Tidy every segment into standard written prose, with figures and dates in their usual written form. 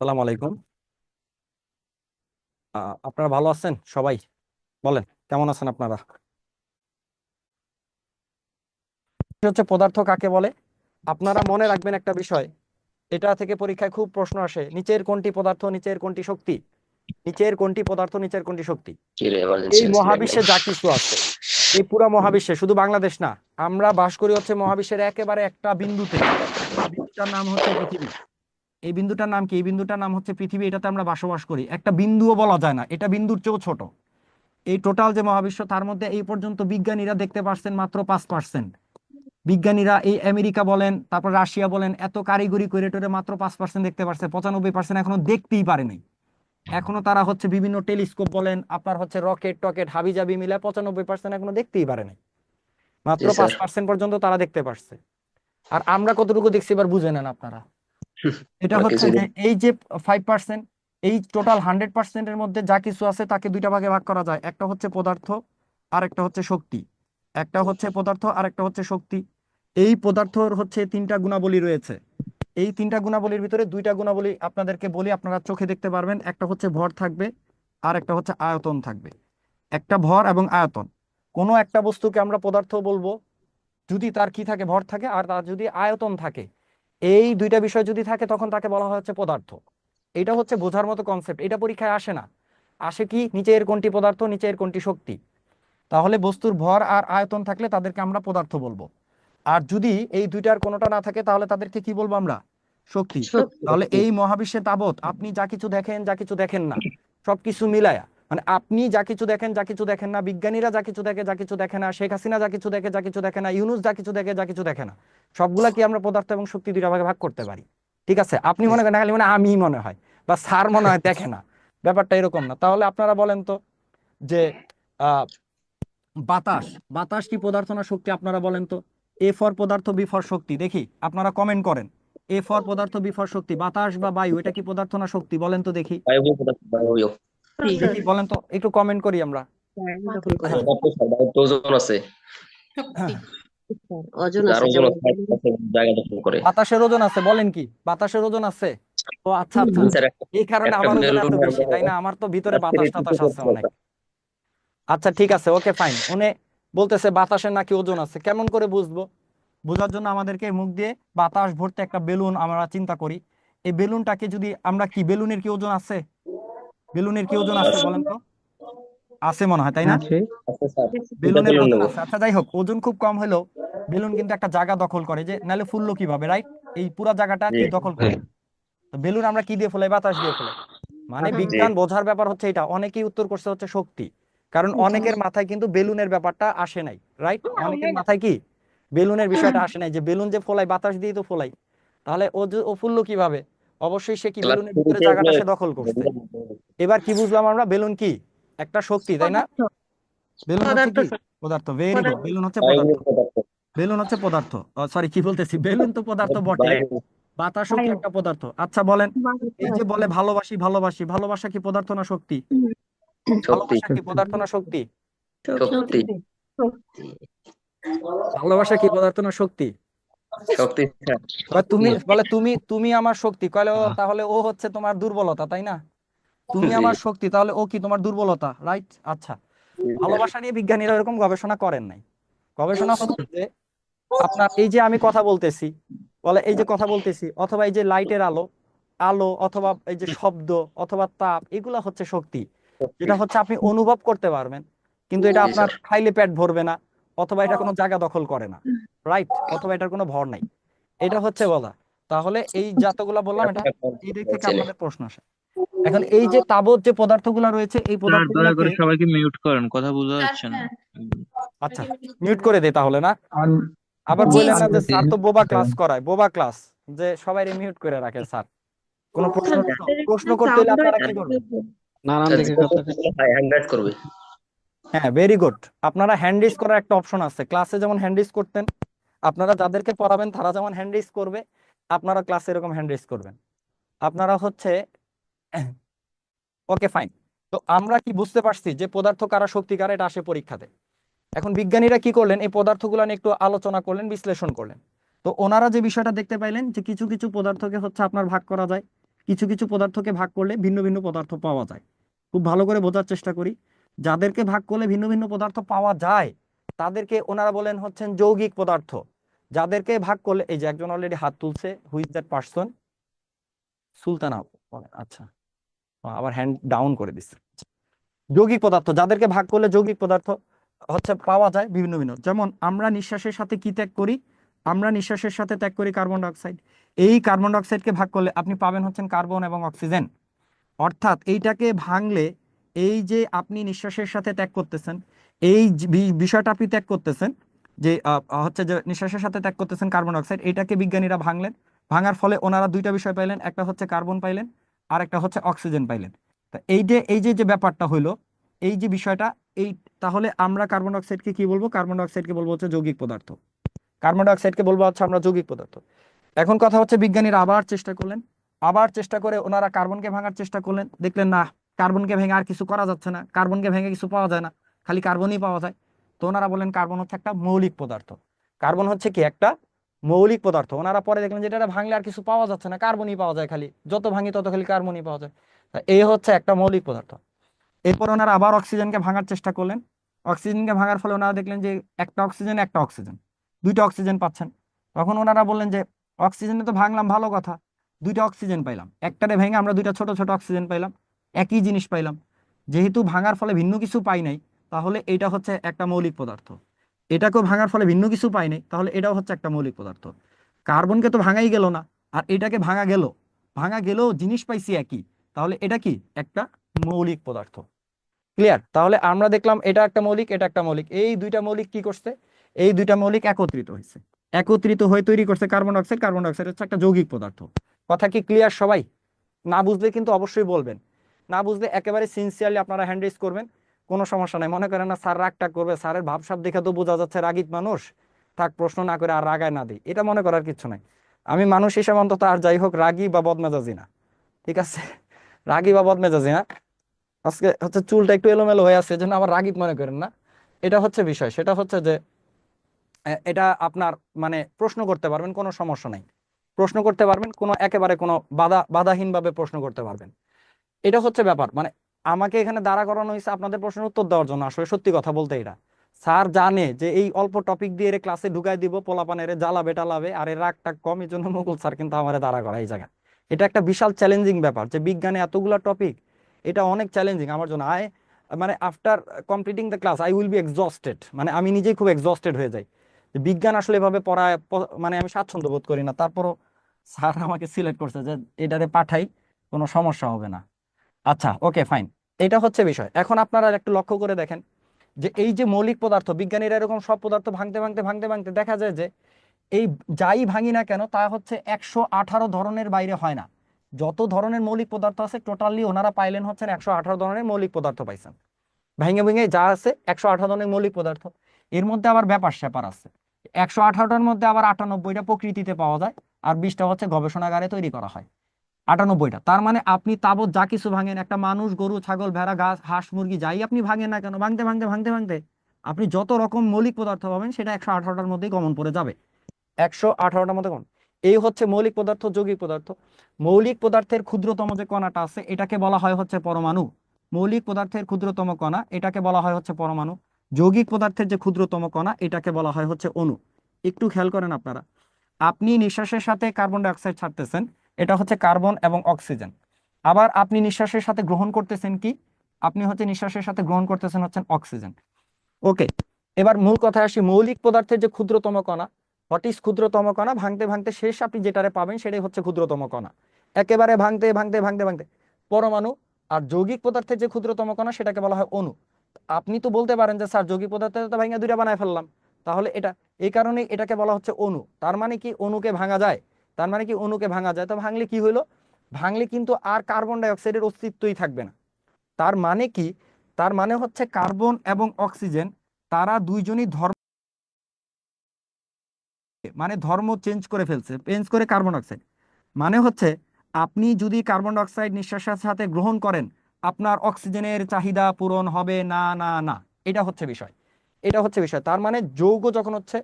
সালাম আলাইকুম। আপনারা ভালো আছেন সবাই? বলেন, কেমন আছেন আপনারা? এটা হচ্ছে পদার্থ কাকে বলে? আপনারা মনে রাখবেন একটা বিষয়, এটা থেকে পরীক্ষায় খুব প্রশ্ন আসে, নিচের কোনটি পদার্থ, নিচের কোনটি শক্তি, নিচের কোনটি পদার্থ, নিচের কোনটি শক্তি। কি রে এমার্জেন্সি এই হয়েছিল একদম। মহাবিশ্বে যা কিছু আছে, এই পুরা মহাবিশ্বে, শুধু বাংলাদেশ না, আমরা বাস করি হচ্ছে মহাবিশ্বের একেবারে একটা বিন্দুতে। বিন্দুটার নাম হচ্ছে পৃথিবী। এই বিন্দুটার নাম কি? এই বিন্দুটার নাম হচ্ছে পৃথিবী। এটাতে আমরা বসবাস করি। একটা বিন্দুও বলা যায় না, এটা বিন্দুর চেয়েও ছোট। এই টোটাল যে মহাবিশ্ব, তার মধ্যে এই পর্যন্ত বিজ্ঞানীরা দেখতে পারছেন মাত্র 5%। বিজ্ঞানীরা এই আমেরিকা বলেন, তারপর রাশিয়া বলেন, এত কারিগরি করে টোরে মাত্র 5% দেখতে পারছে, 95% এখনো দেখতেই পারেনি। এখনো তারা হচ্ছে বিভিন্ন টেলিস্কোপ বলেন, আপনার হচ্ছে রকেট টকেট হাবিজাবি মিলে 95% এখনো দেখতেই পারেনি। মাত্র জি পাঁচ স্যার। পার্সেন্ট পর্যন্ত তারা দেখতে পারছে। আর আমরা কতটুকু দেখছি এবার বুঝে নেন আপনারা। এটা আমরা হচ্ছে কিছু যে এই যে 5%, এই টোটাল 100%-এর মধ্যে যা কিছু আছে তাকে দুইটা ভাগে ভাগ করা যায়। একটা হচ্ছে পদার্থ, আর একটা হচ্ছে শক্তি। একটা হচ্ছে পদার্থ আর একটা হচ্ছে শক্তি। এই পদার্থর হচ্ছে তিনটা গুণাবলী রয়েছে। এই তিনটা গুণাবলীর ভিতরে দুইটা গুণাবলী আপনাদেরকে বলি, আপনারা চোখে দেখতে পারবেন। একটা হচ্ছে ভর থাকবে, আর একটা হচ্ছে আয়তন থাকবে। একটা ভর এবং আয়তন। কোনো একটা বস্তুকে আমরা পদার্থ বলবো যদি তার কি থাকে, ভর থাকে, আর তার যদি আয়তন থাকে। এই দুইটা বিষয় যদি থাকে তখন তাকে বলা হয় হচ্ছে পদার্থ। এটা হচ্ছে বোঝার মতো কনসেপ্ট, এটা পরীক্ষায় আসে না। আসে কি, নিচে এর কোনটি পদার্থ, নিচে এর কোনটি শক্তি। তাহলে বস্তুর ভর আর আয়তন থাকলে তাদেরকে আমরা পদার্থ বলবো। আর যদি এই দুইটার কোনোটা না থাকে তাহলে তাদেরকে কি বলবো আমরা? শক্তি। সত্যি। তাহলে এই মহাবিশ্বে তাবৎ আপনি যা কিছু দেখেন, যা কিছু দেখেন না, সবকিছু মিলায়া, মানে আপনি যা কিছু দেখেন, যা কিছু দেখেন না, বিজ্ঞানীরা যা কিছু দেখে, যা কিছু দেখে না, শেখ হাসিনা যা কিছু দেখে, যা কিছু দেখে না, ইউনুস যা কিছু দেখে, যা কিছু দেখে না, সবগুলা কি আমরা পদার্থ এবং শক্তি দুইটা ভাগে ভাগ করতে পারি। ঠিক আছে? আপনি মনে করেন খালি মানে আমি মনে হয় বা স্যার মনে হয় দেখে না, ব্যাপারটা এরকম না। তাহলে আপনারা বলেন তো যে আহ বাতাস, বাতাস কি পদার্থ না শক্তি? আপনারা বলেন তো। এ ফর পদার্থ, বি ফর শক্তি, দেখি আপনারা কমেন্ট করেন। এ ফর পদার্থ, বি ফর শক্তি, বাতাস বা বায়ু এটা কি পদার্থ না শক্তি? বলেন তো দেখি। বায়বীয় পদার্থ, বায়বীয়। দেখি বলেন তো, একটু কমেন্ট করি আমরা। দখল করে হ্যাঁ, পদার্থ স্যার, বায়ুতে ওজন আছে। হ্যাঁ। ওজন যার আছে ওজন যেমন আছে, আছে, জায়গা দখল করে। বাতাসের ওজন আছে বলেন কি? বাতাসের ওজন আছে? ও আচ্ছা আচ্ছা। জি স্যার, একটা এই কারণে একটা আমার ওজন এত বেলুনের বেশি, তাই না? আমার তো ভিতরে বাতাস 32 টাতাস আছে অনেক। ঘন্টা। আচ্ছা ঠিক আছে, ওকে ফাইন। উনি বলতেছে বাতাসের নাকি ওজন আছে, কেমন করে বুঝবো? বোঝার জন্য আমাদেরকে মুখ দিয়ে বাতাস ভর্তি একটা বেলুন আমরা চিন্তা করি। এই বেলুনটাকে যদি আমরা, কি বেলুনের কি ওজন আছে? বেলুনের কি ওজন আছে আছে বলেন তো? আছে মনে হয়, তাই না? আছে। আছে স্যার, দুইটা বেলুনের বেলুন ওজন নেবো। আছে। আচ্ছা যাই হোক, ওজন খুব কম হলেও বেলুন কিন্তু একটা জায়গা দখল করে, যে নাহলে ফুললো কিভাবে, রাইট? এই পুরা জায়গাটা জি কি দখল করে? তো বেলুন আমরা কি দিয়ে ফোলাই? বাতাস দিয়ে ফোলাই। মানে জি। বিজ্ঞান বোঝার ব্যাপার হচ্ছে এটা। অনেকেই উত্তর করছে হচ্ছে শক্তি, কারণ অনেকের মাথায় কিন্তু বেলুনের ব্যাপারটা আসে নাই, রাইট? অনেকের মাথায় কি বেলুনের বিষয়টা আসে নাই, যে বেলুন যে ফোলাই বাতাস দিয়ে তো ফোলাই। তাহলে ও ফুললো কিভাবে? অবশ্যই সে কি ক্লাস বেলুনের ভিতরে থ্রিতে জায়গাটা সে দখল করছে। এগুলো এবার কি বুঝলাম আমরা? বেলুন কি একটা শক্তি, তাই না? পদার্থ। বেলুন হচ্ছে পদার্থ কি? স্যার। পদার্থ। ভেরি গুড, পদার্থ। বেলুন হচ্ছে পদার্থ। বায়বীয় পদার্থ। বেলুন হচ্ছে পদার্থ। সরি, কি বলতেছি, বেলুন তো পদার্থ বটেই। বায়ু। বাতাসও কি বায়ু। একটা পদার্থ? আচ্ছা বলেন, এই যে বায়ু। বলে ভালোবাসি ভালোবাসি, ভালোবাসা কি পদার্থ না শক্তি? শক্তি। ভালোবাসা কি পদার্থ না শক্তি? শক্তি। শক্তি। ভালোবাসা কি পদার্থ না শক্তি? শক্তি স্যার। বা তুমি বলে তুমি তুমি আমার শক্তি, কইলে ও তাহলে ও হচ্ছে তোমার দুর্বলতা, তাই না? তুমি জি আমার শক্তি, তাহলে ও কি তোমার দুর্বলতা, রাইট? আচ্ছা, জি স্যার। ভালোবাসা নিয়ে বিজ্ঞানীরা এরকম গবেষণা করেন নাই। গবেষণা হচ্ছে যে আপনার এই যে আমি কথা বলতেছি, বলে এই যে কথা বলতেছি, অথবা এই যে লাইটের আলো, আলো অথবা এই যে শব্দ অথবা তাপ, এগুলা হচ্ছে শক্তি। শক্তি। যেটা হচ্ছে আপনি অনুভব করতে পারবেন, কিন্তু এটা জি আপনার স্যার। খাইলে পেট ভরবে না, অথবা এটা কোনো জায়গা দখল করে না, রাইট? অথবা এটার কোনো ভর নাই। এটা হচ্ছে বলা। তাহলে এই যতগুলা বললাম, এটা একটা এই দিক থেকে চেনে। আপনাদের প্রশ্ন আসে। এখন এই যে তাবৎ যে পদার্থগুলো রয়েছে, এই স্যার দয়া পদার্থগুলোকে, করে সবাইকে মিউট করেন, কথা বোঝা যাচ্ছে না। আচ্ছা মিউট করে দে তাহলে না। আন- আবার জি বললেন না যে আনমিউটেড স্যার তো বোবা ক্লাস করেন। করায়, বোবা ক্লাস, যে সবাই মিউট করে রাখে স্যার। কোনো প্রশ্ন স্যার, টশ্ন তাদের প্রশ্ন এখানে করতে হলে সাউন্ড আপনারা হয় কি করবেন? নানান স্যার, দিকে জিজ্ঞেস কথা। করতে গেলে হাই 100 করবে। হ্যাঁ, ভেরি গুড। আপনারা হ্যান্ড রেজ করার একটা অপশন আছে, ক্লাসে যেমন হ্যান্ড রেজ করতেন, আপনারা যাদেরকে পড়াবেন তারা যেমন হ্যান্ড রেজ করবে, আপনারা ক্লাসে এরকম হ্যান্ড রেজ করবেন। আপনারা হচ্ছে ওকে ফাইন। তো আমরা কি বুঝতে পারছি যে পদার্থ কারা শক্তি কারা, এটা আসে পরীক্ষাতে। এখন বিজ্ঞানীরা কি করলেন, এই পদার্থগুলো নিয়ে একটু আলোচনা করলেন, বিশ্লেষণ করলেন। তো ওনারা যে বিষয়টা দেখতে পাইলেন যে কিছু কিছু পদার্থকে হচ্ছে আপনার ভাগ করা যায় কিছু কিছু পদার্থকে ভাগ করলে ভিন্ন ভিন্ন পদার্থ পাওয়া যায়। খুব ভালো করে বোঝার চেষ্টা করি। যাদেরকে ভাগ করলে ভিন্ন ভিন্ন পদার্থ পাওয়া যায় তাদেরকে ওনারা বলেন হচ্ছেন যৌগিক পদার্থ। যাদেরকে ভাগ করলে, এই যে একজন অলরেডি হাত তুলছে, who is that person? Sultana বলে, আচ্ছা, আবার হ্যান্ড ডাউন করে দিচ্ছে। যৌগিক পদার্থ, যাদেরকে ভাগ করলে যৌগিক পদার্থ হচ্ছে পাওয়া যায় বিভিন্ন ভিন্ন। যেমন আমরা নিঃশ্বাসের সাথে কি ত্যাগ করি? আমরা নিঃশ্বাসের সাথে ত্যাগ করি কার্বন ডাইঅক্সাইড। এই কার্বন ডাইঅক্সাইডকে ভাগ করলে আপনি পাবেন হচ্ছেন কার্বন এবং অক্সিজেন। অর্থাৎ এইটাকে ভাঙলে এই যে আপনি নিঃশ্বাসের সাথে ত্যাগ করতেছেন, এই বিষয়টা আপনি ত্যাগ করতেছেন, যে হচ্ছে যে নিঃশ্বাসের সাথে ত্যাগ করতেছেন কার্বন ডাইঅক্সাইড, এটাকে বিজ্ঞানীরা ভাঙলেন। ভাঙার ফলে ওনারা দুইটা বিষয় পাইলেন, একটা হচ্ছে কার্বন পাইলেন আর একটা হচ্ছে অক্সিজেন পাইলেন। তা এই যে ব্যাপারটা হইলো, এই যে বিষয়টা, এই তাহলে আমরা কার্বন ডাইঅক্সাইডকে কি বলবো? কার্বন ডাইঅক্সাইডকে বলবো হচ্ছে যৌগিক পদার্থ। কার্বন ডাইঅক্সাইডকে বলবো হচ্ছে আমরা যৌগিক পদার্থ। এখন কথা হচ্ছে বিজ্ঞানীরা আবার চেষ্টা করলেন, আবার চেষ্টা করে ওনারা কার্বনকে ভাঙার চেষ্টা করলেন, দেখলেন না, কার্বনকে ভেঙে আর কিছু করা যাচ্ছে না, কার্বনকে ভেঙে কিছু পাওয়া যায় না, খালি কার্বনই পাওয়া যায়। তো ওনারা বলেন কার্বন হচ্ছে একটা মৌলিক পদার্থ। কার্বন হচ্ছে কি? একটা মৌলিক পদার্থ। ওনারা পরে দেখলেন যে এটা ভাঙলে আর কিছু পাওয়া যাচ্ছে না, কার্বনই পাওয়া যায়, খালি যত ভাঙি তত খালি কার্বনই পাওয়া যায়। তা এই হচ্ছে একটা মৌলিক পদার্থ। এরপর ওনারা আবার অক্সিজেনকে ভাঙার চেষ্টা করলেন। অক্সিজেনকে ভাঙার ফলে ওনারা দেখলেন যে একটা অক্সিজেন, দুইটা অক্সিজেন পাচ্ছেন। তখন ওনারা বললেন যে অক্সিজেনে তো ভাঙলাম, ভালো কথা, দুইটা অক্সিজেন পাইলাম, একটারে ভেঙে আমরা দুইটা ছোট ছোট অক্সিজেন পাইলাম, একই জিনিস পাইলাম। যেহেতু ভাঙার ফলে ভিন্ন কিছু পাই নাই, তাহলে এটা হচ্ছে একটা মৌলিক পদার্থ। এটাকেও ভাঙার ফলে ভিন্ন কিছু পাই নাই, তাহলে এটাও হচ্ছে একটা মৌলিক পদার্থ। কার্বনকে তো ভাঙাই গেল না, আর এটাকে ভাঙা গেলেও জিনিস পাইছি একই, তাহলে এটা কি? একটা মৌলিক পদার্থ। ক্লিয়ার? তাহলে আমরা দেখলাম এটা একটা মৌলিক, এটা একটা মৌলিক, এই দুইটা মৌলিক কি করছে? এই দুইটা মৌলিক একত্রিত হয়েছে, একত্রিত হয়ে তৈরি করছে কার্বন ডাইঅক্সাইড। কার্বন ডাইঅক্সাইড হচ্ছে একটা যৌগিক পদার্থ। কথা কি ক্লিয়ার সবাই? না বুঝলে কিন্তু অবশ্যই বলবেন, না বুঝলে একেবারে সিনসিয়ারলি আপনারা হ্যান্ড রেজ করবেন, কোনো সমস্যা নাই। মনে করেন না স্যার রাগটা করবে, স্যারের ভাবসাব দেখে তো বোঝা যাচ্ছে রাগিত মানুষ, থাক প্রশ্ন না করে আর রাগায় না দিই, এটা মনে করার কিছু নাই। আমি মানুষ হিসেবে অন্তত আর যাই হোক রাগী বা বদমেজাজি না, ঠিক আছে? রাগী বা বদমেজাজি না। আজকে হচ্ছে চুলটা একটু এলোমেলো হয়ে আছে, এজন্য আবার রাগিব মনে করেন না। এটা হচ্ছে বিষয়, সেটা হচ্ছে যে এটা আপনার মানে প্রশ্ন করতে পারবেন, কোনো সমস্যা নাই, প্রশ্ন করতে পারবেন, কোনো একেবারে কোনো বাধাহীন ভাবে প্রশ্ন করতে পারবেন। এটা হচ্ছে ব্যাপার। মানে আমাকে এখানে দাঁড়া করানো হয়েছে আপনাদের প্রশ্নের উত্তর দেওয়ার জন্য। আসলে সত্যি কথা বলতে এটা স্যার জানে যে এই অল্প টপিক দিয়ে এর ক্লাসে ঢুকাই দিব, পোলাপানের জ্বালাবে টালাবে, আর এর রাগটা কম, এই জন্য মুকুল স্যার কিন্তু আমার দাঁড়া করা এই জায়গায়। এটা একটা বিশাল চ্যালেঞ্জিং ব্যাপার যে বিজ্ঞানে এতগুলা টপিক, এটা অনেক চ্যালেঞ্জিং আমার জন্য। মানে after completing the class I will be exhausted, মানে আমি নিজেই খুব এক্সস্টেড হয়ে যাই। যে বিজ্ঞান আসলে এভাবে পড়ায় মানে আমি স্বাচ্ছন্দ্য বোধ করি না। তারপরও স্যার আমাকে সিলেক্ট করছে যে এটারে পাঠাই, কোনো সমস্যা হবে না। আচ্ছা, ওকে, ফাইন। এটা হচ্ছে বিষয়। এখন আপনারা একটু লক্ষ্য করে দেখেন যে এই যে মৌলিক পদার্থ, বিজ্ঞানীরা এরকম সব পদার্থ ভাঙতে ভাঙতে ভাঙতে ভাঙতে দেখা যায় যে এই যাই ভাঙি না কেন তা হচ্ছে 118 ধরনের বাইরে হয় না। যত ধরনের মৌলিক পদার্থ আছে টোটালি ওনারা পাইলেন হচ্ছেন 118 ধরনের মৌলিক পদার্থ পাইছেন। ভেঙে ভেঙে যা আছে 118 ধরনের মৌলিক পদার্থ। এর মধ্যে আবার ব্যাপার স্যাপার আছে। 118টার মধ্যে আবার 98টা প্রকৃতিতে পাওয়া যায়, আর 20টা হচ্ছে গবেষণাগারে তৈরি করা হয়। 98টা, তার মানে আপনি তাবৎ যা কিছু ভাঙেন, একটা মানুষ, গরু, ছাগল, ভেড়া, গাছ, হাঁস, মুরগি যাই আপনি ভাঙেন না কেন, ভাঙতে ভাঙতে ভাঙতে ভাঙতে আপনি যত রকম মৌলিক পদার্থ পাবেন সেটা 118টার মধ্যেই কমন পড়ে যাবে। 118টার মধ্যে কমন। এই হচ্ছে মৌলিক পদার্থ, যৌগিক পদার্থ। মৌলিক পদার্থের ক্ষুদ্রতম যে কণাটা আছে এটাকে বলা হয় হচ্ছে পরমাণু। মৌলিক পদার্থের ক্ষুদ্রতম কণা এটাকে বলা হয় হচ্ছে পরমাণু। যৌগিক পদার্থের যে ক্ষুদ্রতম কণা এটাকে বলা হয় হচ্ছে অণু। একটু খেয়াল করেন আপনারা, আপনি নিঃশ্বাসের সাথে কার্বন ডাই অক্সাইড ছাড়তেছেন, এটা হচ্ছে কার্বন এবং অক্সিজেন। আবার আপনি নিঃশ্বাসের সাথে গ্রহণ করতেছেন কি? আপনি হচ্ছে নিঃশ্বাসের সাথে গ্রহণ করতেছেন হচ্ছেন অক্সিজেন। ওকে, এবার মূল কথায় আসি। মৌলিক পদার্থের যে ক্ষুদ্রতম কণা, হোয়াট ইজ ক্ষুদ্রতম কণা? ভাঙতে ভাঙতে শেষ আপনি যেটারে পাবেন সেটাই হচ্ছে ক্ষুদ্রতম কণা। একেবারে ভাঙতে ভাঙতে ভাঙতে ভাঙতে পরমাণু। আর যৌগিক পদার্থের যে ক্ষুদ্রতম কণা সেটাকে বলা হয় অণু। আপনি তো বলতে পারেন যে স্যার যৌগিক পদার্থের তো ভাঙা দুইটা বানায় ফেললাম, তাহলে এটা এই কারণেই এটাকে বলা হচ্ছে অণু। তার মানে কি অণুকে ভাঙা যায়? তার মানে কি অণুকে ভাঙা যায়? তো ভাঙলে কি হইলো? ভাঙলে কিন্তু আর কার্বন ডাই অক্সাইডের অস্তিত্বই থাকবে না। তার মানে কি? তার মানে হচ্ছে কার্বন এবং অক্সিজেন তারা দুইজনই ধর্ম চেঞ্জ করে ফেলছে, চেঞ্জ করে কার্বন ডাইঅক্সাইড। মানে হচ্ছে আপনি যদি কার্বন ডাইঅক্সাইড নিঃশ্বাসের সাথে গ্রহণ করেন, আপনার অক্সিজেনের চাহিদা পূরণ হবে না, না, না। এটা হচ্ছে বিষয়, এটা হচ্ছে বিষয়। তার মানে যৌগ যখন হচ্ছে,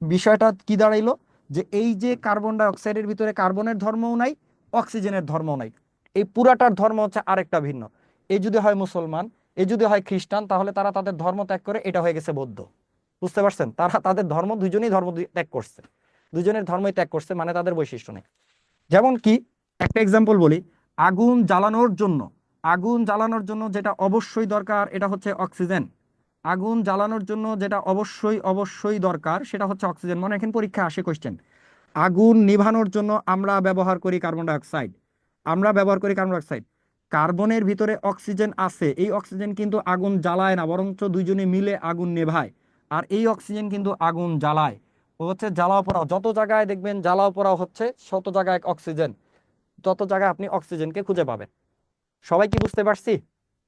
বিষয়টা কি দাঁড়াইলো? যে এই যে কার্বন ডাই অক্সাইডের ভিতরে কার্বনের ধর্মও নাই, অক্সিজেনের ধর্মও নাই, এই পুরাটার ধর্ম হচ্ছে আরেকটা ভিন্ন। এই যদি হয় মুসলমান, এই যদি হয় খ্রিস্টান, তাহলে তারা তাদের ধর্ম ত্যাগ করে এটা হয়ে গেছে বৌদ্ধ। বুঝতে পারছেন? তারা তাদের ধর্ম, দুজনেই ধর্ম ত্যাগ করছে, দুজনের ধর্মই ত্যাগ করছে, মানে তাদের বৈশিষ্ট্য নেই। যেমন কি একটা এক্সাম্পল বলি, আগুন জ্বালানোর জন্য, আগুন জ্বালানোর জন্য যেটা অবশ্যই দরকার এটা হচ্ছে অক্সিজেন। আগুন জ্বালানোর জন্য যেটা অবশ্যই অবশ্যই দরকার সেটা হচ্ছে অক্সিজেন। মনে রাখেন, পরীক্ষা আসে কোশ্চেন। আগুন নিভানোর জন্য আমরা ব্যবহার করি কার্বন ডাইঅক্সাইড, আমরা ব্যবহার করি কার্বন ডাইঅক্সাইড। কার্বনের ভিতরে অক্সিজেন আছে, এই অক্সিজেন কিন্তু আগুন জ্বালায় না, বরঞ্চ দুইজনে মিলে আগুন নেভায়। আর এই অক্সিজেন কিন্তু আগুন জ্বালায়। ও হচ্ছে জ্বালাও পোড়াও, যত জায়গায় দেখবেন জ্বালাও পোড়াও হচ্ছে, শত জায়গায় অক্সিজেন, তত জায়গায় আপনি অক্সিজেনকে খুঁজে পাবেন। সবাই কি বুঝতে পারছি?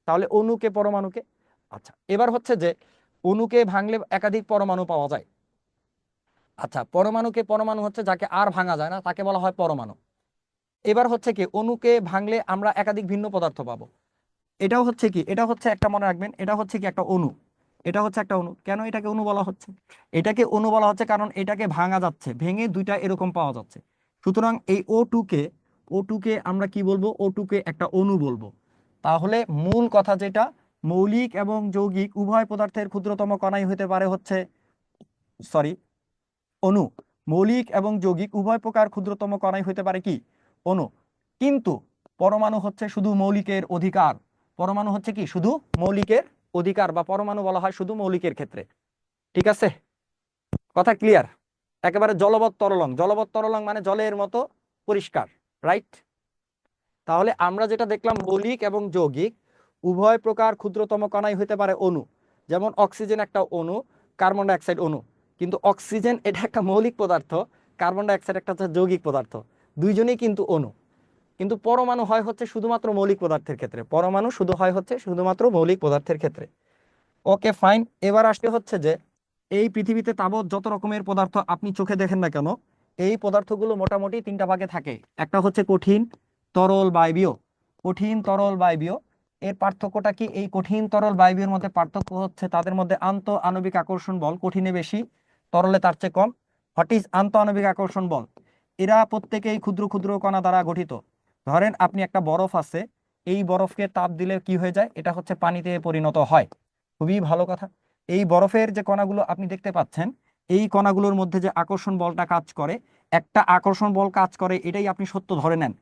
তাহলে অণুকে পরমাণুকে, আচ্ছা এবার হচ্ছে যে অণুকে ভাঙলে একাধিক পরমাণু পাওয়া যায়। আচ্ছা, পরমাণুকে, পরমাণু হচ্ছে যাকে আর ভাঙা যায় না তাকে বলা হয় পরমাণু। এবার হচ্ছে কি, অণুকে ভাঙলে আমরা একাধিক ভিন্ন পদার্থ পাবো। এটাও হচ্ছে কি, এটা হচ্ছে একটা, মনে রাখবেন, এটা হচ্ছে কি একটা অণু, এটা হচ্ছে একটা অণু। কেন এটাকে অণু বলা হচ্ছে? এটাকে অণু বলা হচ্ছে কারণ এটাকে ভাঙা যাচ্ছে, ভেঙে দুইটা এরকম পাওয়া যাচ্ছে। সুতরাং এই ও টুকে আমরা কি বলবো? ও টুকে একটা অণু বলবো। তাহলে মূল কথা যেটা, মৌলিক এবং যৌগিক উভয় পদার্থের ক্ষুদ্রতম কণাই হতে পারে হচ্ছে, সরি, অণু। মৌলিক এবং যৌগিক উভয় প্রকার ক্ষুদ্রতম কণাই হতে পারে কি? অণু। কিন্তু পরমাণু হচ্ছে শুধু মৌলিকের অধিকার। পরমাণু হচ্ছে কি? শুধু মৌলিকের অধিকার, বা পরমাণু বলা হয় শুধু মৌলিকের ক্ষেত্রে। ঠিক আছে? কথা ক্লিয়ার? একেবারে জলবৎ তরলং, জলবৎ তরলং মানে জলের মতো পরিষ্কার, রাইট? তাহলে আমরা যেটা দেখলাম, মৌলিক এবং যৌগিক উভয় প্রকার ক্ষুদ্রতম কণাই হতে পারে অণু। যেমন অক্সিজেন একটা অণু, কার্বন ডাইঅক্সাইড অণু। কিন্তু অক্সিজেন এটা একটা মৌলিক পদার্থ, কার্বন ডাইঅক্সাইড একটা হচ্ছে যৌগিক পদার্থ, দুইজনেই কিন্তু অণু। কিন্তু পরমাণু হয় হচ্ছে শুধুমাত্র মৌলিক পদার্থের ক্ষেত্রে, পরমাণু শুধু হয় হচ্ছে শুধুমাত্র মৌলিক পদার্থের ক্ষেত্রে। Okay fine. এবার আসতে হচ্ছে যে এই পৃথিবীতে তাবৎ যত রকমের পদার্থ আপনি চোখে দেখেন না কেন, এই পদার্থগুলো মোটামুটি তিনটা ভাগে থাকে। একটা হচ্ছে কঠিন, তরল, বায়বীয়। কঠিন, তরল, বায়বীয়। এর পার্থক্যটা কি? এই কঠিন, তরল, বায়বীয়ের মধ্যে পার্থক্য হচ্ছে তাদের মধ্যে আন্ত আণবিক আকর্ষণ বল কঠিনে বেশি, তরলে তার চেয়ে কম। হোয়াট ইজ আন্ত আণবিক আকর্ষণ বল? এরা প্রত্যেকেই ক্ষুদ্র ক্ষুদ্র কণা দ্বারা গঠিত। ধরেন আপনি একটা বরফ আছে, এই বরফকে তাপ দিলে কি হয়ে যায়? এটা হচ্ছে পানিতে পরিণত হয়। খুবই ভালো কথা। এই বরফের যে কণাগুলো আপনি দেখতে পাচ্ছেন, এই কণাগুলোর মধ্যে যে আকর্ষণ বলটা কাজ করে, একটা আকর্ষণ বল কাজ করে, এটাই আপনি সত্য ধরে নেন।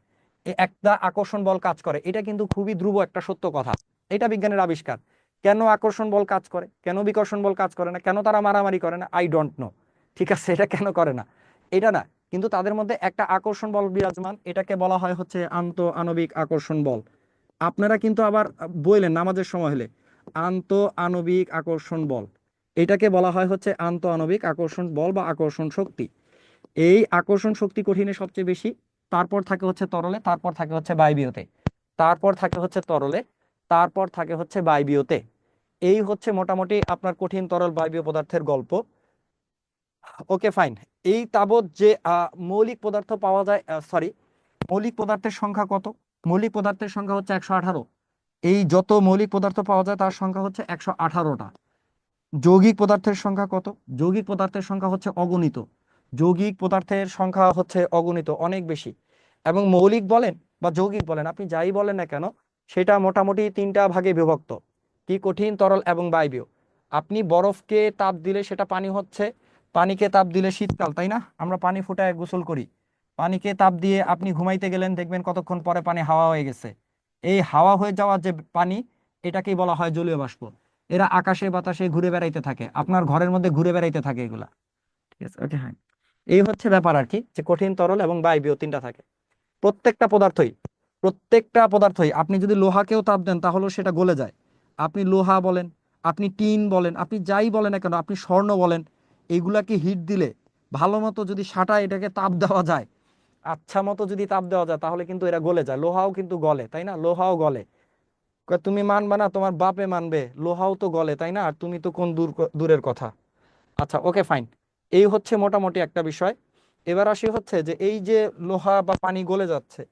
একটা আকর্ষণ বল কাজ করে, এটা কিন্তু খুবই ধ্রুব একটা সত্য কথা। এটা বিজ্ঞানের আবিষ্কার। কেন আকর্ষণ বল কাজ করে, কেন বিকর্ষণ বল কাজ করে না, কেন তারা মারামারি করে না, আই ডোন্ট নো। ঠিক আছে, এটা কেন করে না এটা না, কিন্তু তাদের মধ্যে একটা আকর্ষণ বল বিরাজমান, এটাকে বলা হয় হচ্ছে আন্ত আণবিক আকর্ষণ বল। আপনারা কিন্তু আবার বললেন নামাজের সময় হলে আন্ত আণবিক আকর্ষণ বল, এটাকে বলা হয় হচ্ছে আন্ত আণবিক আকর্ষণ বল বা আকর্ষণ শক্তি। এই আকর্ষণ শক্তি কঠিনে সবচেয়ে বেশি, তারপর থাকে হচ্ছে তরলে, তারপর থাকে হচ্ছে বায়বীয়তে, তারপর থাকে হচ্ছে তরলে, তারপর থাকে হচ্ছে বায়বীয়তে। এই হচ্ছে মোটামুটি আপনার কঠিন, তরল, বায়বীয় পদার্থের গল্প। Okay fine. এই তাবৎ যে মৌলিক পদার্থ পাওয়া যায়, সরি, মৌলিক পদার্থের সংখ্যা কত? মৌলিক পদার্থের সংখ্যা হচ্ছে 118। এই যত মৌলিক পদার্থ পাওয়া যায় তার সংখ্যা হচ্ছে 118টা। যৌগিক পদার্থের সংখ্যা কত? যৌগিক পদার্থের সংখ্যা হচ্ছে অগণিত। যৌগিক পদার্থের সংখ্যা হচ্ছে অগণিত, অনেক বেশি। এবং মৌলিক বলেন বা যৌগিক বলেন, আপনি যাই বলেন না কেন, সেটা মোটামুটি তিনটা ভাগে বিভক্ত। কি? কঠিন, তরল এবং বায়বীয়। আপনি বরফকে তাপ দিলে সেটা পানি হচ্ছে, পানিকে তাপ দিলে শীতকাল, তাই না? আমরা পানি ফুটায় গোসল করি। পানিকে তাপ দিয়ে আপনি ঘুমাইতে গেলেন, দেখবেন কতক্ষণ পরে পানি হাওয়া হয়ে গেছে। এই হাওয়া হয়ে যাওয়া যে পানি, এটাকেই বলা হয় জলীয় বাষ্প। এরা আকাশে বাতাসে ঘুরে বেড়াইতে থাকে, আপনার ঘরের মধ্যে ঘুরে বেড়াইতে থাকে এগুলা। ঠিক আছে, ওকে, হ্যাঁ। এই হচ্ছে ব্যাপার আর কি, যে কঠিন, তরল এবং বায়বীয় তিনটা থাকে। প্রত্যেকটা পদার্থই, প্রত্যেকটা পদার্থই, আপনি যদি লোহাকেও তাপ দেন তাহলেও সেটা গলে যায়। আপনি লোহা বলেন, আপনি টিন বলেন, আপনি যাই বলেন না কেন, আপনি স্বর্ণ বলেন, এইগুলাকে হিট দিলে, ভালো মতো যদি সাটায় এটাকে তাপ দেওয়া যায়, আচ্ছা মতো যদি তাপ দেওয়া যায়, তাহলে কিন্তু এরা গলে যায়। লোহাও কিন্তু গলে, তাই না? লোহাও গলে। তুমি মানবে না, তোমার বাপে মানবে, লোহাও তো গলে, তাই না? আর তুমি তো কোন দূরের কথা। আচ্ছা, ওকে ফাইন। এই হচ্ছে মোটামুটি একটা বিষয়। এবার আসি হচ্ছে যে এই যে লোহা বা পানি গলে যাচ্ছে,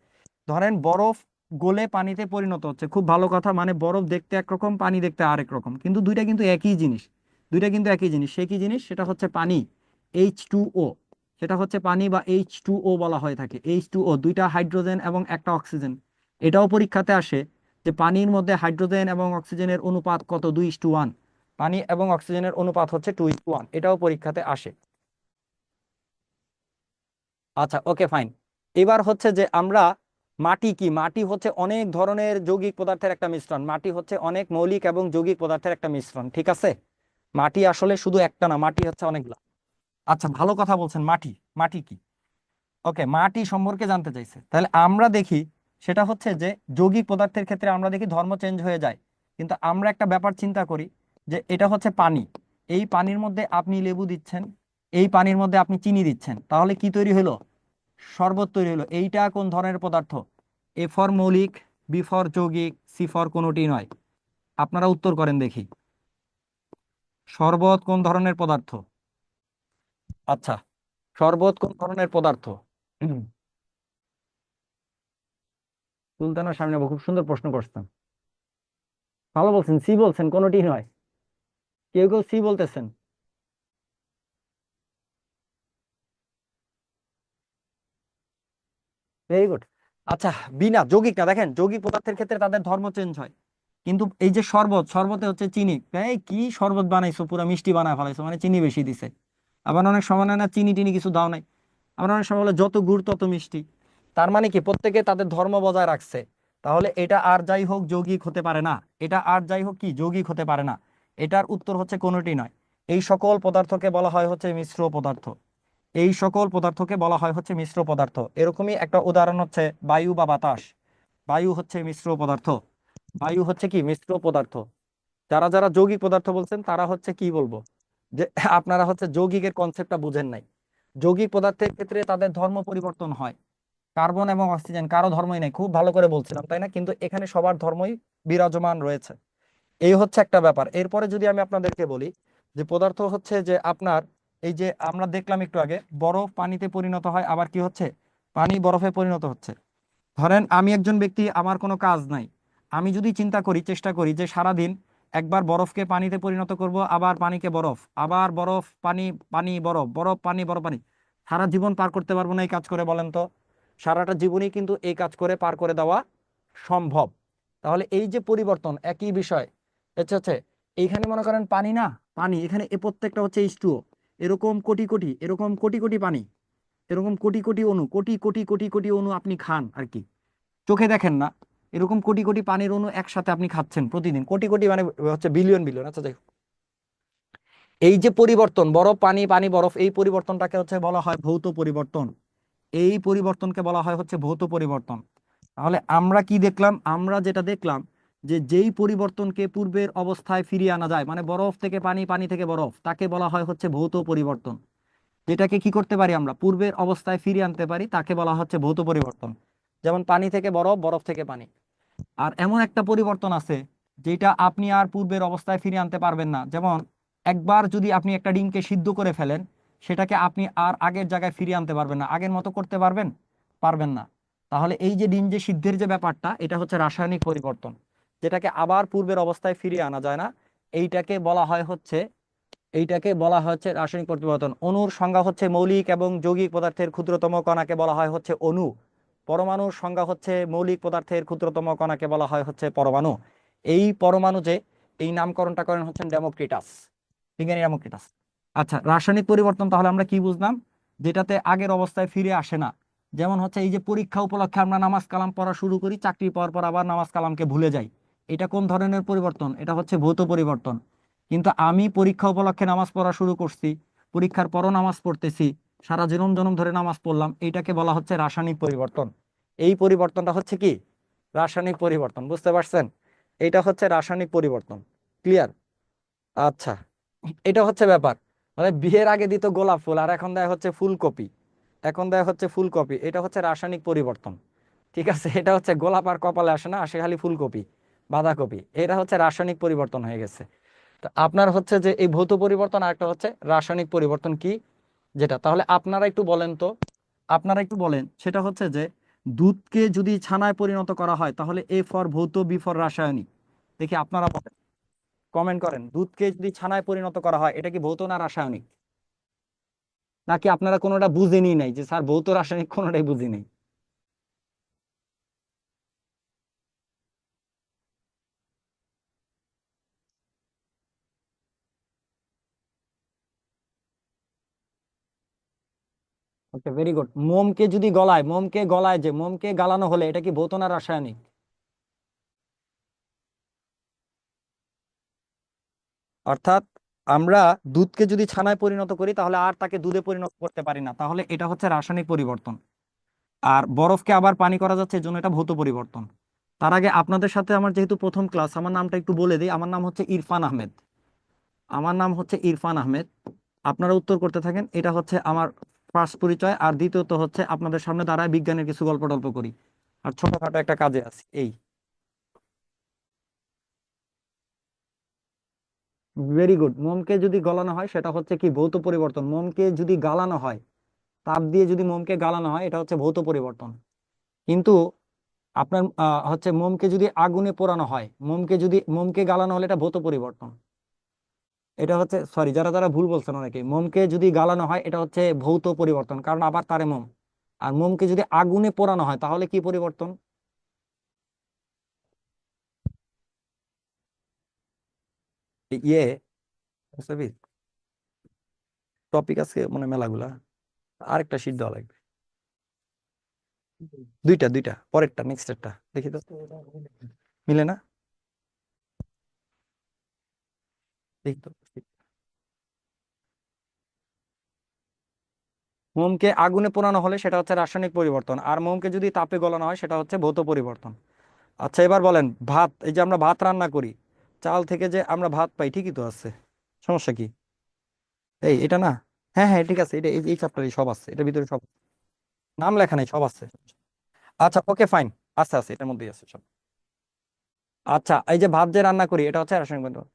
ধরেন বরফ গলে পানিতে পরিণত হচ্ছে, খুব ভালো কথা, মানে বরফ দেখতে একরকম, পানি দেখতে আরেক রকম, কিন্তু দুইটা কিন্তু একই জিনিস। দুইটা কিন্তু একই জিনিস। সে কি জিনিস? সেটা হচ্ছে পানি, H2O। সেটা হচ্ছে পানি বা H2O বলা হয়ে থাকে। H2O, দুইটা হাইড্রোজেন এবং একটা অক্সিজেন, এটাও পরীক্ষাতে আসে যে পানির মধ্যে হাইড্রোজেন এবং অক্সিজেনের অনুপাত কত, 2:1। পানি এবং অক্সিজেনের অনুপাত হচ্ছে 2:1, এটাও পরীক্ষাতে আসে। আচ্ছা, ওকে, ফাইন। এবার হচ্ছে যে আমরা মাটি কি, মাটি হচ্ছে অনেক ধরনের যৌগিক পদার্থের একটা মিশ্রণ, মাটি হচ্ছে অনেক মৌলিক এবং যৌগিক পদার্থের একটা মিশ্রণ, ঠিক আছে? মাটি আসলে শুধু একটা না, মাটি হচ্ছে অনেকগুলা। আচ্ছা, ভালো কথা বলছেন, মাটি, মাটি কি? ওকে, মাটি সম্পর্কে জানতে চাইছে, তাহলে আমরা দেখি সেটা হচ্ছে যে যৌগিক পদার্থের ক্ষেত্রে আমরা দেখি ধর্ম চেঞ্জ হয়ে যায়, কিন্তু আমরা একটা ব্যাপার চিন্তা করি যে এটা হচ্ছে পানি, এই পানির মধ্যে আপনি লেবু দিচ্ছেন, এই পানির মধ্যে আপনি চিনি দিচ্ছেন, তাহলে কি তৈরি হলো? শরবত তৈরি হলো। এইটা কোন ধরনের পদার্থ? এ ফর মৌলিক, বি ফর যৌগিক, সি ফর কোনোটি নয়। আপনারা উত্তর করেন দেখি, শরবত কোন ধরনের পদার্থ? আচ্ছা, শরবত কোন ধরনের পদার্থ? সুলতানা সামনে খুব সুন্দর প্রশ্ন করছেন, ভালো বলছেন, সি বলছেন, কোনোটি নয়। কেউ কেউ সি বলতেছেন। Very good. আচ্ছা, বিনা যৌগিক না, দেখেন যৌগিক পদার্থের ক্ষেত্রে তাদের ধর্ম চেঞ্জ হয়, কিন্তু এই যে শরবত, শরবতে হচ্ছে চিনি, এই কি শরবত বানাইছো, পুরো মিষ্টি বানায় ফেলাইছো, মানে চিনি বেশি দিছে। আবার অনেক সময় না চিনি টিনি কিছু দাও নাই, আবার অনেক সময় বলে যত গুড় তত মিষ্টি। তার মানে কি প্রত্যেকে তাদের ধর্ম বজায় রাখছে, তাহলে এটা আর যাই হোক যৌগিক হতে পারে না, এটা আর যাই হোক কি যৌগিক হতে পারে না। এটার উত্তর হচ্ছে কোনোটি নয়। এই সকল পদার্থকে বলা হয় হচ্ছে মিশ্র পদার্থ, এই সকল পদার্থকে বলা হয় হচ্ছে মিশ্র পদার্থ। এরকমই একটা উদাহরণ হচ্ছে বায়ু বা বাতাস, বায়ু হচ্ছে মিশ্র পদার্থ, বায়ু হচ্ছে কি মিশ্র পদার্থ। যারা যারা যৌগিক পদার্থ বলছেন তারা হচ্ছে কি বলবো, যে আপনারা হচ্ছে যৌগিকের কনসেপ্টটা বুঝেন নাই। যৌগিক পদার্থের ক্ষেত্রে তাদের ধর্ম পরিবর্তন হয়, কার্বন এবং অক্সিজেন কারো ধর্মই নাই, খুব ভালো করে বলছিলাম তাই না? কিন্তু এখানে সবার ধর্মই বিরাজমান রয়েছে, এই হচ্ছে একটা ব্যাপার। এরপরে যদি আমি আপনাদেরকে বলি যে পদার্থ হচ্ছে যে আপনার, এই যে আমরা দেখলাম একটু আগে বরফ পানিতে পরিণত হয়, আবার কি হচ্ছে, পানি বরফে পরিণত হচ্ছে। ধরেন আমি একজন ব্যক্তি, আমার কোনো কাজ নাই, আমি যদি চিন্তা করি, চেষ্টা করি যে সারাদিন একবার বরফকে পানিতে পরিণত করব, আবার পানিকে বরফ, আবার বরফ পানি, পানি বরফ, বরফ পানি, বরফ পানি, সারা জীবন পার করতে পারবো না এই কাজ করে, বলেন তো? সারাটা জীবনই কিন্তু এই কাজ করে পার করে দেওয়া সম্ভব। তাহলে এই যে পরিবর্তন, একই বিষয় হচ্ছে হচ্ছে এইখানে মনে করেন পানি না, পানি এখানে এ প্রত্যেকটা হচ্ছে H2O, এরকম কোটি কোটি, এরকম কোটি কোটি পানি, এরকম কোটি কোটি অণু, কোটি কোটি কোটি কোটি অণু আপনি খান আর কি, চোখে দেখেন না, এরকম কোটি কোটি পানির অণু একসাথে আপনি খাচ্ছেন প্রতিদিন, কোটি কোটি মানে হচ্ছে বিলিয়ন বিলিয়ন। আচ্ছা যাই হোক, এই যে পরিবর্তন বরফ পানি, পানি বরফ, এই পরিবর্তনটাকে হচ্ছে বলা হয় ভৌত পরিবর্তন, এই পরিবর্তনকে বলা হয় হচ্ছে ভৌত পরিবর্তন। তাহলে আমরা কি দেখলাম? আমরা যেটা দেখলাম যে যেই পরিবর্তনকে পূর্বের অবস্থায় ফিরিয়ে আনা যায়, মানে বরফ থেকে পানি, পানি থেকে বরফ, তাকে বলা হয় হচ্ছে ভৌত পরিবর্তন। যেটাকে কি করতে পারি আমরা, পূর্বের অবস্থায় ফিরিয়ে আনতে পারি, তাকে বলা হচ্ছে ভৌত পরিবর্তন। যেমন পানি থেকে বরফ, বরফ থেকে পানি। আর এমন একটা পরিবর্তন আছে যেটা আপনি আর পূর্বের অবস্থায় ফিরিয়ে আনতে পারবেন না, যেমন একবার যদি আপনি একটা ডিমকে সিদ্ধ করে ফেলেন, সেটাকে আপনি আর আগের জায়গায় ফিরিয়ে আনতে পারবেন না, আগের মতো করতে পারবেন? পারবেন না। তাহলে এই যে ডিম যে সিদ্ধের যে ব্যাপারটা, এটা হচ্ছে রাসায়নিক পরিবর্তন, যেটাকে আবার পূর্বের অবস্থায় ফিরিয়ে আনা যায় না। এইটাকে বলা হয় হচ্ছে, এইটাকে বলা হচ্ছে রাসায়নিক পরিবর্তন। অণুর সংজ্ঞা হচ্ছে মৌলিক এবং যৌগিক পদার্থের ক্ষুদ্রতম কণাকে বলা হয় হচ্ছে অণু। পরমাণুর সংজ্ঞা হচ্ছে মৌলিক পদার্থের ক্ষুদ্রতম কণাকে বলা হয় হচ্ছে পরমাণু। এই পরমাণু যে, এই নামকরণটা করেন হচ্ছেন ডেমোক্রিটাস, বিজ্ঞানী ডেমোক্রিটাস। আচ্ছা, রাসায়নিক পরিবর্তন তাহলে আমরা কি বুঝলাম? যেটাতে আগের অবস্থায় ফিরে আসে না। যেমন হচ্ছে এই যে পরীক্ষা উপলক্ষে আমরা নামাজ কালাম পড়া শুরু করি, চাকরি পাওয়ার পর আবার নামাজ কালামকে ভুলে যাই, এটা কোন ধরনের পরিবর্তন? এটা হচ্ছে ভৌত পরিবর্তন। কিন্তু আমি পরীক্ষা উপলক্ষে নামাজ পড়া শুরু করছি, পরীক্ষার পরও নামাজ পড়তেছি, সারা জনম জনম ধরে নামাজ পড়লাম, এইটাকে বলা হচ্ছে রাসায়নিক পরিবর্তন। এই পরিবর্তনটা হচ্ছে কি? রাসায়নিক পরিবর্তন, বুঝতে পারছেন? এটা হচ্ছে রাসায়নিক পরিবর্তন। ক্লিয়ার? আচ্ছা, এটা হচ্ছে ব্যাপার। মানে বিয়ের আগে দিত গোলাপ ফুল, আর এখন দেয় হচ্ছে ফুলকপি, এখন দেয় হচ্ছে ফুলকপি, এটা হচ্ছে রাসায়নিক পরিবর্তন। ঠিক আছে, এটা হচ্ছে গোলাপ আর কপালে আসে না, আসে খালি ফুলকপি, বাঁধাকপি, এটা হচ্ছে রাসায়নিক পরিবর্তন হয়ে গেছে। তো আপনার হচ্ছে যে এই ভৌত পরিবর্তন, আর একটা হচ্ছে রাসায়নিক পরিবর্তন কি, যেটা তাহলে আপনারা একটু বলেন তো, আপনারা একটু বলেন সেটা হচ্ছে যে দুধকে যদি ছানায় পরিণত করা হয়, তাহলে এ ফর ভৌত, বি ফর রাসায়নিক। দেখি আপনারা বলেন, কমেন্ট করেন, দুধকে যদি ছানায় পরিণত করা হয়, এটা কি ভৌত না রাসায়নিক? নাকি আপনারা কোনোটা বুঝেনি নাই, যে স্যার ভৌত রাসায়নিক কোনোটাই বুঝিনি? ওকে, ভেরি গুড। মোমকে গলায় যে মোমকে গালানো হলে এটা কি ভৌত না রাসায়নিক? অর্থাৎ আমরা দুধকে যদি ছানায় পরিণত করি তাহলে আর তাকে দুধে পরিণত করতে পারি না, তাহলে এটা হচ্ছে রাসায়নিক পরিবর্তন। আর বরফকে আবার পানি করা যাচ্ছে, এর জন্য এটা ভৌত পরিবর্তন। তার আগে আপনাদের সাথে আমার যেহেতু প্রথম ক্লাস, আমার নামটা একটু বলে দিই। আমার নাম হচ্ছে ইরফান আহমেদ। আপনারা উত্তর করতে থাকেন। এটা হচ্ছে আমার ফার্স্ট পরিচয়। আর দ্বিতীয়ত হচ্ছে আপনাদের সামনে দাঁড়ায় বিজ্ঞানের কিছু গল্প টল্প করি, আর ছোটখাটো একটা কাজে আছি এই। Very good. মোমকে যদি গলানো হয় সেটা হচ্ছে কি ভৌত পরিবর্তন। মোমকে যদি গালানো হয়, তাপ দিয়ে যদি মোমকে গালানো হয়, এটা হচ্ছে ভৌত পরিবর্তন। কিন্তু আপনার হচ্ছে মোমকে যদি আগুনে পোড়ানো হয়, মোমকে গালানো হলে এটা ভৌত পরিবর্তন। এটা হচ্ছে, সরি, যারা যারা ভুল বলছেন অনেকে, মোমকে যদি গালানো হয় এটা হচ্ছে ভৌত পরিবর্তন, কারণ আবার তারে মোম। আর মোমকে যদি আগুনে পোড়ানো হয় তাহলে কি পরিবর্তন? ইয়ে, টপিক আছে মানে মেলাগুলা, আরেকটা শীট দেওয়া লাগবে। দুইটা দুইটা, পরেরটা নেক্সটেরটা দেখি তো, মিলে না, দেখি তো। মোমকে আগুনে পোড়ানো হলে সেটা হচ্ছে রাসায়নিক পরিবর্তন, আর মোমকে যদি তাপে গলানো হয় সেটা হচ্ছে ভৌত পরিবর্তন। আচ্ছা, এবার বলেন, ভাত, এই যে আমরা ভাত রান্না করি, চাল থেকে যে আমরা ভাত পাই, ঠিকই তো আছে, সমস্যা কি? এটা না? হ্যাঁ হ্যাঁ, ঠিক আছে, এটা এই চ্যাপ্টারে সব আছে, এটার ভিতরে সব, নাম লেখা নেই, সব আছে। আচ্ছা, ওকে, ফাইন, আছে আছে, এটার মধ্যেই আছে সব। আচ্ছা, এই যে ভাত যে রান্না করি এটা হচ্ছে রাসায়নিক পদার্থ।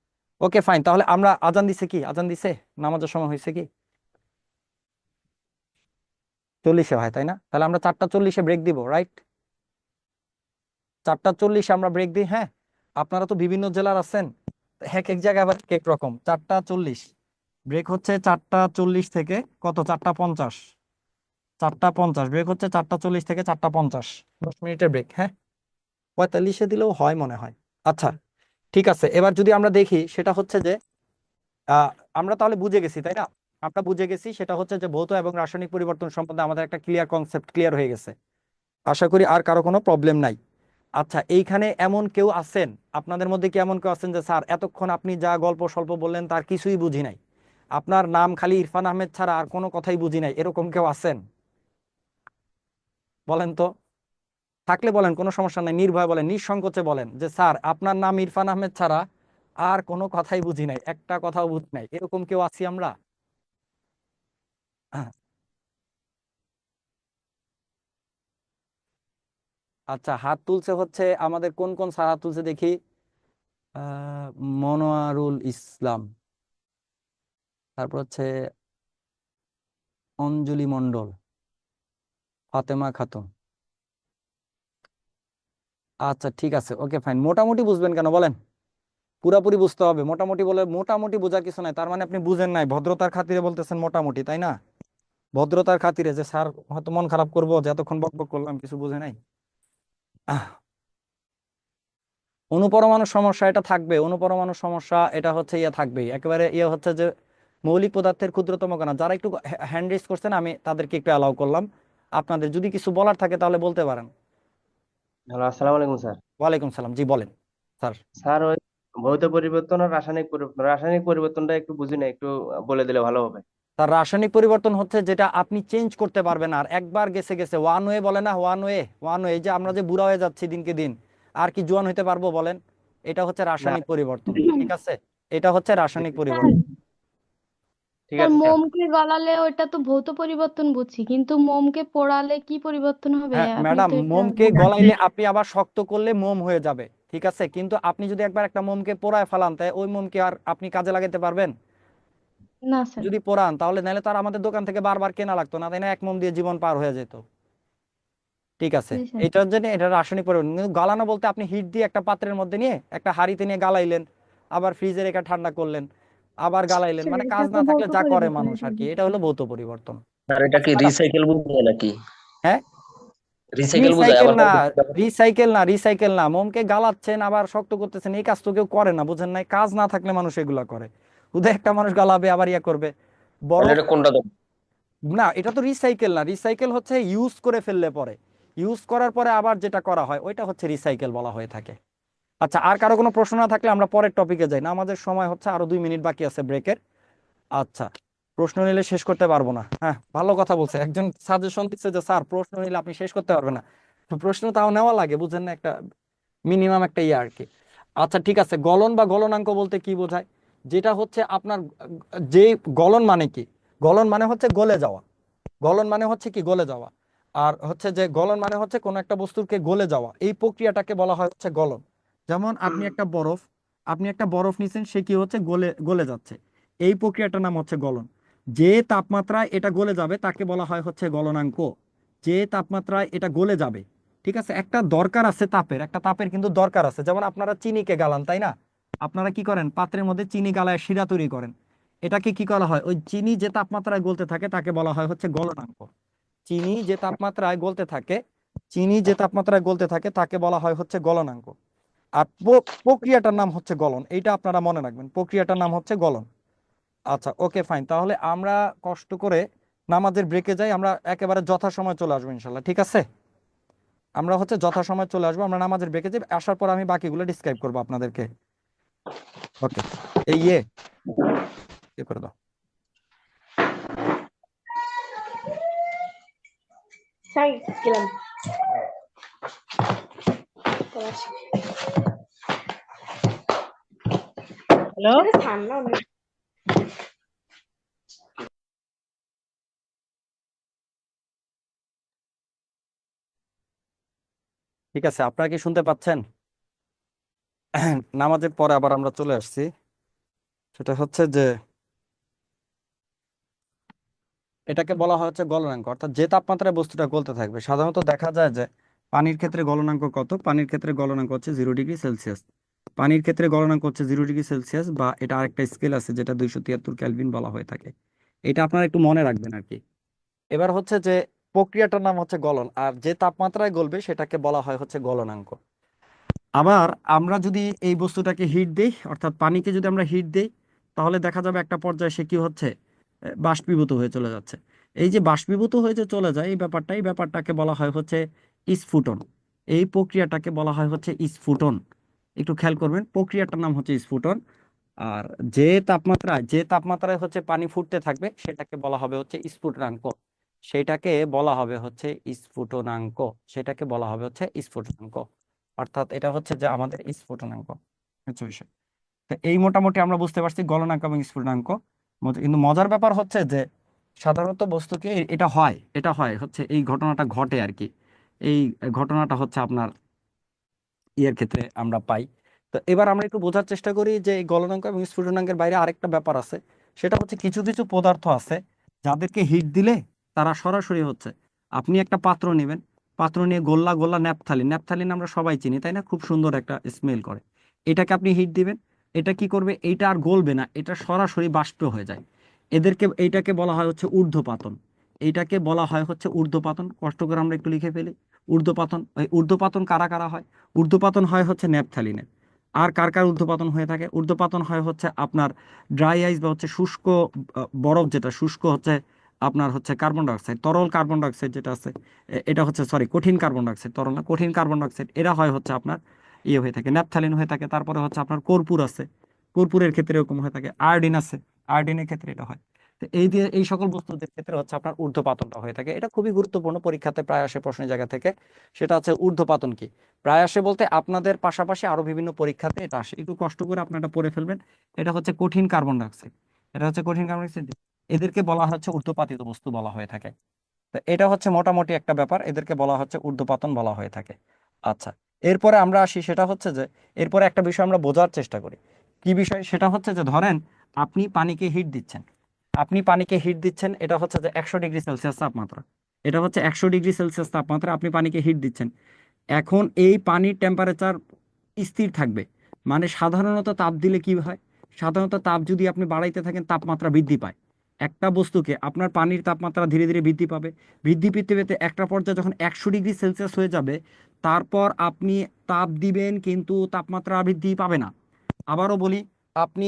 ওকে, ফাইন, তাহলে আমরা আজান দিছে কি, আজান দিছে, নামাজের সময় হয়েছে কি? 40-এ হয়, তাই না? তাহলে আমরা 4টা 40-এ ব্রেক দিব, রাইট? 4টা 40-এ আমরা ব্রেক দিই, হ্যাঁ। আপনারা তো বিভিন্ন জেলার আছেন, এক এক জায়গায় আবার এক রকম। 4টা 40 ব্রেক হচ্ছে, 4টা 40 থেকে কত, 4টা 50, 4টা 50 ব্রেক হচ্ছে, 4টা 40 থেকে 4টা 50, 10 মিনিটের ব্রেক, হ্যাঁ। 45-এ দিলেও হয় মনে হয়। আচ্ছা, ঠিক আছে, এবার যদি আমরা দেখি সেটা হচ্ছে যে আহ, আমরা তাহলে বুঝে গেছি, তাই না? আমরা বুঝে গেছি সেটা হচ্ছে যে ভৌত এবং রাসায়নিক পরিবর্তন সম্বন্ধে আমাদের একটা ক্লিয়ার কনসেপ্ট ক্লিয়ার হয়ে গেছে। আশা করি আর কারো কোনো প্রবলেম নাই। আচ্ছা, এইখানে এমন কেউ আছেন, আপনাদের মধ্যে কি এমন কেউ আছেন যে স্যার এতক্ষণ আপনি যা গল্প স্বল্প বললেন তার কিছুই বুঝি নাই, আপনার নাম খালি ইরফান আহমেদ ছাড়া আর কোনো কথাই বুঝি নাই, এরকম কেউ আছেন? বলেন তো। থাকলে বলেন, কোনো সমস্যা নাই, নির্ভয়ে বলেন, নিঃসংকোচে বলেন যে স্যার আপনার নাম ইরফান আহমেদ ছাড়া আর কোনো কথাই বুঝি নাই, একটা কথাও বুঝি নাই, এরকম কেউ আছি আমরা? হ্যাঁ। আচ্ছা, হাত তুলছে হচ্ছে আমাদের কোন কোন স্যার হাত তুলছে দেখি। আহ মনোয়ারুল ইসলাম, তারপর হচ্ছে অঞ্জলি মণ্ডল, ফাতেমা খাতুন। আচ্ছা, ঠিক আছে, ওকে, ফাইন। মোটামুটি বুঝবেন কেন বলেন? পুরাপুরি বুঝতে হবে? মোটামুটি বলে মোটামুটি বোঝার কিছু নাই, তার মানে আপনি বুঝেন নাই, ভদ্রতার খাতিরে বলতেছেন মোটামুটি, তাই না? ভদ্রতার খাতিরে, যে স্যার হয়তো মন খারাপ করবো যে এতক্ষণ বক বক করলাম, কিছু বুঝে নাই। আহ, অনুপরমাণু সমস্যা এটা থাকবে, অনুপরমাণু সমস্যা এটা হচ্ছে ইয়ে থাকবেই, একেবারে ইয়ে হচ্ছে যে মৌলিক পদার্থের ক্ষুদ্রতম কণা। যারা একটু হ্যান্ড রেজ করছেন আমি তাদেরকে একটু অ্যালাউ করলাম। আপনাদের যদি কিছু বলার থাকে তাহলে বলতে পারেন। হ্যালো, আসসালামু আলাইকুম স্যার। ওয়ালাইকুম সালাম, জি বলেন স্যার। স্যার, ওই ভৌত পরিবর্তন আর রাসায়নিক পরিবর্তনটা একটু বুঝি না, একটু বলে দিলে ভালো হবে। তার রাসায়নিক পরিবর্তন হচ্ছে যেটা আপনি চেঞ্জ করতে পারবেন, আর একবার গেছে গেছে, ওয়ান ওয়ে বলে না, ওয়ান ওয়ে, যে আমরা যে বুড়া হয়ে যাচ্ছি দিনকে দিন, আর কি জোয়ান হইতে পারবো বলেন? এটা হচ্ছে না, রাসায়নিক পরিবর্তন, ঠিক আছে? এটা হচ্ছে রাসায়নিক স্যার পরিবর্তন। ঠিক স্যার আছে স্যার। মোমকে গলালে ওটা তো ভৌত পরিবর্তন বুঝছি, কিন্তু মোমকে পোড়ালে কি পরিবর্তন হবে হ্যাঁ আপনি ম্যাডাম, তো এটা মোমকে গলাইলে আপনি আবার শক্ত করলে মোম হয়ে যাবে, ঠিক আছে, কিন্তু আপনি যদি একবার একটা মোমকে পোড়ায় ফেলান, তাই ওই মোমকে আর আপনি কাজে লাগাতে পারবেন? না স্যার। যদি পোড়ান তাহলে, নাহলে তো আর আমাদের দোকান থেকে বারবার কেনা লাগতো না, তাই না? এক মোম দিয়ে জীবন পার হয়ে যেত, ঠিক আছে? জি স্যার। এটার জন্য এটা রাসায়নিক পরিবর্তন। কিন্তু গালানো বলতে আপনি হিট দিয়ে একটা পাত্রের মধ্যে নিয়ে একটা হাঁড়িতে নিয়ে গালাইলেন, আবার ফ্রিজে রেখে ঠান্ডা করলেন, আবার গালাইলেন, স্যার মানে এটা কাজ তো না থাকলে ভৌত যা করে পরিবর্তন, মানুষ এটা আর কি, এটা বুঝছি। হলো ভৌত পরিবর্তন। আর এটা আচ্ছা কি ম্যাডাম। রিসাইকেল বুঝায় নাকি? হ্যাঁ, রিসাইকেল বুঝায় রিসাইকেল আবার? না, রিসাইকেল না, মোমকে গালাচ্ছেন আবার শক্ত করতেছেন, এই কাজ তো কেউ করে না, বুঝেন নাই? কাজ না থাকলে মানুষ এগুলা করে, উদয় একটা মানুষ গালাবে আবার ইয়া করবে। তাহলে বরফ, এটা কোনটা দেবো? না, এটা তো রিসাইকেল না, রিসাইকেল হচ্ছে ইউজ করে ফেললে পরে, ইউজ করার পরে আবার যেটা করা হয় ওইটা হচ্ছে রিসাইকেল বলা হয়ে থাকে। আচ্ছা, আর কারো কোনো প্রশ্ন না থাকলে আমরা পরের টপিকে যাই না, আমাদের সময় হচ্ছে আরো 2 মিনিট বাকি আছে ব্রেকের। আচ্ছা, প্রশ্ন নিলে শেষ করতে পারবো না। হ্যাঁ, ভালো কথা বলছে, একজন সাজেশন দিচ্ছে যে স্যার প্রশ্ন নিলে আপনি শেষ করতে পারবেন না। তো প্রশ্ন তাও নেওয়া লাগে, বুঝেন না, একটা মিনিমাম একটা ইয়ে আর কি। আচ্ছা ঠিক আছে, গলন বা গলনাঙ্ক বলতে কি বোঝায়? যেটা হচ্ছে আপনার যে গলন মানে কি, গলন মানে হচ্ছে গলে যাওয়া, গলন মানে হচ্ছে কি গলে যাওয়া। আর হচ্ছে যে গলন মানে হচ্ছে কোনো একটা বস্তুকে গলে যাওয়া, এই প্রক্রিয়াটাকে বলা হয় হচ্ছে গলন। যেমন আপনি একটা বরফ নিছেন, সে কি হচ্ছে গলে গলে যাচ্ছে, এই প্রক্রিয়াটার নাম হচ্ছে গলন। যে তাপমাত্রায় এটা গলে যাবে তাকে বলা হয় হচ্ছে গলনাঙ্ক। যে তাপমাত্রায় এটা গলে যাবে, ঠিক আছে, একটা দরকার আছে তাপের, একটা তাপের কিন্তু দরকার আছে। যেমন আপনারা চিনিকে গালান, তাই না? আপনারা কি করেন, পাত্রের মধ্যে চিনি গালায় শিরা তৈরি করেন, এটাকে কি করা হয়, ওই চিনি যে তাপমাত্রায় গলতে থাকে তাকে বলা হয় হচ্ছে গলনাঙ্ক। চিনি যে তাপমাত্রায় গলতে থাকে, চিনি যে তাপমাত্রায় গলতে থাকে তাকে বলা হয় হচ্ছে গলনাঙ্ক। আর প্রক্রিয়াটার নাম হচ্ছে গলন, এইটা আপনারা মনে রাখবেন, প্রক্রিয়াটার নাম হচ্ছে গলন। আচ্ছা ওকে ফাইন, তাহলে আমরা কষ্ট করে নামাজের ব্রেকে যাই, আমরা একেবারে যথাসময় চলে আসবো ইনশাল্লাহ, ঠিক আছে? আমরা হচ্ছে যথাসময় চলে আসবো, আমরা নামাজের ব্রেকে যাই, আসার পর আমি বাকিগুলো ডিসক্রাইব করবো আপনাদেরকে। ওকে, এই ইয়ে করে দাও। ঠিক আছে, আপনারা কি শুনতে পাচ্ছেন? নামাজের পরে আবার আমরা চলে আসছি, সেটা হচ্ছে যে এটাকে বলা হয় হচ্ছে গলনাঙ্ক, অর্থাৎ যে তাপমাত্রায় বস্তুটা গলতে থাকবে। সাধারণত দেখা যায় যে পানির ক্ষেত্রে গলনাঙ্ক কত, পানির ক্ষেত্রে গলনাঙ্ক হচ্ছে 0 ডিগ্রি সেলসিয়াস। পানির ক্ষেত্রে গলনাঙ্ক হচ্ছে 0 ডিগ্রি সেলসিয়াস, বা এটা আরেকটা স্কেল আছে যেটা 273 কেলভিন বলা হয়ে থাকে। এটা আপনারা একটু মনে রাখবেন আর কি। এবার হচ্ছে যে প্রক্রিয়াটার নাম হচ্ছে গলন, আর যে তাপমাত্রায় গলবে সেটাকে বলা হয় হচ্ছে গলনাঙ্ক। আবার আমরা যদি এই বস্তুটাকে হিট দেই, অর্থাৎ পানিকে যদি আমরা হিট দেই, তাহলে দেখা যাবে একটা পর্যায়ে সে কি হচ্ছে, বাষ্পীভূত হয়ে চলে যাচ্ছে। এই যে বাষ্পীভূত হয়ে যে চলে যায়, এই ব্যাপারটাকে বলা হয় হচ্ছে স্ফুটন। এই প্রক্রিয়াটাকে বলা হয় হচ্ছে স্ফুটন। একটু খেয়াল করবেন, প্রক্রিয়াটার নাম হচ্ছে স্ফুটন। আর যে তাপমাত্রায় হচ্ছে পানি ফুটতে থাকবে সেটাকে বলা হবে হচ্ছে স্ফুটনাঙ্ক। সেটাকে বলা হবে হচ্ছে স্ফুটনাঙ্ক। সেটাকে বলা হবে হচ্ছে স্ফুটনাঙ্ক। অর্থাৎ এটা হচ্ছে যে আমাদের স্ফুটনাঙ্ক হচ্ছে বিষয়। তো এই মোটামুটি আমরা বুঝতে পারছি গলনাঙ্ক এবং স্ফুটনাঙ্ক। কিন্তু মজার ব্যাপার হচ্ছে যে সাধারণত বস্তুকে এটা হয় হচ্ছে এই ঘটনাটা ঘটে আর কি। এই ঘটনাটা হচ্ছে আপনার ইয়ের ক্ষেত্রে আমরা পাই। তো এবার আমরা একটু বোঝার চেষ্টা করি যে এই গলনাঙ্ক এবং স্ফুটনাঙ্কের বাইরে আরেকটা ব্যাপার আছে। সেটা হচ্ছে কিছু কিছু পদার্থ আছে যাদেরকে হিট দিলে তারা সরাসরি হচ্ছে, আপনি একটা পাত্র নেবেন, পাত্র নিয়ে গোল্লা গোল্লা ন্যাপথালিন, ন্যাপথালিন আমরা সবাই চিনি তাই না, খুব সুন্দর একটা স্মেল করে। এটাকে আপনি হিট দিবেন, এটা কি করবে, এইটা আর গলবে না, এটা সরাসরি বাষ্প হয়ে যায়। এইটাকে বলা হয় হচ্ছে ঊর্ধ্বপাতন। এইটাকে বলা হয় হচ্ছে ঊর্ধ্বপাতন, কষ্ট করে আমরা একটু লিখে ফেলি। ঊর্ধ্বপাতন, এই ঊর্ধ্বপাতন কারা কারা হয়? ঊর্ধ্বপাতন হয় হচ্ছে ন্যাপথ্যালিনের। আর কার কার ঊর্ধ্বপাতন হয়ে থাকে? ঊর্ধ্বপাতন হয় হচ্ছে আপনার ড্রাই আইস বা হচ্ছে শুষ্ক বরফ, যেটা শুষ্ক হচ্ছে আপনার হচ্ছে কার্বন ডাইঅক্সাইড, তরল কার্বন ডাইঅক্সাইড যেটা আছে, এটা হচ্ছে সরি কঠিন কার্বন ডাইঅক্সাইড, তরল না, কঠিন কার্বন ডাইঅক্সাইড, এরা হয় হচ্ছে আপনার ইয়ে হয়ে থাকে, ন্যাপথ্যালিন হয়ে থাকে। তারপরে হচ্ছে আপনার কর্পূর আছে, কর্পূরের ক্ষেত্রে এরকম হয়ে থাকে। আয়োডিন আছে, আয়োডিনের ক্ষেত্রে এটা হয়। তো এই সকল বস্তুদের ক্ষেত্রে হচ্ছে আপনার ঊর্ধ্বপাতনটা হয়ে থাকে। এটা খুবই গুরুত্বপূর্ণ, পরীক্ষাতে প্রায় আসে প্রশ্নের জায়গা থেকে। সেটা হচ্ছে ঊর্ধ্বপাতন কি, প্রায় আসে বলতে আপনাদের পাশাপাশি আরো বিভিন্ন পরীক্ষাতে এটা আসে, একটু কষ্ট করে আপনারা পড়ে ফেলবেন। এটা হচ্ছে কঠিন কার্বন ডাইঅক্সাইড, এটা হচ্ছে কঠিন কার্বন ডাইঅক্সাইড, এদেরকে বলা হচ্ছে ঊর্ধ্বপাতিত বস্তু বলা হয়ে থাকে। তো এটা হচ্ছে মোটামুটি একটা ব্যাপার, এদেরকে বলা হচ্ছে ঊর্ধ্বপাতন বলা হয়ে থাকে। আচ্ছা, এরপরে আমরা আসি, সেটা হচ্ছে যে এরপরে একটা বিষয় আমরা বোঝার চেষ্টা করি। কি বিষয়? সেটা হচ্ছে যে ধরেন আপনি পানিকে হিট দিচ্ছেন, এটা হচ্ছে যে 100 ডিগ্রি সেলসিয়াস তাপমাত্রা, এটা হচ্ছে 100 ডিগ্রি সেলসিয়াস তাপমাত্রা, আপনি পানিকে হিট দিচ্ছেন। এখন এই পানির টেম্পারেচার স্থির থাকবে, মানে সাধারণত তাপ দিলে কি হয়, সাধারণত তাপ যদি আপনি বাড়াইতে থাকেন তাপমাত্রা বৃদ্ধি পায়। একটা বস্তুকে আপনার পানির তাপমাত্রা ধীরে ধীরে বৃদ্ধি পাবে, বৃদ্ধি পেতে পেতে একটা পর্যায়ে যখন 100 ডিগ্রি সেলসিয়াস হয়ে যাবে, তারপর আপনি তাপ দিবেন কিন্তু তাপমাত্রা বৃদ্ধি পাবে না। আবারও বলি, আপনি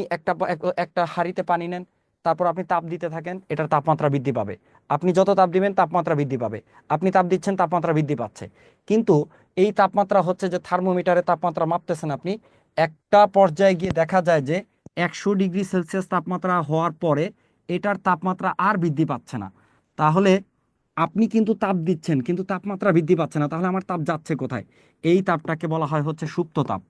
একটা হাঁড়িতে পানি নেন, তারপর আপনি তাপ দিতে থাকেন, এটার তাপমাত্রা বৃদ্ধি পাবে। আপনি যত তাপ দিবেন তাপমাত্রা বৃদ্ধি পাবে। আপনি তাপ দিচ্ছেন, তাপমাত্রা বৃদ্ধি পাচ্ছে। কিন্তু এই তাপমাত্রা হচ্ছে যে থার্মোমিটারে তাপমাত্রা মাপতেছেন আপনি, একটা পর্যায়ে গিয়ে দেখা যায় যে 100 ডিগ্রি সেলসিয়াস তাপমাত্রা হওয়ার পরে এটার তাপমাত্রা আর বৃদ্ধি পাচ্ছে না। তাহলে আপনি কিন্তু তাপ দিচ্ছেন কিন্তু তাপমাত্রা বৃদ্ধি পাচ্ছে না, তাহলে আমার তাপ যাচ্ছে কোথায়? এই তাপটাকে বলা হয় হচ্ছে সুপ্ত তাপ।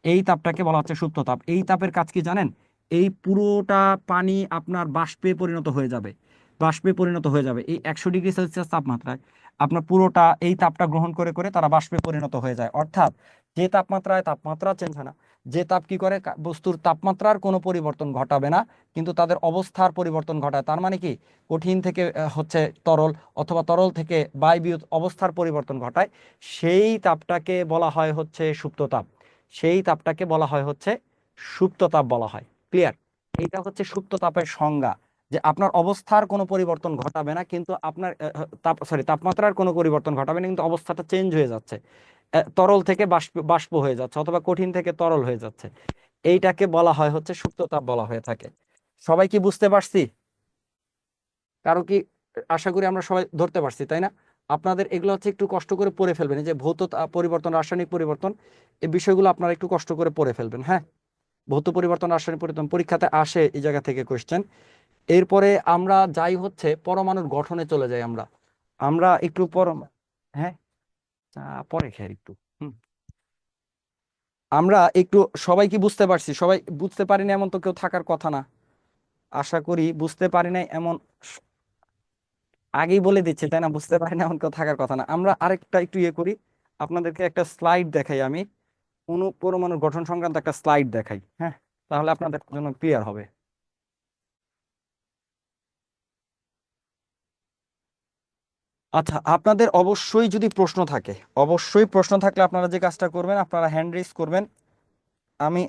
এই তাপটাকে বলা হচ্ছে সুপ্ত তাপ। এই তাপের কাজ কি জানেন? এই পুরোটা পানি আপনার বাষ্পে পরিণত হয়ে যাবে। বাষ্পে পরিণত হয়ে যাবে এই 100 ডিগ্রি সেলসিয়াস তাপমাত্রায়। আপনার পুরোটা এই তাপটা গ্রহণ করে করে তারা বাষ্পে পরিণত হয়ে যায়। অর্থাৎ যে তাপমাত্রায় তাপমাত্রা চেঞ্জ হয় না, যে তাপ কি করে বস্তুর তাপমাত্রার কোনো পরিবর্তন ঘটাবে না, কিন্তু তাদের অবস্থার পরিবর্তন ঘটায়। তার মানে কি, কঠিন থেকে হচ্ছে তরল, অথবা তরল থেকে বায়বীয় অবস্থার পরিবর্তন ঘটায়, সেই তাপটাকে বলা হয় হচ্ছে সুপ্ত তাপ। সেই তাপটাকে বলা হয় হচ্ছে সুপ্ত তাপ বলা হয়। ক্লিয়ার? এইটা হচ্ছে সুপ্ত তাপের সংজ্ঞা, যে আপনার অবস্থার কোনো পরিবর্তন ঘটাবে না, কিন্তু আপনার তাপমাত্রার কোনো পরিবর্তন ঘটাবে না, কিন্তু অবস্থাটা চেঞ্জ হয়ে যাচ্ছে, তরল থেকে বাষ্প বাষ্প হয়ে যাচ্ছে, অথবা কঠিন থেকে তরল হয়ে যাচ্ছে। এইটাকে বলা হয় হচ্ছে সুপ্ত তাপ বলা হয়ে থাকে। সবাই কি বুঝতে পারছি? কারো কি, আশা করি আমরা সবাই ধরতে পারছি, তাই না? আপনাদের এগুলো হচ্ছে একটু কষ্ট করে পড়ে ফেলবেন, এই যে ভৌত পরিবর্তন, রাসায়নিক পরিবর্তন, এই বিষয়গুলো আপনারা একটু কষ্ট করে পড়ে ফেলবেন। হ্যাঁ, ভৌত পরিবর্তন, রাসায়নিক পরিবর্তন পরীক্ষাতে আসে এই জায়গা থেকে কোয়েশ্চেন। এরপরে আমরা যাই হচ্ছে পরমাণুর গঠনে চলে যাই। আমরা আমরা একটু হ্যাঁ, পরে খেয়াল একটু। হুম, আমরা একটু, সবাই কি বুঝতে পারছি? সবাই বুঝতে পারিনি এমন তো কেউ থাকার কথা না। আশা করি বুঝতে পারি নাই এমন, আগেই বলে দিচ্ছি তাই না, বুঝতে পারি না এমন কেউ থাকার কথা না। আমরা আরেকটা একটু ইয়ে করি, আপনাদেরকে একটা স্লাইড দেখাই আমি, অণু পরমাণুর গঠন সংক্রান্ত একটা স্লাইড দেখাই। হ্যাঁ, তাহলে আপনাদের জন্য ক্লিয়ার হবে। আচ্ছা, আপনাদের অবশ্যই যদি প্রশ্ন থাকে, অবশ্যই প্রশ্ন থাকলে আপনারা যে কাজটা করবেন, আপনারা হ্যান্ড রেজ করবেন। আমি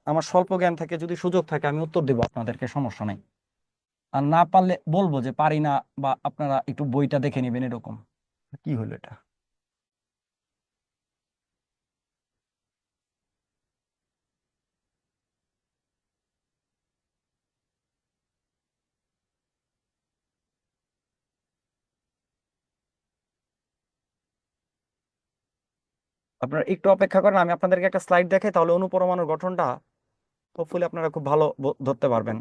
আমার স্বল্প জ্ঞান থেকে যদি সুযোগ থাকে আমি উত্তর দেবো আপনাদেরকে, সমস্যা নাই। আর না পারলে বলবো যে পারি না, বা আপনারা একটু বইটা দেখে নেবেন এরকম। কি হলো এটা? আপনারা একটু অপেক্ষা করেন, আমি আপনাদেরকে একটা স্লাইড দেখাই, তাহলে অনুপরমাণুর গঠনটা হোপফুলি আপনারা খুব ভালো ধরতে পারবেন।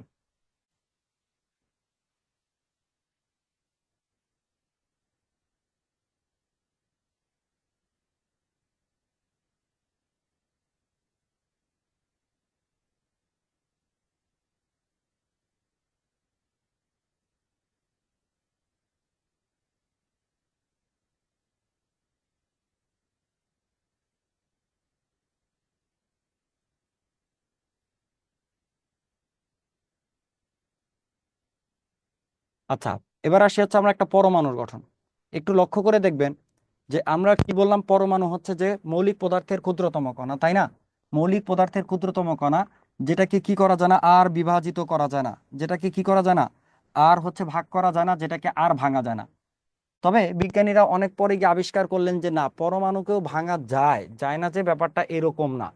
আচ্ছা, এবার আসি হচ্ছে আমরা একটা পরমাণুর গঠন। একটু লক্ষ্য করে দেখবেন যে আমরা কি বললাম, পরমাণু হচ্ছে যে মৌলিক পদার্থের ক্ষুদ্রতম কণা, তাই না? মৌলিক পদার্থের ক্ষুদ্রতম কণা, যেটাকে কি করা যায় না, আর বিভাজিত করা যায় না, যেটাকে কি করা যায় না, আর হচ্ছে ভাগ করা যায় না, যেটাকে আর ভাঙা যায় না। তবে বিজ্ঞানীরা অনেক পরে গিয়ে আবিষ্কার করলেন যে না, পরমাণুকেও ভাঙা যায়, যায় না যে ব্যাপারটা এরকম না।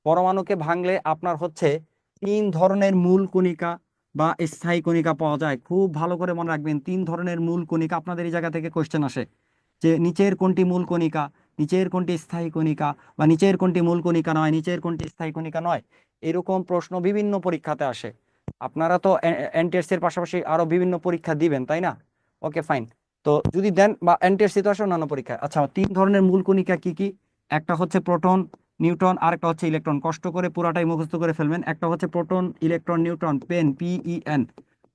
পরমাণুকে ভাঙলে আপনার হচ্ছে 3 ধরনের মূল কণিকা বা স্থায়ী কণিকা পাওয়া যায়। খুব ভালো করে মনে রাখবেন, 3 ধরনের মূল কণিকা। আপনাদের এই জায়গা থেকে কোশ্চেন আসে যে নিচের কোনটি মূল কণিকা, নিচের কোনটি স্থায়ী কণিকা, বা নিচের কোনটি মূল কণিকা নয়, নিচের কোনটি স্থায়ী কণিকা নয়। এরকম প্রশ্ন বিভিন্ন পরীক্ষাতে আসে। আপনারা তো এনটিএসসি এর পাশাপাশি আরো বিভিন্ন পরীক্ষা দিবেন, তাই না? ওকে, ফাইন। তো যদি দেন, বা এনটিএসসি তো আসে অন্যান্য পরীক্ষায়। আচ্ছা, 3 ধরনের মূল কণিকা কি কি? একটা হচ্ছে প্রোটন, নিউট্রন, আর একটা হচ্ছে ইলেকট্রন। কষ্ট করে পুরাটাই মুখস্থ করে ফেলবেন। একটা হচ্ছে proton, electron, neutron, pen, PEN,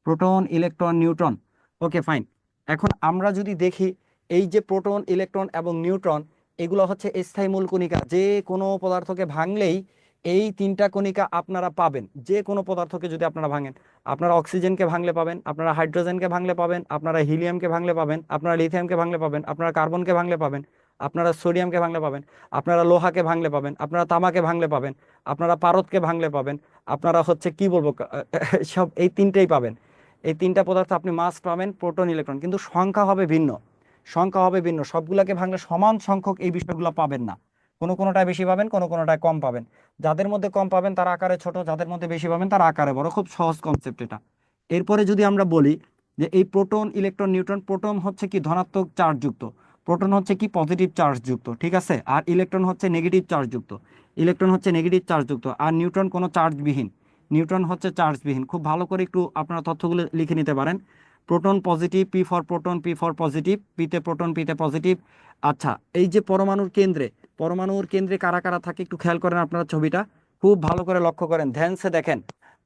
proton, electron, neutron. Okay, fine. এখন আমরা যদি দেখি, এই যে প্রোটন, ইলেকট্রন এবং নিউট্রন, এগুলো হচ্ছে স্থায়ী মূল কণিকা। যে কোনো পদার্থকে ভাঙলেই এই 3টা কণিকা আপনারা পাবেন। যে কোনো পদার্থকে যদি আপনারা ভাঙেন, আপনারা অক্সিজেনকে ভাঙলে পাবেন, আপনারা হাইড্রোজেনকে ভাঙলে পাবেন, আপনারা হিলিয়ামকে ভাঙলে পাবেন, আপনারা লিথিয়ামকে ভাঙলে পাবেন, আপনারা কার্বনকে ভাঙলে পাবেন, আপনারা সোডিয়ামকে ভাঙলে পাবেন, আপনারা লোহাকে ভাঙলে পাবেন, আপনারা তামাকে ভাঙলে পাবেন, আপনারা পারদকে ভাঙলে পাবেন, আপনারা হচ্ছে কি বলবো, সব এই 3টেই পাবেন। এই 3টা পদার্থ আপনি মাস পাবেন, প্রোটন, ইলেকট্রন, কিন্তু সংখ্যা হবে ভিন্ন। সংখ্যা হবে ভিন্ন, সবগুলাকে ভাঙলে সমান সংখ্যক এই বিষয়গুলো পাবেন না। কোনো কোনোটায় বেশি পাবেন, কোনো কোনোটায় কম পাবেন। যাদের মধ্যে কম পাবেন তারা আকারে ছোট, যাদের মধ্যে বেশি পাবেন তারা আকারে বড়। খুব সহজ কনসেপ্ট এটা। এরপরে যদি আমরা বলি যে এই প্রোটন ইলেকট্রন নিউট্রন, প্রোটন হচ্ছে কি ধনাত্মক চার্জ যুক্ত, প্রোটন হচ্ছে কি পজিটিভ চার্জ যুক্ত, ঠিক আছে, আর ইলেকট্রন হচ্ছে নেগেটিভ চার্জ যুক্ত, ইলেকট্রন হচ্ছে নেগেটিভ চার্জ যুক্ত, আর নিউট্রন কোনো চার্জবিহীন, নিউট্রন হচ্ছে চার্জবিহীন। খুব ভালো করে একটু আপনারা তথ্যগুলো লিখে নিতে পারেন। Proton positive, P for proton, P for positive, পিতে প্রোটন, পিতে পজিটিভ। আচ্ছা, এই যে পরমাণুর কেন্দ্রে কারা কারা থাকে একটু খেয়াল করেন আপনারা ছবিটা, খুব ভালো করে লক্ষ্য করেন, ধ্যানসে দেখেন।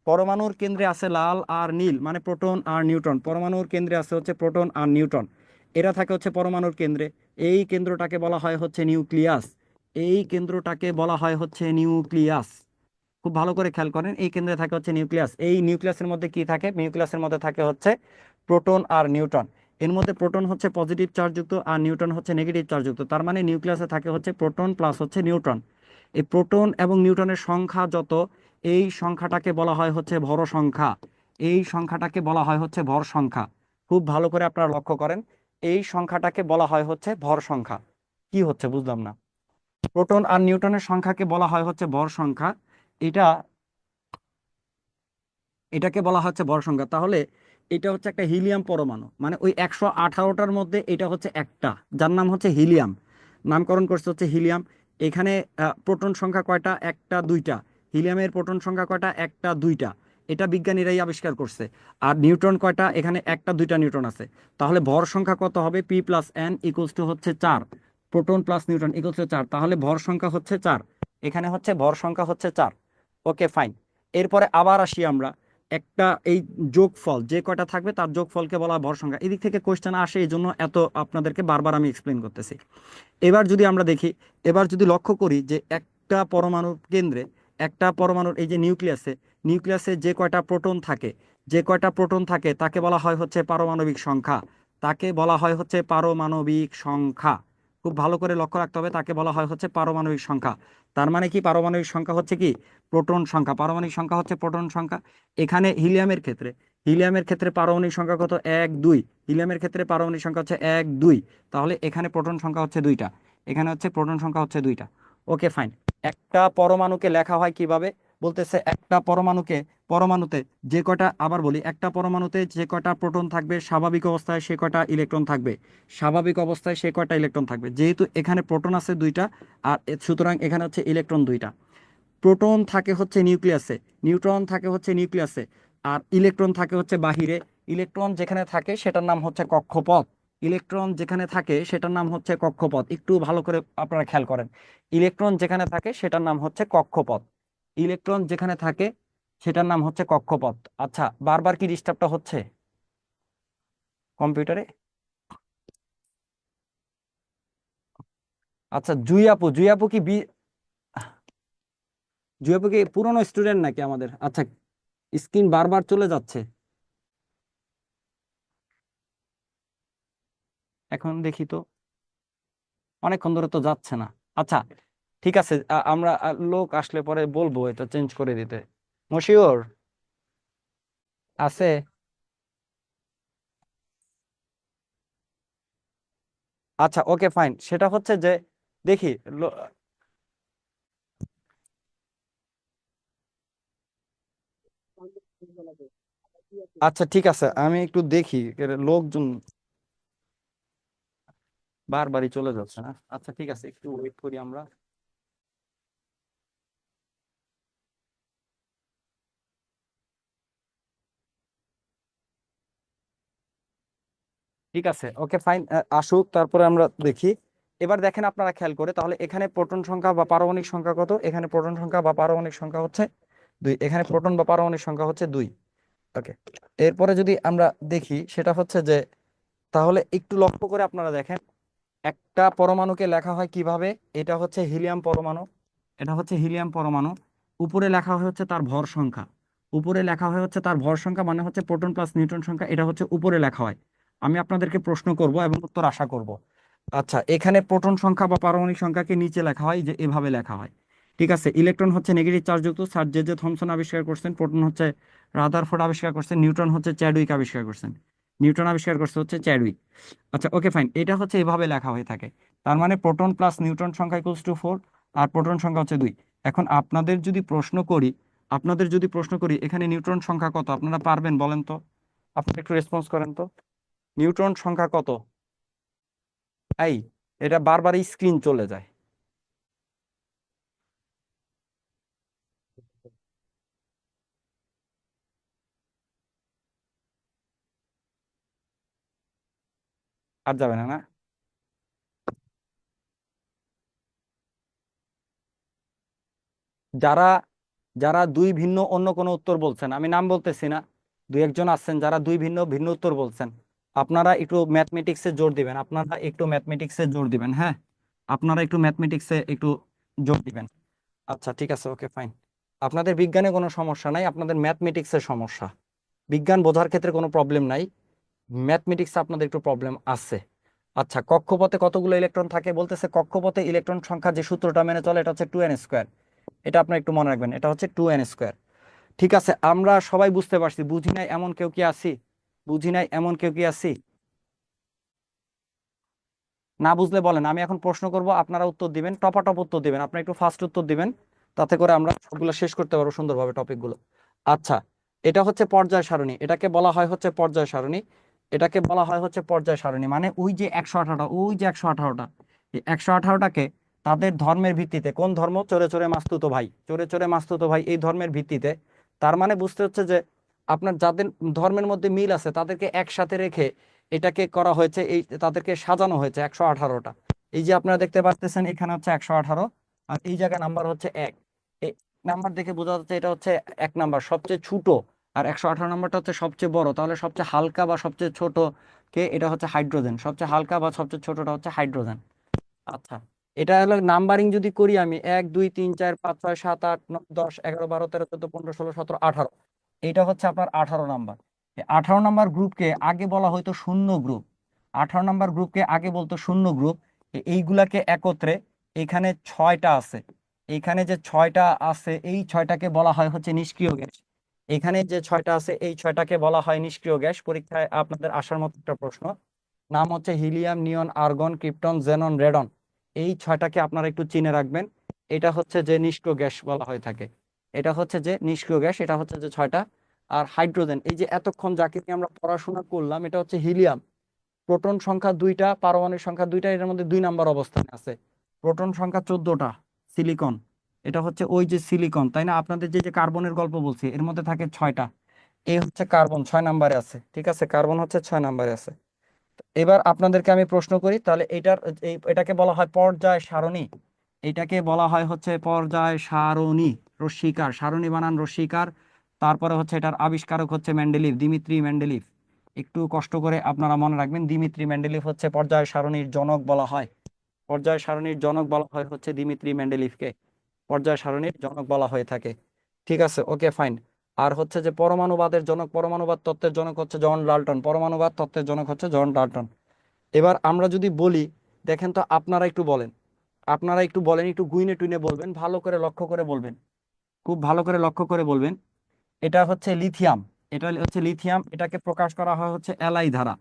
পরমাণুর কেন্দ্রে আছে লাল আর নীল, মানে প্রোটন আর নিউট্রন। পরমাণুর কেন্দ্রে আছে হচ্ছে প্রোটন আর নিউট্রন, এরা থাকে হচ্ছে পরমাণুর কেন্দ্রে। এই কেন্দ্রটাকে বলা হয় হচ্ছে নিউক্লিয়াস, এই কেন্দ্রটাকে বলা হয় হচ্ছে নিউক্লিয়াস। খুব ভালো করে খেয়াল করেন, এই কেন্দ্রে থাকে হচ্ছে নিউক্লিয়াস। এই নিউক্লিয়াসের মধ্যে কি থাকে? নিউক্লিয়াসের মধ্যে থাকে হচ্ছে প্রোটন আর নিউট্রন। এর মধ্যে প্রোটন হচ্ছে পজিটিভ চার্জযুক্ত আর নিউট্রন হচ্ছে নেগেটিভ চার্জযুক্ত, তার মানে নিউক্লিয়াসে থাকে হচ্ছে প্রোটন প্লাস হচ্ছে নিউট্রন। এই প্রোটন এবং নিউট্রনের সংখ্যা যত, এই সংখ্যাটাকে বলা হয় হচ্ছে ভর সংখ্যা, এই সংখ্যাটাকে বলা হয় হচ্ছে ভর সংখ্যা। খুব ভালো করে আপনারা লক্ষ্য করেন, এই সংখ্যাটাকে বলা হয় হচ্ছে ভর সংখ্যা। কি হচ্ছে বুঝলাম না। প্রোটন আর নিউট্রনের সংখ্যাকে বলা হয় হচ্ছে ভর সংখ্যা, এটা এটাকে বলা হচ্ছে ভর সংখ্যা। তাহলে এটা হচ্ছে একটা হিলিয়াম পরমাণু, মানে ওই 118টার মধ্যে এটা হচ্ছে একটা, যার নাম হচ্ছে হিলিয়াম, নামকরণ করছে হচ্ছে হিলিয়াম। এখানে প্রোটন সংখ্যা কয়টা? একটা দুইটা। হিলিয়ামের প্রোটন সংখ্যা কয়টা? একটা দুইটা। এটা বিজ্ঞানীরাই আবিষ্কার করছে। আর নিউট্রন কয়টা? এখানে একটা দুইটা নিউট্রন আছে। তাহলে ভর সংখ্যা কত হবে? P plus N equals to হচ্ছে 4, proton plus neutron equals to 4, তাহলে ভর সংখ্যা হচ্ছে 4। এখানে হচ্ছে ভর সংখ্যা হচ্ছে 4। Okay fine. এরপরে আবার আসি আমরা, একটা এই যোগফল যে কয়টা থাকবে তার যোগফলকে বলা হয় ভর সংখ্যা। এদিক থেকে কোশ্চেন আসে, এই জন্য এত আপনাদেরকে বারবার আমি এক্সপ্লেন করতেছি। এবার যদি আমরা দেখি, এবার যদি লক্ষ্য করি যে একটা পরমাণুর কেন্দ্রে, একটা পরমাণুর এই যে নিউক্লিয়াসে যে কয়টা প্রোটন থাকে, যে কয়টা প্রোটন থাকে তাকে বলা হয় হচ্ছে পারমাণবিক সংখ্যা, তাকে বলা হয় হচ্ছে পারমাণবিক সংখ্যা। খুব ভালো করে লক্ষ্য রাখতে হবে, তাকে বলা হয় হচ্ছে পারমাণবিক সংখ্যা। তার মানে কি? পারমাণবিক সংখ্যা হচ্ছে কি? প্রোটন সংখ্যা। পারমাণবিক সংখ্যা হচ্ছে প্রোটন সংখ্যা। এখানে হিলিয়ামের ক্ষেত্রে পারমাণবিক সংখ্যা কত? 1 2। হিলিয়ামের ক্ষেত্রে পারমাণবিক সংখ্যা হচ্ছে 1 2, তাহলে এখানে প্রোটন সংখ্যা হচ্ছে 2টা, এখানে হচ্ছে প্রোটন সংখ্যা হচ্ছে 2টা। Okay fine. একটা পরমাণুকে লেখা হয় কিভাবে? বলতেছে একটা পরমাণুতে যে কয়টা, আবার বলি, একটা পরমাণুতে যে কয়টা প্রোটন থাকবে স্বাভাবিক অবস্থায় সে কয়টা ইলেকট্রন থাকবে, স্বাভাবিক অবস্থায় সে কয়টা ইলেকট্রন থাকবে। যেহেতু এখানে প্রোটন আছে 2টা, আর সুতরাং এখানে হচ্ছে ইলেকট্রন 2টা। প্রোটন থাকে হচ্ছে নিউক্লিয়াসে, নিউট্রন থাকে হচ্ছে নিউক্লিয়াসে, আর ইলেকট্রন থাকে হচ্ছে বাহিরে। ইলেকট্রন যেখানে থাকে সেটার নাম হচ্ছে কক্ষপথ, ইলেকট্রন যেখানে থাকে সেটার নাম হচ্ছে কক্ষপথ। একটু ভালো করে আপনারা খেয়াল করেন, ইলেকট্রন যেখানে থাকে সেটার নাম হচ্ছে কক্ষপথ, ইলেকট্রন যেখানে থাকে সেটার নাম হচ্ছে কক্ষপথ। আচ্ছা, বারবার কি ডিস্টার্বটা হচ্ছে কম্পিউটারে? আচ্ছা, জুই আপু কি জুই আপু কি পুরনো স্টুডেন্ট নাকি আমাদের? আচ্ছা, স্ক্রিন বারবার চলে যাচ্ছে, এখন দেখি তো, অনেকক্ষণ ধরে তো যাচ্ছে না। আচ্ছা, ঠিক আছে, আমরা লোক আসলে পরে বলবো এটা চেঞ্জ করে দিতে। মশিউর আছে? আচ্ছা, ওকে ফাইন। সেটা হচ্ছে যে দেখি আচ্ছা ঠিক আছে, আমি একটু দেখি, লোকজন বারবারই চলে যাচ্ছে না। আচ্ছা ঠিক আছে, একটু ওয়েট করি আমরা। ঠিক আছে, ওকে ফাইন, আসুক, তারপরে আমরা দেখি। এবার দেখেন আপনারা খেয়াল করে, তাহলে এখানে প্রোটন সংখ্যা বা পারমাণবিক সংখ্যা কত? এখানে প্রোটন সংখ্যা বা পারমাণবিক সংখ্যা হচ্ছে 2, এখানে প্রোটন বা পারমাণবিক সংখ্যা হচ্ছে 2। ওকে, এরপরে যদি আমরা দেখি সেটা হচ্ছে যে, তাহলে একটু লক্ষ্য করে আপনারা দেখেন একটা পরমাণুকে লেখা হয় কিভাবে। এটা হচ্ছে হিলিয়াম পরমাণু, এটা হচ্ছে হিলিয়াম পরমাণু। উপরে লেখা হয় হচ্ছে তার ভর সংখ্যা, উপরে লেখা হয় হচ্ছে তার ভর সংখ্যা, মানে হচ্ছে প্রোটন প্লাস নিউট্রন সংখ্যা, এটা হচ্ছে উপরে লেখা হয়। আমি আপনাদেরকে প্রশ্ন করব এবং উত্তর আশা করব। আচ্ছা, এখানে প্রোটন সংখ্যা বা পারমাণবিক সংখ্যাকে নিচে লেখা হয়, যে এভাবে লেখা হয়। ঠিক আছে, ইলেকট্রন হচ্ছে নেগেটিভ চার্জযুক্ত, স্যার জে থমসন আবিষ্কার করছেন। প্রোটন হচ্ছে রাদারফোর্ড আবিষ্কার করছেন। নিউট্রন হচ্ছে চ্যাডউইক আবিষ্কার করছেন, নিউটন আবিষ্কার করছে হচ্ছে চ্যাডউইক। আচ্ছা ওকে ফাইন, এটা হচ্ছে এভাবে লেখা হয়ে থাকে। তার মানে প্রোটন প্লাস নিউট্রন সংখ্যা ইকুয়ালস টু 4, আর প্রোটন সংখ্যা হচ্ছে 2। এখন আপনাদের যদি প্রশ্ন করি এখানে নিউট্রন সংখ্যা কত আপনারা পারবেন বলেন তো? আপনি একটু রেসপন্স করেন তো, নিউট্রন সংখ্যা কত? এই, এটা বারবার স্ক্রিন চলে যায়। আর যাবে না, না? যারা যারা দুই ভিন্ন অন্য কোনো উত্তর বলছেন, আমি নাম বলতেছি না, দুই একজন আছেন যারা দুই ভিন্ন ভিন্ন উত্তর বলছেন, আপনারা একটু ম্যাথমেটিক্সে জোর দিবেন, আপনারা একটু ম্যাথমেটিক্সে জোর দিবেন, হ্যাঁ, আপনারা একটু ম্যাথমেটিক্সে একটু জোর দিবেন। আচ্ছা ঠিক আছে, ওকে ফাইন। আপনাদের বিজ্ঞানে কোনো সমস্যা নাই, আপনাদের ম্যাথমেটিক্সের সমস্যা। বিজ্ঞান বোঝার ক্ষেত্রে কোনো প্রবলেম নাই, ম্যাথমেটিক্সে আপনাদের একটু প্রবলেম আছে। আচ্ছা, কক্ষপথে কতগুলো ইলেকট্রন থাকে বলতেছে, কক্ষপথে ইলেকট্রন সংখ্যা যে সূত্রটা মেনে চলে এটা হচ্ছে 2n²। এটা আপনার একটু মনে রাখবেন, এটা হচ্ছে 2n²। ঠিক আছে, আমরা সবাই বুঝতে পারছি, বুঝি নাই এমন কেউ কি আছি? বুঝি নাই এমন কেউ কি আছি? না বুঝলে বলেন, আমি এখন প্রশ্ন করব, আপনারা উত্তর দিবেন, টপাটপ উত্তর দিবেন, আপনারা একটু ফাস্ট উত্তর দিবেন, তাতে করে আমরা সবগুলো শেষ করতে পারবো সুন্দরভাবে টপিকগুলো। আচ্ছা, এটা হচ্ছে পর্যায় সারণী, এটাকে বলা হয় হচ্ছে পর্যায় সারণী, এটাকে বলা হয় হচ্ছে পর্যায় সারণী। মানে ওই যে 118টা, ওই যে 118টা, এই 118টাকে তাদের ধর্মের ভিত্তিতে, কোন ধর্ম? চোরে চোরে মাস্তুতো ভাই, চোরে চোরে মাস্তুতো ভাই, এই ধর্মের ভিত্তিতে, তার মানে বুঝতে হচ্ছে যে আপনার যাদের ধর্মের মধ্যে মিল আছে তাদেরকে একসাথে রেখে এটাকে করা হয়েছে, এই তাদেরকে সাজানো হয়েছে 118টা। এই যে আপনারা দেখতে পাচ্ছেন এখানে হচ্ছে 118, আর এই জায়গায় নাম্বার হচ্ছে 1। এই নাম্বার দেখে বোঝা যাচ্ছে এটা হচ্ছে 1 নাম্বার, সবচেয়ে ছোট, আর 118 নাম্বারটা হচ্ছে সবচেয়ে বড়। তাহলে সবচেয়ে হালকা বা সবচেয়ে ছোট কে? এটা হচ্ছে হাইড্রোজেন। সবচেয়ে হালকা বা সবচেয়ে ছোটটা হচ্ছে হাইড্রোজেন। আচ্ছা, এটা হলো নাম্বারিং যদি করি আমি, 1 2 3 4 5 6 7 8 9 10 11 12 13 14 15 16 17 18, এইটা হচ্ছে আপনার 18 নাম্বার। 18 নাম্বার গ্রুপকে আগে বলা হয়তো শূন্য গ্রুপ, 18 নাম্বার গ্রুপকে আগে বলতো শূন্য গ্রুপ। এইগুলাকে একত্রে এখানে 6টা আছে, এখানে যে 6টা আছে এই 6টাকে বলা হয় হচ্ছে নিষ্ক্রিয় গ্যাস। এখানে যে 6টা আছে এই 6টাকে বলা হয় নিষ্ক্রিয় গ্যাস। পরীক্ষায় আপনাদের আসার মতো একটা প্রশ্ন, নাম হচ্ছে হিলিয়াম, নিয়ন, আর্গন, ক্রিপ্টন, জেনন, রেডন। এই 6টাকে আপনারা একটু চিনে রাখবেন, এটা হচ্ছে যে নিষ্ক্রিয় গ্যাস বলা হয়ে থাকে, এটা হচ্ছে যে নিষ্ক্রিয় গ্যাস, এটা হচ্ছে যে 6টা। আর হাইড্রোজেন, এই যে এতক্ষণ যাকে নিয়ে আমরা পড়াশোনা করলাম, এটা হচ্ছে হিলিয়াম। প্রোটন সংখ্যা 2টা, পারমাণবিক সংখ্যা 2টা, এর মধ্যে 2 নাম্বার অবস্থানে আছে। প্রোটন সংখ্যা 14টা। সিলিকন, এটা হচ্ছে ওই যে সিলিকন, তাই না? আপনাদের যে যে কার্বনের গল্প বলছি এর মধ্যে থাকে 6টা, এই হচ্ছে কার্বন 6 নাম্বারে আছে। ঠিক আছে, কার্বন হচ্ছে 6 নাম্বারে আছে। এবার আপনাদেরকে আমি প্রশ্ন করি, তাহলে এটাকে বলা হয় পর্যায় সারণী, এটাকে বলা হয় হচ্ছে পর্যায় সারণী। রশ্মিকার, সারণী বানান রশ্মিকার। তারপরে হচ্ছে এটার আবিষ্কারক হচ্ছে মেন্ডেলিভ, দিমিত্রি মেন্ডেলিভ। একটু কষ্ট করে আপনারা মনে রাখবেন, দিমিত্রি মেন্ডেলিভ হচ্ছে পর্যায় সারণীর জনক বলা হয়, পর্যায় সারণীর জনক বলা হয় হচ্ছে দিমিত্রি মেন্ডেলিভকে, পর্যায় সারণীর জনক বলা হয়ে থাকে। ঠিক আছে, ওকে ফাইন। আর হচ্ছে যে পরমাণুবাদের জনক, পরমাণুবাদ তত্ত্বের জনক হচ্ছে জন ডাল্টন, পরমাণুবাদ তত্ত্বের জনক হচ্ছে জন ডাল্টন। এবার আমরা যদি বলি, দেখেন তো, আপনারা একটু বলেন, আপনারা একটু বলেন, একটু গুইনে টুইনে বলবেন, ভালো করে লক্ষ্য করে বলবেন, খুব ভালো করে লক্ষ্য করে বলবেন। এটা হচ্ছে লিথিয়াম, এটা হচ্ছে লিথিয়াম, এটাকে প্রকাশ করা হয় হচ্ছে এলআই ধারা।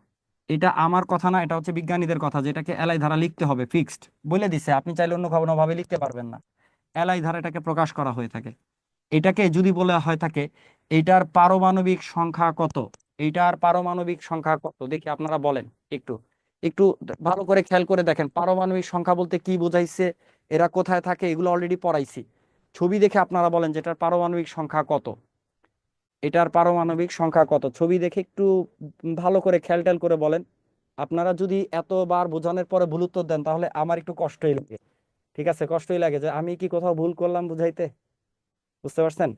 এটা আমার কথা না, এটা হচ্ছে বিজ্ঞানীদের কথা, যেটাকে এলআই ধারা লিখতে হবে, ফিক্সড বলে দিছে, আপনি চাইলে অন্য কোনোভাবে লিখতে পারবেন না। এলআই ধারা এটাকে প্রকাশ করা হয়ে থাকে। এটাকে যদি বলা হয় থাকে এইটার পারমাণবিক সংখ্যা কত, এইটার পারমাণবিক সংখ্যা কত, দেখি আপনারা বলেন, একটু একটু ভালো করে খেয়াল করে দেখেন, পারমাণবিক সংখ্যা বলতে কি বোঝাইছে, এরা কোথায় থাকে, এগুলো অলরেডি পড়াইছি। ছবি দেখে আপনারা বলেন যে এটার পারমাণবিক সংখ্যা কত, এটার পারমাণবিক সংখ্যা কত, ছবি দেখে একটু ভালো করে খেয়াল টেল করে বলেন। আপনারা যদি এতবার বোঝানোর পরে ভুল উত্তর দেন তাহলে আমার একটু কষ্টই লাগে। ঠিক আছে, কষ্টই লাগে যে আমি কি কোথাও ভুল করলাম বুঝাইতে, বুঝতে পারছেন?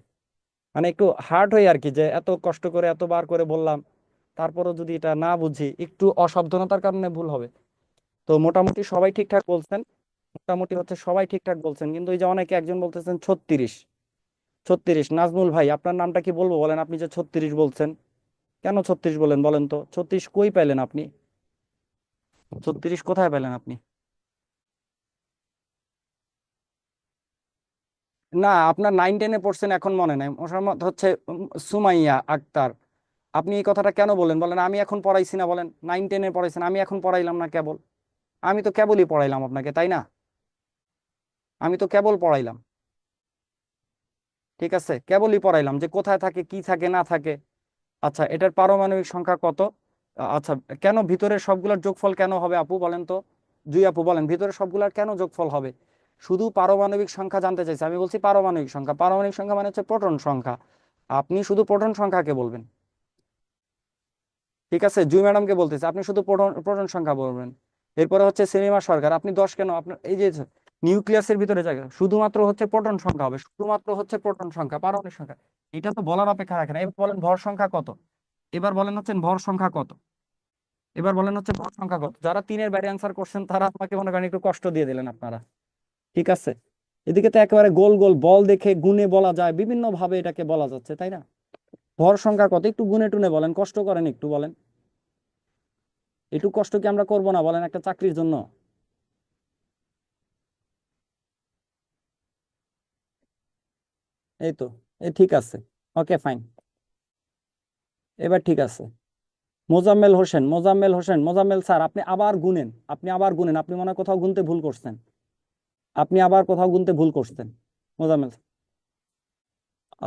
মানে একটু হার্ড হয় আর কি, যে এত কষ্ট করে এতবার করে বললাম, তারপরও যদি এটা না বুঝি, একটু অসাবধানতার কারণে ভুল হবে। তো মোটামুটি সবাই ঠিকঠাক বলছেন, মোটামুটি হচ্ছে সবাই ঠিকঠাক বলছেন, কিন্তু এই যে অনেকে একজন বলতেছেন 36, 36। নাজমুল ভাই, আপনার নামটা কি বলবো বলেন? আপনি যে 36 বলছেন, কেন 36 বলেন বলেন তো? 36 কই পাইলেন আপনি? 36 কোথায় পেলেন আপনি? না, আপনার 9 10-এ পড়ছেন এখন মনে নাই। মোসাম্মদ হচ্ছে সুমাইয়া আক্তার। আপনি এই কথাটা কেন বলেন বলেন? আমি এখন পড়াইছি না বলেন? 9 10-এ পড়াইছেন, আমি এখন পড়াইলাম না কেবল? আমি তো কেবলই পড়াইলাম আপনাকে, তাই না? আমি তো কেবল পড়াইলাম, ঠিক আছে, কেবলই পড়াইলাম যে কোথায় থাকে, কি থাকে না থাকে। আচ্ছা, এটার পারমাণবিক সংখ্যা কত? আচ্ছা, কেন ভিতরের সবগুলোর যোগফল কেন হবে আপু বলেন তো? জুই আপু বলেন, ভিতরের সবগুলোর কেন যোগফল হবে? শুধু পারমাণবিক সংখ্যা জানতে চাইছি, আমি বলছি পারমাণবিক সংখ্যা। পারমাণবিক সংখ্যা মানে হচ্ছে প্রোটন সংখ্যা। আপনি শুধু প্রোটন সংখ্যাকে বলবেন। ঠিক আছে, জুই ম্যাডামকে বলতেছে, আপনি শুধু প্রোটন প্রোটন সংখ্যা বলবেন। এরপরে হচ্ছে সেলিমা সরকার, আপনি 10 কেন? আপনার এই যে নিউক্লিয়াসের ভিতরে জায়গা শুধুমাত্র হচ্ছে প্রোটন সংখ্যা হবে, শুধুমাত্র হচ্ছে প্রোটন সংখ্যা, পারমাণবিক সংখ্যা। এটা তো বলার অপেক্ষা রাখে না। এবার বলেন ভর সংখ্যা কত? এবার বলেন হচ্ছে ভর সংখ্যা কত? এবার বলেন হচ্ছে ভর সংখ্যা কত? যারা 3-এর বাইরে অ্যান্সার করছেন তারা আমাকে মনে করেন একটু কষ্ট দিয়ে দিলেন আপনারা। ঠিক আছে, এদিকে তো একেবারে গোল গোল বল দেখে গুণে বলা যায়, বিভিন্ন ভাবে এটাকে বলা যাচ্ছে, তাই না? ভর সংখ্যা কত একটু গুণে টুনে বলেন, কষ্ট করেন একটু বলেন। একটু কষ্ট কি আমরা করবো না বলেন একটা চাকরির জন্য? এই তো, এই ঠিক আছে, ওকে ফাইন, এবার ঠিক আছে। মোজাম্মেল হোসেন, মোজাম্মেল হোসেন, মোজাম্মেল স্যার, আপনি আবার গুনেন, আপনি আবার গুনেন, আপনি মনে হয় কোথাও গুনতে ভুল করছেন, আপনি আবার কোথাও গুনতে ভুল করছেন মোজাম্মেল।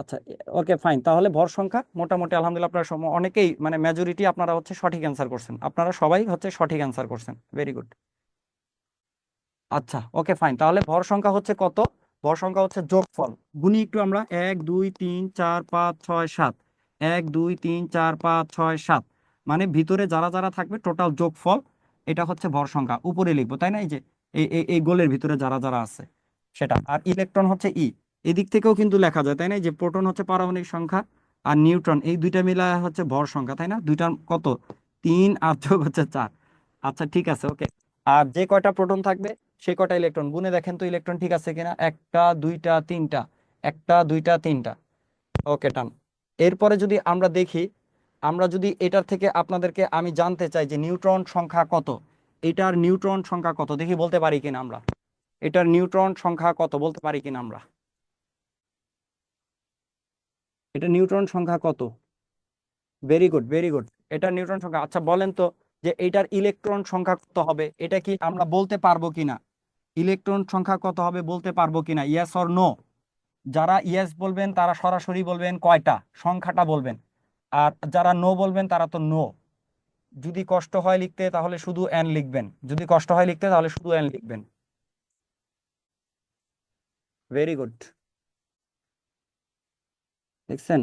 আচ্ছা, ওকে ফাইন, তাহলে ভর সংখ্যা মোটামুটি আলহামদুলিল্লাহ আপনারা অনেকেই মানে মেজরিটি আপনারা হচ্ছে সঠিক অ্যান্সার করছেন, আপনারা সবাই হচ্ছে সঠিক অ্যান্সার করছেন, ভেরি গুড। আচ্ছা, ওকে ফাইন, তাহলে ভর সংখ্যা হচ্ছে কত? ভর সংখ্যা হচ্ছে যোগফল। গুনি একটু আমরা, 1 2 3 4 5 6 7, 1 2 3 4 5 6 7, মানে ভিতরে যারা যারা থাকবে টোটাল যোগফল, এটা হচ্ছে ভর সংখ্যা। উপরে লিখবো, তাই না? এই যে এই এই এই গোলের ভিতরে যারা যারা আছে সেটা। আর ইলেকট্রন হচ্ছে ই, এদিক থেকেও কিন্তু লেখা যায়, তাই না? এই যে প্রোটন হচ্ছে পারমাণবিক সংখ্যা, আর নিউট্রন, এই দুইটা মিলা হচ্ছে ভর সংখ্যা, তাই না? দুইটার কত? 3 আর যোগ হচ্ছে 4। আচ্ছা ঠিক আছে, ওকে। আর যে কয়টা প্রোটন থাকবে সে কয়টা ইলেকট্রন গুনে দেখেন তো, ইলেকট্রন ঠিক আছে কিনা। একটা, দুইটা, তিনটা, একটা, দুইটা, তিনটা, ওকে টান। এরপরে যদি আমরা দেখি, আমরা যদি এটার থেকে আপনাদেরকে আমি জানতে চাই যে নিউট্রন সংখ্যা কত, এটার নিউট্রন সংখ্যা কত, দেখি বলতে পারি কিনা আমরা। এটার নিউট্রন সংখ্যা কত বলতে পারি কিনা আমরা। এটা নিউট্রন সংখ্যা কত? ভেরি গুড, ভেরি গুড, এটা নিউট্রন সংখ্যা। আচ্ছা বলেন তো যে এটার ইলেকট্রন সংখ্যা কত হবে, এটা কি আমরা বলতে পারবো কিনা? ইলেকট্রন সংখ্যা কত হবে বলতে পারবো কিনা, ইয়েস অর নো? যারা ইয়েস বলবেন তারা সরাসরি বলবেন কয়টা, সংখ্যাটা বলবেন। আর যারা নো বলবেন তারা তো নো। যদি কষ্ট হয় লিখতে তাহলে শুধু এন লিখবেন, যদি কষ্ট হয় লিখতে তাহলে শুধু এন লিখবেন। ভেরি গুড, দেখছেন?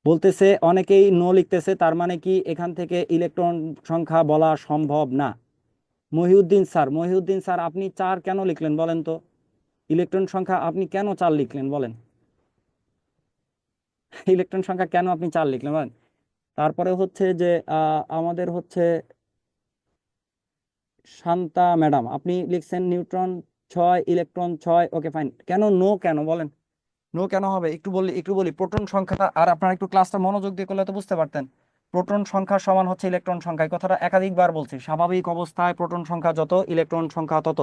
বলতেছে অনেকেই নো লিখতেছে, তার মানে কি এখান থেকে ইলেকট্রন সংখ্যা বলা সম্ভব না। মহিউদ্দিন স্যার, মহিউদ্দিন স্যার, আপনি 4 কেন লিখলেন বলেন তো? ইলেকট্রন সংখ্যা আপনি কেন 4 লিখলেন বলেন? ইলেকট্রন সংখ্যা কেন আপনি 4 লিখলেন বলেন? তারপরে হচ্ছে যে আমাদের হচ্ছে শান্তা ম্যাডাম, আপনি লিখছেন নিউট্রন 6, ইলেকট্রন 6, ওকে ফাইন। কেন নো কেন বলেন? নো কেন হবে একটু বলি, একটু বলি। প্রোটন সংখ্যা, আর আপনারা একটু ক্লাসটা মনোযোগ দিয়ে করলে তো বুঝতে পারতেন। প্রোটন সংখ্যা সমান হচ্ছে ইলেকট্রন সংখ্যা, এই কথাটা একাধিকবার বলছি। স্বাভাবিক অবস্থায় প্রোটন সংখ্যা যত ইলেকট্রন সংখ্যা তত,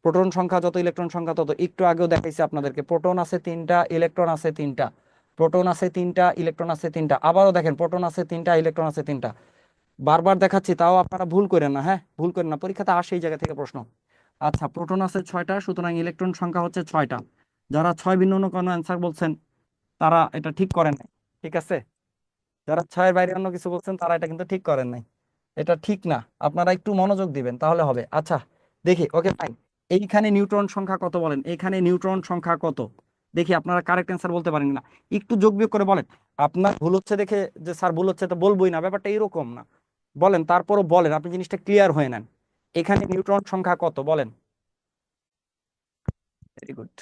প্রোটন সংখ্যা যত ইলেকট্রন সংখ্যা তত। একটু আগেও দেখাইছি আপনাদেরকে, প্রোটন আছে 3টা, ইলেকট্রন আছে 3টা, প্রোটন আছে 3টা, ইলেকট্রন আছে 3টা। আবারও দেখেন, প্রোটন আছে 3টা, ইলেকট্রন আছে 3টা। বারবার দেখাচ্ছি তাও আপনারা ভুল করেন না, হ্যাঁ ভুল করেন না, পরীক্ষাতে আসে এই জায়গা থেকে প্রশ্ন। আচ্ছা, প্রোটন আছে 6টা, সুতরাং ইলেকট্রন সংখ্যা হচ্ছে 6টা। যারা 6 ভিন্ন অন্য কোনো অ্যান্সার বলছেন তারা এটা ঠিক করেন নাই, ঠিক আছে? যারা 6-এর বাইরে অন্য কিছু বলছেন তারা এটা কিন্তু ঠিক করেন নাই, এটা ঠিক না। আপনারা একটু মনোযোগ দিবেন তাহলে হবে। আচ্ছা দেখি, ওকে ফাইন। এইখানে নিউট্রন সংখ্যা কত বলেন, এখানে নিউট্রন সংখ্যা কত? দেখি আপনারা কারেক্ট অ্যান্সার বলতে পারেন না, একটু যোগ বিয়োগ করে বলেন। আপনার ভুল হচ্ছে দেখে যে স্যার ভুল হচ্ছে তো বলবোই না, ব্যাপারটা এরকম না। বলেন, তারপরও বলেন, আপনি জিনিসটা ক্লিয়ার হয়ে নেন। এখানে নিউট্রন সংখ্যা কত বলেন? Very good.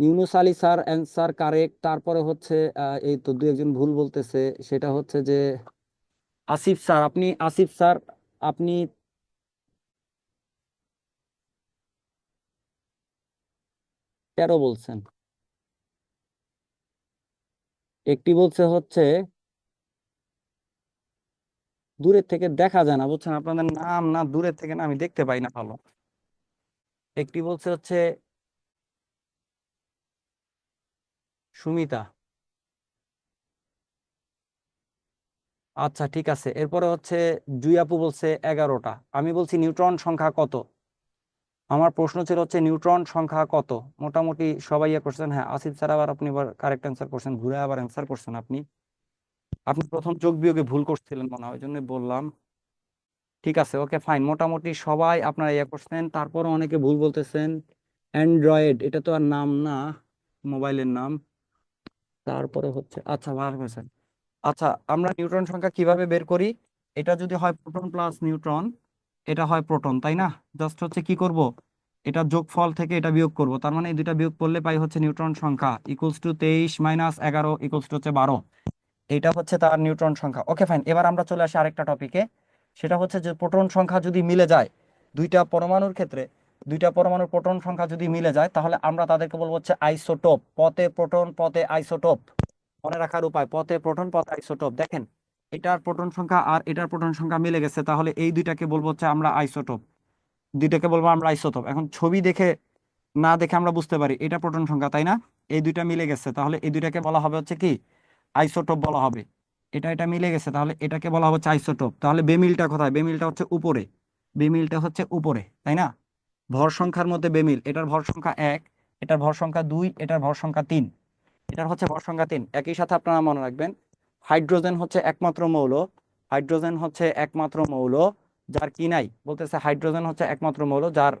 Yunus Ali sir answer correct. তারপরে হচ্ছে এই তো 2-1 ভুল বলতেছে, সেটা হচ্ছে যে আসিফ স্যার, আপনি আসিফ স্যার, আপনি 13 বলছেন। একটি বলছে হচ্ছে দূরের থেকে দেখা যায় না, বুঝছেন? আপনাদের নাম না দূরের থেকে না আমি দেখতে পাই না ভালো। একটি বলছে হচ্ছে সুমিতা। আচ্ছা ঠিক আছে, এরপরে হচ্ছে জুই আপু বলছে 11টা। আমি বলছি নিউট্রন সংখ্যা কত? আমার প্রশ্ন ছিল হচ্ছে নিউট্রন সংখ্যা কত। মোটামুটি সবাই ইয়ে করছেন। হ্যাঁ, আসিফ স্যার আবার আপনি আবার কারেক্ট অ্যান্সার করছেন, ঘুরে আবার অ্যান্সার করছেন আপনি। আপনি প্রথম যোগ বিয়োগে ভুল করছিলেন মনে হয়, ওই জন্য বললাম। ঠিক আছে, ওকে ফাইন, মোটামুটি সবাই আপনারা ইয়ে করছেন, তারপরও অনেকে ভুল বলতেছেন। অ্যান্ড্রয়েড এটা তো আর নাম না, মোবাইলের নাম। তারপরে হচ্ছে আচ্ছা ভালো হয়েছে। আচ্ছা, আমরা নিউট্রন সংখ্যা কিভাবে বের করি? এটা যদি হয় প্রোটন প্লাস নিউট্রন, এটা হয় প্রোটন, তাই না? জাস্ট হচ্ছে কি করব, এটা যোগফল থেকে এটা বিয়োগ করব, তার মানে এই দুইটা বিয়োগ করলে পাই হচ্ছে নিউট্রন সংখ্যা equals to 23 minus 11 equals to হচ্ছে 12। এটা হচ্ছে তার নিউট্রন সংখ্যা। ওকে ফাইন, এবার আমরা চলে আসি আরেকটা টপিকে। সেটা হচ্ছে যে প্রোটন সংখ্যা যদি মিলে যায় দুইটা পরমাণুর ক্ষেত্রে, দুইটা পরমাণুর প্রোটন সংখ্যা যদি মিলে যায় তাহলে আমরা তাদেরকে বলবো হচ্ছে আইসোটোপ। পথে প্রোটন পথে আইসোটোপ, মনে রাখার উপায় পথে প্রোটন পথে আইসোটোপ। দেখেন, এটার প্রোটন সংখ্যা আর এটার প্রোটন সংখ্যা মিলে গেছে, তাহলে এই দুইটাকে বলবো হচ্ছে আমরা আইসোটোপ, দুইটাকে বলবো আমরা আইসোটোপ। এখন ছবি দেখে না দেখে আমরা বুঝতে পারি এটা প্রোটন সংখ্যা, তাই না? এই দুইটা মিলে গেছে, তাহলে এই দুইটাকে বলা হবে হচ্ছে কি আইসোটোপ বলা হবে। এটা এটা মিলে গেছে, তাহলে এটাকে বলা হচ্ছে আইসোটোপ। তাহলে বেমিলটা কোথায়? বেমিলটা হচ্ছে উপরে, বেমিলটা হচ্ছে উপরে, তাই না? ভর সংখ্যার মধ্যে বেমিল, এটার ভর সংখ্যা 1, এটার ভর সংখ্যা 2, এটার ভর সংখ্যা 3, এটার হচ্ছে ভর সংখ্যা 3। একই সাথে আপনারা মনে রাখবেন হাইড্রোজেন হচ্ছে একমাত্র মৌল, হাইড্রোজেন হচ্ছে একমাত্র মৌল যার কি নাই, বলতেছে হাইড্রোজেন হচ্ছে একমাত্র মৌল যার।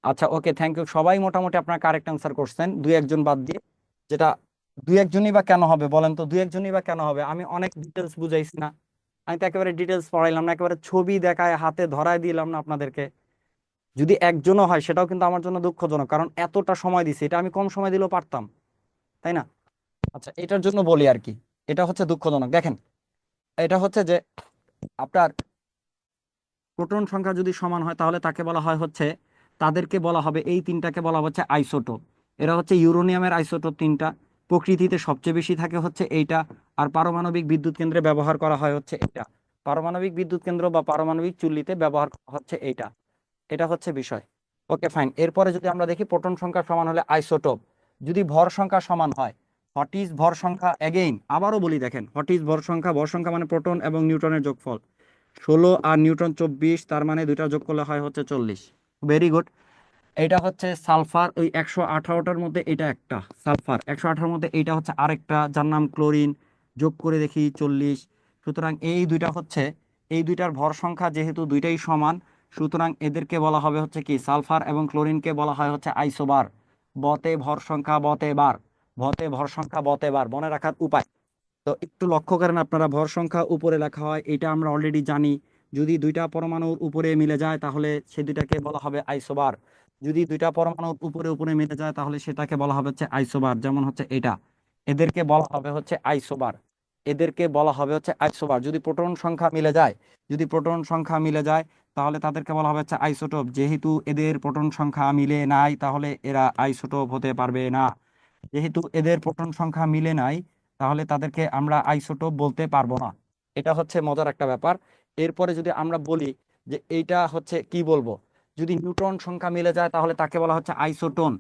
আচ্ছা ওকে, থ্যাংক ইউ, সবাই মোটামুটি আপনারা কারেক্ট অ্যান্সার করছেন, দুই একজন বাদ দিয়ে। যেটা দুই একজনই বা কেন হবে বলেন তো, দুই একজনই বা কেন হবে? আমি অনেক ডিটেলস বুঝাইছি না? আমি তো একেবারে ডিটেলস পড়াইলাম না, একেবারে ছবি দেখায় হাতে ধরায় দিলাম না আপনাদেরকে? যদি একজনও হয় সেটাও কিন্তু আমার জন্য দুঃখজনক, কারণ এতটা সময় দিছি, এটা আমি কম সময় দিলেও পারতাম, তাই না? আচ্ছা, এটার জন্য বলি আর কি, এটা হচ্ছে দুঃখজনক। দেখেন, এটা হচ্ছে যে আপনার প্রোটন সংখ্যা যদি সমান হয় তাহলে তাকে বলা হয় হচ্ছে, তাদেরকে বলা হবে, এই তিনটাকে বলা হচ্ছে আইসোটোপ। এরা হচ্ছে ইউরেনিয়ামের আইসোটোপ তিনটা, প্রকৃতিতে সবচেয়ে বেশি থাকে হচ্ছে এইটা, আর পারমাণবিক বিদ্যুৎ কেন্দ্রে ব্যবহার করা হয় হচ্ছে এটা, পারমাণবিক বিদ্যুৎ কেন্দ্র বা পারমাণবিক চুল্লিতে ব্যবহার করা হচ্ছে এইটা। এটা হচ্ছে বিষয়। ওকে ফাইন, এরপরে যদি আমরা দেখি প্রোটন সংখ্যা সমান হলে আইসোটোপ, যদি ভর সংখ্যা সমান হয়, হোয়াট ইজ ভর সংখ্যা? এগেইন আবারও বলি, দেখেন হোয়াট ইজ ভর সংখ্যা? ভর সংখ্যা মানে প্রোটন এবং নিউট্রনের যোগফল। 16 আর নিউট্রন 24, তার মানে দুইটা যোগ করলে হয় হচ্ছে 40। Very good. এটা হচ্ছে সালফার, ওই 118টার মধ্যে এটা একটা সালফার, 118টার মধ্যে এইটা হচ্ছে আরেকটা যার নাম ক্লোরিন, যোগ করে দেখি 40। সুতরাং এই দুইটা হচ্ছে, এই দুইটার ভর সংখ্যা যেহেতু দুইটাই সমান, সুতরাং এদেরকে বলা হবে হচ্ছে কি, সালফার এবং ক্লোরিনকে বলা হয় হচ্ছে আইসোবার। বতে ভর সংখ্যা বতে বার, ভতে ভর সংখ্যা বতে বার, মনে রাখার উপায়। তো একটু লক্ষ্য করেন আপনারা, ভর সংখ্যা উপরে লেখা হয়, এটা আমরা অলরেডি জানি। যদি দুইটা পরমাণুর উপরে মিলে যায় তাহলে সেই দুইটাকে বলা হবে আইসোবার। যদি দুইটা পরমাণুর উপরে উপরে মিলে যায় তাহলে সেটাকে বলা হবে হচ্ছে আইসোবার, যেমন হচ্ছে এটা, এদেরকে বলা হবে হচ্ছে আইসোবার, এদেরকে বলা হবে হচ্ছে আইসোবার। যদি প্রোটন সংখ্যা মিলে যায়, যদি প্রোটন সংখ্যা মিলে যায় তাহলে তাদেরকে বলা হবে হচ্ছে আইসোটোপ। যেহেতু এদের প্রোটন সংখ্যা মিলে নাই তাহলে এরা আইসোটোপ হতে পারবে না। যেহেতু এদের প্রোটন সংখ্যা মিলে নাই তাহলে তাদেরকে আমরা আইসোটোপ বলতে পারবো না। এটা হচ্ছে মজার একটা ব্যাপার। এরপরে যদি আমরা বলি যে এইটা হচ্ছে কি বলবো, যদি নিউট্রন সংখ্যা মিলে যায় তাহলে তাকে বলা হচ্ছে আইসোটোন।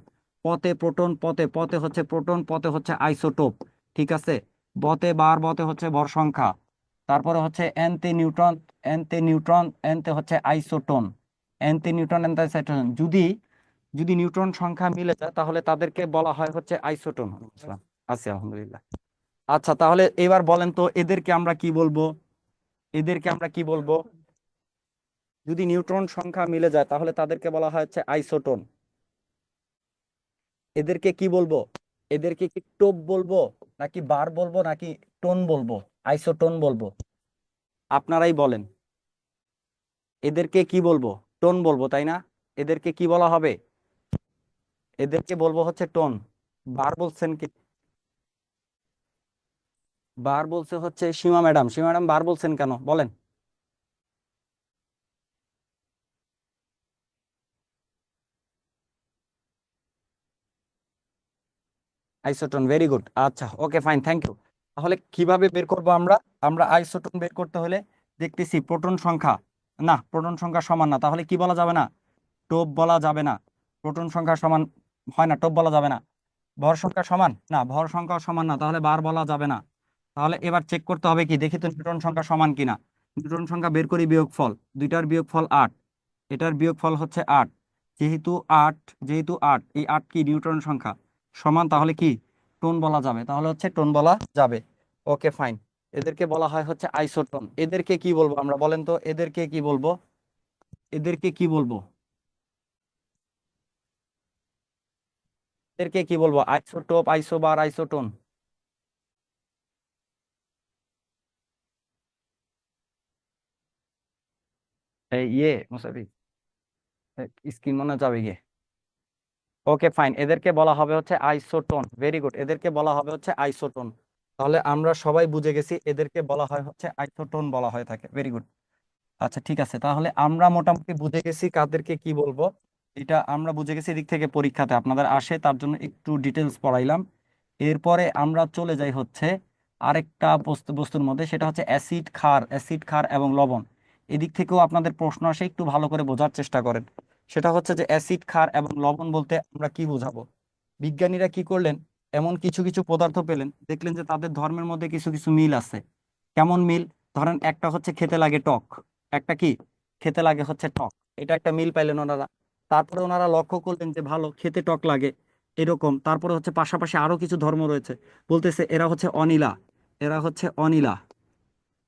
পথে প্রোটন পথে, পথে হচ্ছে প্রোটন পথে হচ্ছে আইসোটোপ, ঠিক আছে? বতে বার, বতে হচ্ছে ভর সংখ্যা, তারপরে হচ্ছে এনতে নিউট্রন, এনতে নিউট্রন, এনতে হচ্ছে আইসোটোন, এনতে নিউট্রন এনতে আইসোটোন। যদি যদি নিউট্রন সংখ্যা মিলে যায় তাহলে তাদেরকে বলা হয় হচ্ছে আইসোটোন। আচ্ছা আলহামদুলিল্লাহ। আচ্ছা, তাহলে এবার বলেন তো এদেরকে আমরা কি বলবো, এদেরকে আমরা কি বলবো? যদি নিউট্রন সংখ্যা মিলে যায় তাহলে তাদেরকে বলা হয় হচ্ছে আইসোটোন। এদেরকে কি বলবো? এদেরকে কি টোপ বলবো, নাকি বার বলবো, নাকি টোন বলবো? আইসোটোন বলবো, আপনারাই বলেন। এদেরকে কি বলবো? টোন বলবো, তাই না? এদেরকে কি বলা হবে? এদেরকে বলবো হচ্ছে টোন। বার বলছেন কি? বার বলছে হচ্ছে সীমা ম্যাডাম, সীমা ম্যাডাম বার বলছেন কেন বলেন? Isotone, very good. আচ্ছা ওকে ফাইন, থ্যাংক ইউ। তাহলে কিভাবে বের করব আমরা? আমরা আইসোটোন বের করতে হলে দেখতেছি প্রোটন সংখ্যা, না প্রোটন সংখ্যা সমান না, তাহলে কি বলা যাবে না? টোপ বলা যাবে না। প্রোটন সংখ্যা সমান হয় না, টোপ বলা যাবে না। ভর সংখ্যা সমান না, ভর সংখ্যা সমান না, তাহলে বার বলা যাবে না। তাহলে এবার চেক করতে হবে কি, দেখি তো নিউট্রন সংখ্যা সমান কিনা। নিউট্রন সংখ্যা বের করি বিয়োগফল, দুইটার বিয়োগফল 8, এটার বিয়োগফল হচ্ছে 8। যেহেতু 8, এই 8 কি নিউট্রন সংখ্যা সমান, তাহলে কি টোন বলা যাবে, তাহলে হচ্ছে টোন বলা যাবে। Okay fine. এদেরকে বলা হয় হচ্ছে আইসোটোন। এদেরকে কি বলবো আমরা, বলেন তো এদেরকে কি বলবো? এদেরকে কি বলবো? এদেরকে কি বলবো? Isotope, isobar, isotone? এই মুসাফির স্ক্রিন মনে যাবে গিয়ে। ওকে ফাইন, এদেরকে বলা হবে হচ্ছে আইসোটোন। ভেরি গুড, এদেরকে বলা হবে হচ্ছে আইসোটোন। তাহলে আমরা সবাই বুঝে গেছি এদেরকে বলা হয় হচ্ছে আইসোটোন বলা হয়ে থাকে। Very good. আচ্ছা ঠিক আছে, তাহলে আমরা মোটামুটি বুঝে গেছি কাদেরকে কি বলবো। এটা আমরা বুঝে গেছি, এদিক থেকে পরীক্ষাতে আপনাদের আসে, তার জন্য একটু ডিটেলস পড়াইলাম। এরপরে আমরা চলে যাই হচ্ছে আরেকটা বস্তুর মধ্যে, সেটা হচ্ছে অ্যাসিড, ক্ষার, অ্যাসিড, ক্ষার এবং লবণ। এদিক থেকেও আপনাদের প্রশ্ন আসে, একটু ভালো করে বোঝার চেষ্টা করেন। সেটা হচ্ছে যে অ্যাসিড, ক্ষার এবং লবণ বলতে আমরা কি বুঝাবো। বিজ্ঞানীরা কি করলেন, এমন কিছু কিছু পদার্থ পেলেন, দেখলেন যে তাদের ধর্মের মধ্যে কিছু কিছু মিল আছে। কেমন মিল? ধরেন একটা হচ্ছে খেতে লাগে টক, একটা কি খেতে লাগে হচ্ছে টক, এটা একটা মিল পাইলেন ওনারা। তারপরে ওনারা লক্ষ্য করলেন যে ভালো খেতে টক লাগে এরকম, তারপরে হচ্ছে পাশাপাশি আরো কিছু ধর্ম রয়েছে, বলতেছে এরা হচ্ছে অনিলা। এরা হচ্ছে অনিলা।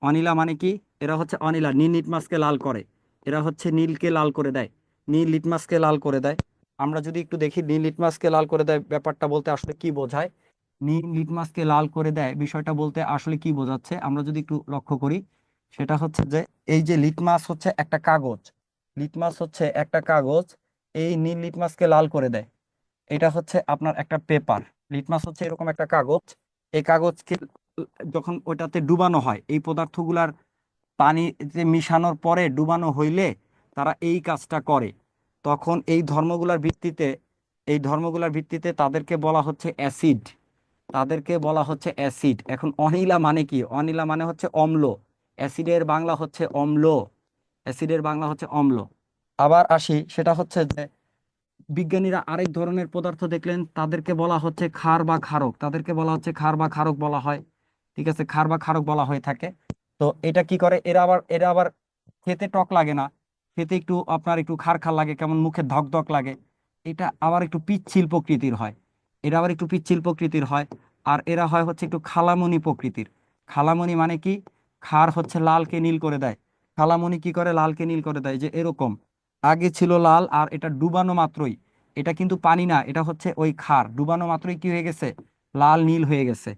অনিলা মানে কি? এরা হচ্ছে অনিলা, নীল লিটমাসকে লাল করে। এরা হচ্ছে নীলকে লাল করে দেয়, নীল লিটমাসকে লাল করে দেয়। আমরা যদি একটু দেখি নীল লিটমাসকে লাল করে দেয় ব্যাপারটা বলতে আসলে কি বোঝায়। নীল লিটমাসকে লাল করে দেয় বিষয়টা বলতে আসলে কি বোঝাচ্ছে, আমরা যদি একটু লক্ষ্য করি, সেটা হচ্ছে যে এই যে লিটমাস হচ্ছে একটা কাগজ, লিটমাস হচ্ছে একটা কাগজ, এই নীল লিটমাসকে লাল করে দেয়। এটা হচ্ছে আপনার একটা পেপার। লিটমাস হচ্ছে এরকম একটা কাগজ। এই কাগজকে যখন ওইটাতে ডুবানো হয়, এই পদার্থগুলার পানিতে মিশানোর পরে ডুবানো হইলে তারা এই কাজটা করে। তখন এই ধর্মগুলার ভিত্তিতে তাদেরকে বলা হচ্ছে অ্যাসিড। তাদেরকে বলা হচ্ছে অ্যাসিড। এখন অনিলা মানে কি? অনিলা মানে হচ্ছে অম্ল। অ্যাসিডের বাংলা হচ্ছে অম্ল। অ্যাসিডের বাংলা হচ্ছে অম্ল। আবার আসি, সেটা হচ্ছে যে বিজ্ঞানীরা আরেক ধরনের পদার্থ দেখলেন, তাদেরকে বলা হচ্ছে ক্ষার বা ক্ষারক। তাদেরকে বলা হচ্ছে ক্ষার বা ক্ষারক বলা হয়। ঠিক আছে, ক্ষার বা ক্ষারক বলা হয়ে থাকে। তো এটা কি করে, এরা আবার খেতে টক লাগে না, খেতে একটু আপনার একটু খার খার লাগে, কেমন মুখে ধক ধক লাগে। এটা আবার একটু পিচ্ছিল প্রকৃতির হয়। এরা আবার একটু পিচ্ছিল প্রকৃতির হয়। আর এরা হয় হচ্ছে একটু খালামণি প্রকৃতির। খালামণি মানে কি? ক্ষার হচ্ছে লালকে নীল করে দেয়, খালামণি কি করে লালকে নীল করে দেয়, যে এরকম আগে ছিল লাল, আর এটা ডুবানো মাত্রই, এটা কিন্তু পানি না, এটা হচ্ছে ওই ক্ষার, ডুবানো মাত্রই কি হয়ে গেছে, লাল নীল হয়ে গেছে।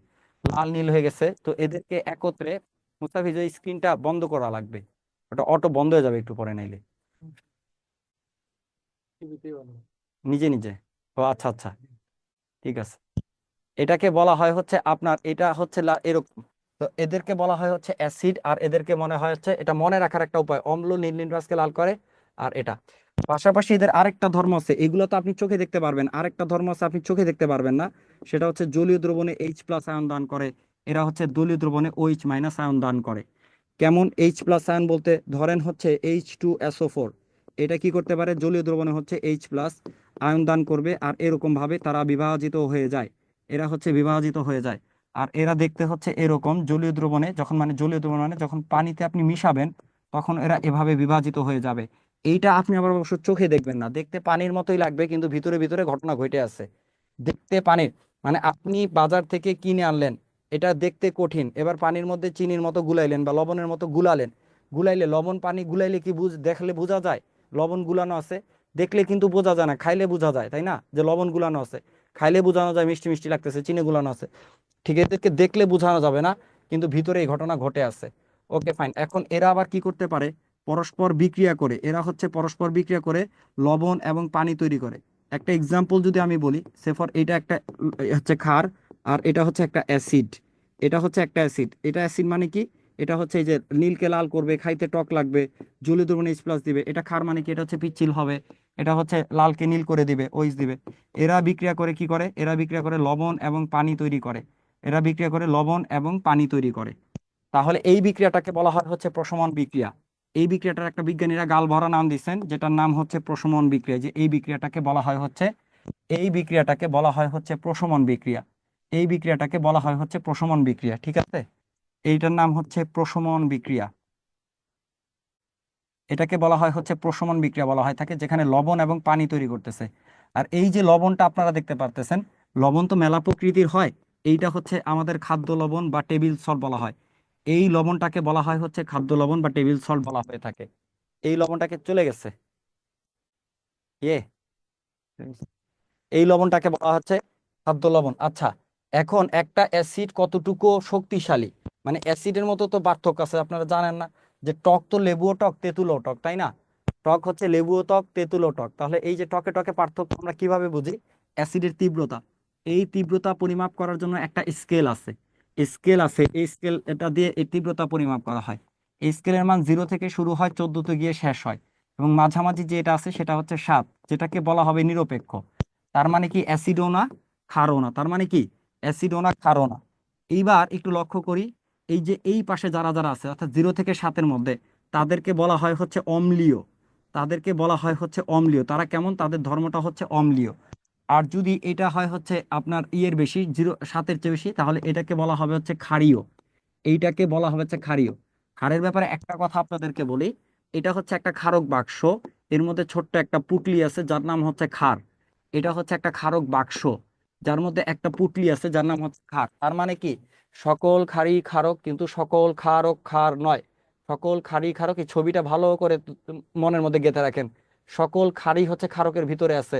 লাল নীল হয়ে গেছে। তো এদেরকে একত্রে, মুস্তাফিজ এই স্ক্রিনটা বন্ধ করা লাগবে, ওটা অটো বন্ধ হয়ে যাবে একটু পরে নাইলে, নিজে নিজে। ও আচ্ছা আচ্ছা, ঠিক আছে। এটাকে বলা হয় হচ্ছে আপনার, এটা হচ্ছে এরকম। তো এদেরকে বলা হয় হচ্ছে অ্যাসিড, আর এদেরকে মনে হয় হচ্ছে, এটা মনে রাখার একটা উপায়, অম্ল নীল নির্বাচকে লাল করে। আর এটা পাশাপাশি এদের আরেকটা ধর্ম আছে, এগুলো তো আপনি চোখে দেখতে পারবেন, আরেকটা ধর্ম আছে আপনি চোখে দেখতে পারবেন না। সেটা হচ্ছে জলীয় দ্রবণে H+ আয়ন দান করে। এরা হচ্ছে জলীয় দ্রবণে OH- আয়ন দান করে। কেমন H+ আয়ন বলতে, ধরেন হচ্ছে H2SO4, এটা কি করতে পারে, জলীয় দ্রবণে হচ্ছে H+ আয়ন দান করবে, আর এরকম ভাবে তারা বিভাজিত হয়ে যায়। এরা হচ্ছে বিভাজিত হয়ে যায়। আর এরা দেখতে হচ্ছে এরকম, জলীয় দ্রবণে যখন, মানে জলীয় দ্রবণ মানে যখন পানিতে আপনি মিশাবেন, তখন এরা এভাবে বিভাজিত হয়ে যাবে। এইটা আপনি আবার অবশ্য চোখে দেখবেন না, দেখতে পানির মতোই লাগবে, কিন্তু ভিতরে ভিতরে ঘটনা ঘটে আছে। দেখতে পানির, মানে আপনি বাজার থেকে কিনে আনলেন, এটা দেখতে কঠিন, এবার পানির মধ্যে চিনির মতো গুলাইলেন বা লবণের মতো গুলালেন, গুলাইলে লবণ পানি গুলাইলে কি দেখলে বোঝা যায় লবণ গুলানো আছে? দেখলে কিন্তু বোঝা যায় না, খাইলে বোঝা যায়, তাই না, যে লবণ গুলানো আছে। খাইলে বোঝানো যায় মিষ্টি মিষ্টি লাগতেছে, চিনি গুলানো আছে। ঠিক এদেরকে দেখলে বোঝানো যাবে না, কিন্তু ভিতরে এই ঘটনা ঘটে আছে। ওকে ফাইন। এখন এরা আবার কি করতে পারে, পরস্পর বিক্রিয়া করে, এরা হচ্ছে পরস্পর বিক্রিয়া করে লবণ এবং পানি তৈরি করে। একটা এক্সাম্পল যদি আমি বলি, সেফর এটা একটা হচ্ছে ক্ষার, আর এটা হচ্ছে একটা অ্যাসিড। এটা হচ্ছে একটা অ্যাসিড, এটা অ্যাসিড মানে কি, এটা হচ্ছে এই যে নীলকে লাল করবে, খাইতে টক লাগবে, জলীয় দ্রবণে H+ দিবে। এটা ক্ষার মানে কি, এটা হচ্ছে পিচ্ছিল হবে, এটা হচ্ছে লালকে নীল করে দিবে, OH দিবে। এরা বিক্রিয়া করে কি করে, এরা বিক্রিয়া করে লবণ এবং পানি তৈরি করে। এরা বিক্রিয়া করে লবণ এবং পানি তৈরি করে। তাহলে এই বিক্রিয়াটাকে বলা হয় হচ্ছে প্রশমন বিক্রিয়া। এই বিক্রিয়াটার একটা বিজ্ঞানীরা গাল ভরা নাম দিচ্ছেন, যেটার নাম হচ্ছে প্রশমন বিক্রিয়া। যে এই বিক্রিয়াটাকে বলা হয় হচ্ছে, এই বিক্রিয়াটাকে বলা হয় হচ্ছে প্রশমন বিক্রিয়া। এই বিক্রিয়াটাকে বলা হয় হচ্ছে প্রশমন বিক্রিয়া, ঠিক আছে। এইটার নাম হচ্ছে প্রশমন বিক্রিয়া। এটাকে বলা হয় হচ্ছে প্রশমন বিক্রিয়া বলা হয় থাকে, যেখানে লবণ এবং পানি তৈরি করতেছে। আর এই যে লবণটা আপনারা দেখতে পারতেছেন, লবণ তো মেলা প্রকৃতির হয়। এইটা হচ্ছে আমাদের খাদ্য লবণ বা টেবিল সল্ট বলা হয়। এই লবণটাকে বলা হয় হচ্ছে খাদ্য লবণ বা টেবিল সল্ট বলা হয়ে থাকে। এই লবণটাকে চলে গেছে ইয়ে এই লবণটাকে বলা হচ্ছে খাদ্য লবণ। আচ্ছা, এখন একটা অ্যাসিড কতটুকু শক্তিশালী, মানে অ্যাসিডের মতো তো পার্থক্য আছে, আপনারা জানেন না যে টক তো লেবুও টক তেঁতুলও টক, তাই না? টক হচ্ছে লেবুও টক তেঁতুলও টক। তাহলে এই যে টকে টকে পার্থক্য আমরা কিভাবে বুঝি? অ্যাসিডের তীব্রতা, এই তীব্রতা পরিমাপ করার জন্য একটা স্কেল আছে। এই স্কেল এটা দিয়ে এই তীব্রতা পরিমাপ করা হয়। এই স্কেলের মান 0 থেকে শুরু হয়, 14তে গিয়ে শেষ হয়, এবং মাঝামাঝি যেটা আছে সেটা হচ্ছে 7, যেটাকে বলা হবে নিরপেক্ষ। তার মানে কি অ্যাসিডও না ক্ষারও না, তার মানে কি অ্যাসিডও না ক্ষারও না। এইবার একটু লক্ষ্য করি, এই যে এই পাশে যারা যারা আছে অর্থাৎ 0 থেকে 7-এর মধ্যে, তাদেরকে বলা হয় হচ্ছে অম্লীয়। তারা কেমন? তাদের ধর্মটা হচ্ছে অম্লীয়। আর যদি এটা হয় হচ্ছে আপনার ইয়ের বেশি, 7-এর চেয়ে বেশি, তাহলে এটাকে বলা হবে হচ্ছে ক্ষারীয়। এইটাকে বলা হবে হচ্ছে ক্ষারীয়। ক্ষারের ব্যাপারে একটা কথা আপনাদেরকে বলি, এটা হচ্ছে একটা ক্ষারক বাক্স। এর মধ্যে ছোট্ট একটা পুঁটলি আছে যার নাম হচ্ছে ক্ষার। এটা হচ্ছে একটা ক্ষারক বাক্স যার মধ্যে একটা পুঁটলি আছে যার নাম হচ্ছে ক্ষার। তার মানে কি সকল ক্ষারই ক্ষারক, কিন্তু সকল ক্ষারক ক্ষার নয়। সকল ক্ষারই ক্ষারক, এই ছবিটা ভালো করে মনের মধ্যে গেঁথে রাখেন। সকল ক্ষারই হচ্ছে ক্ষারকের ভিতরে আছে,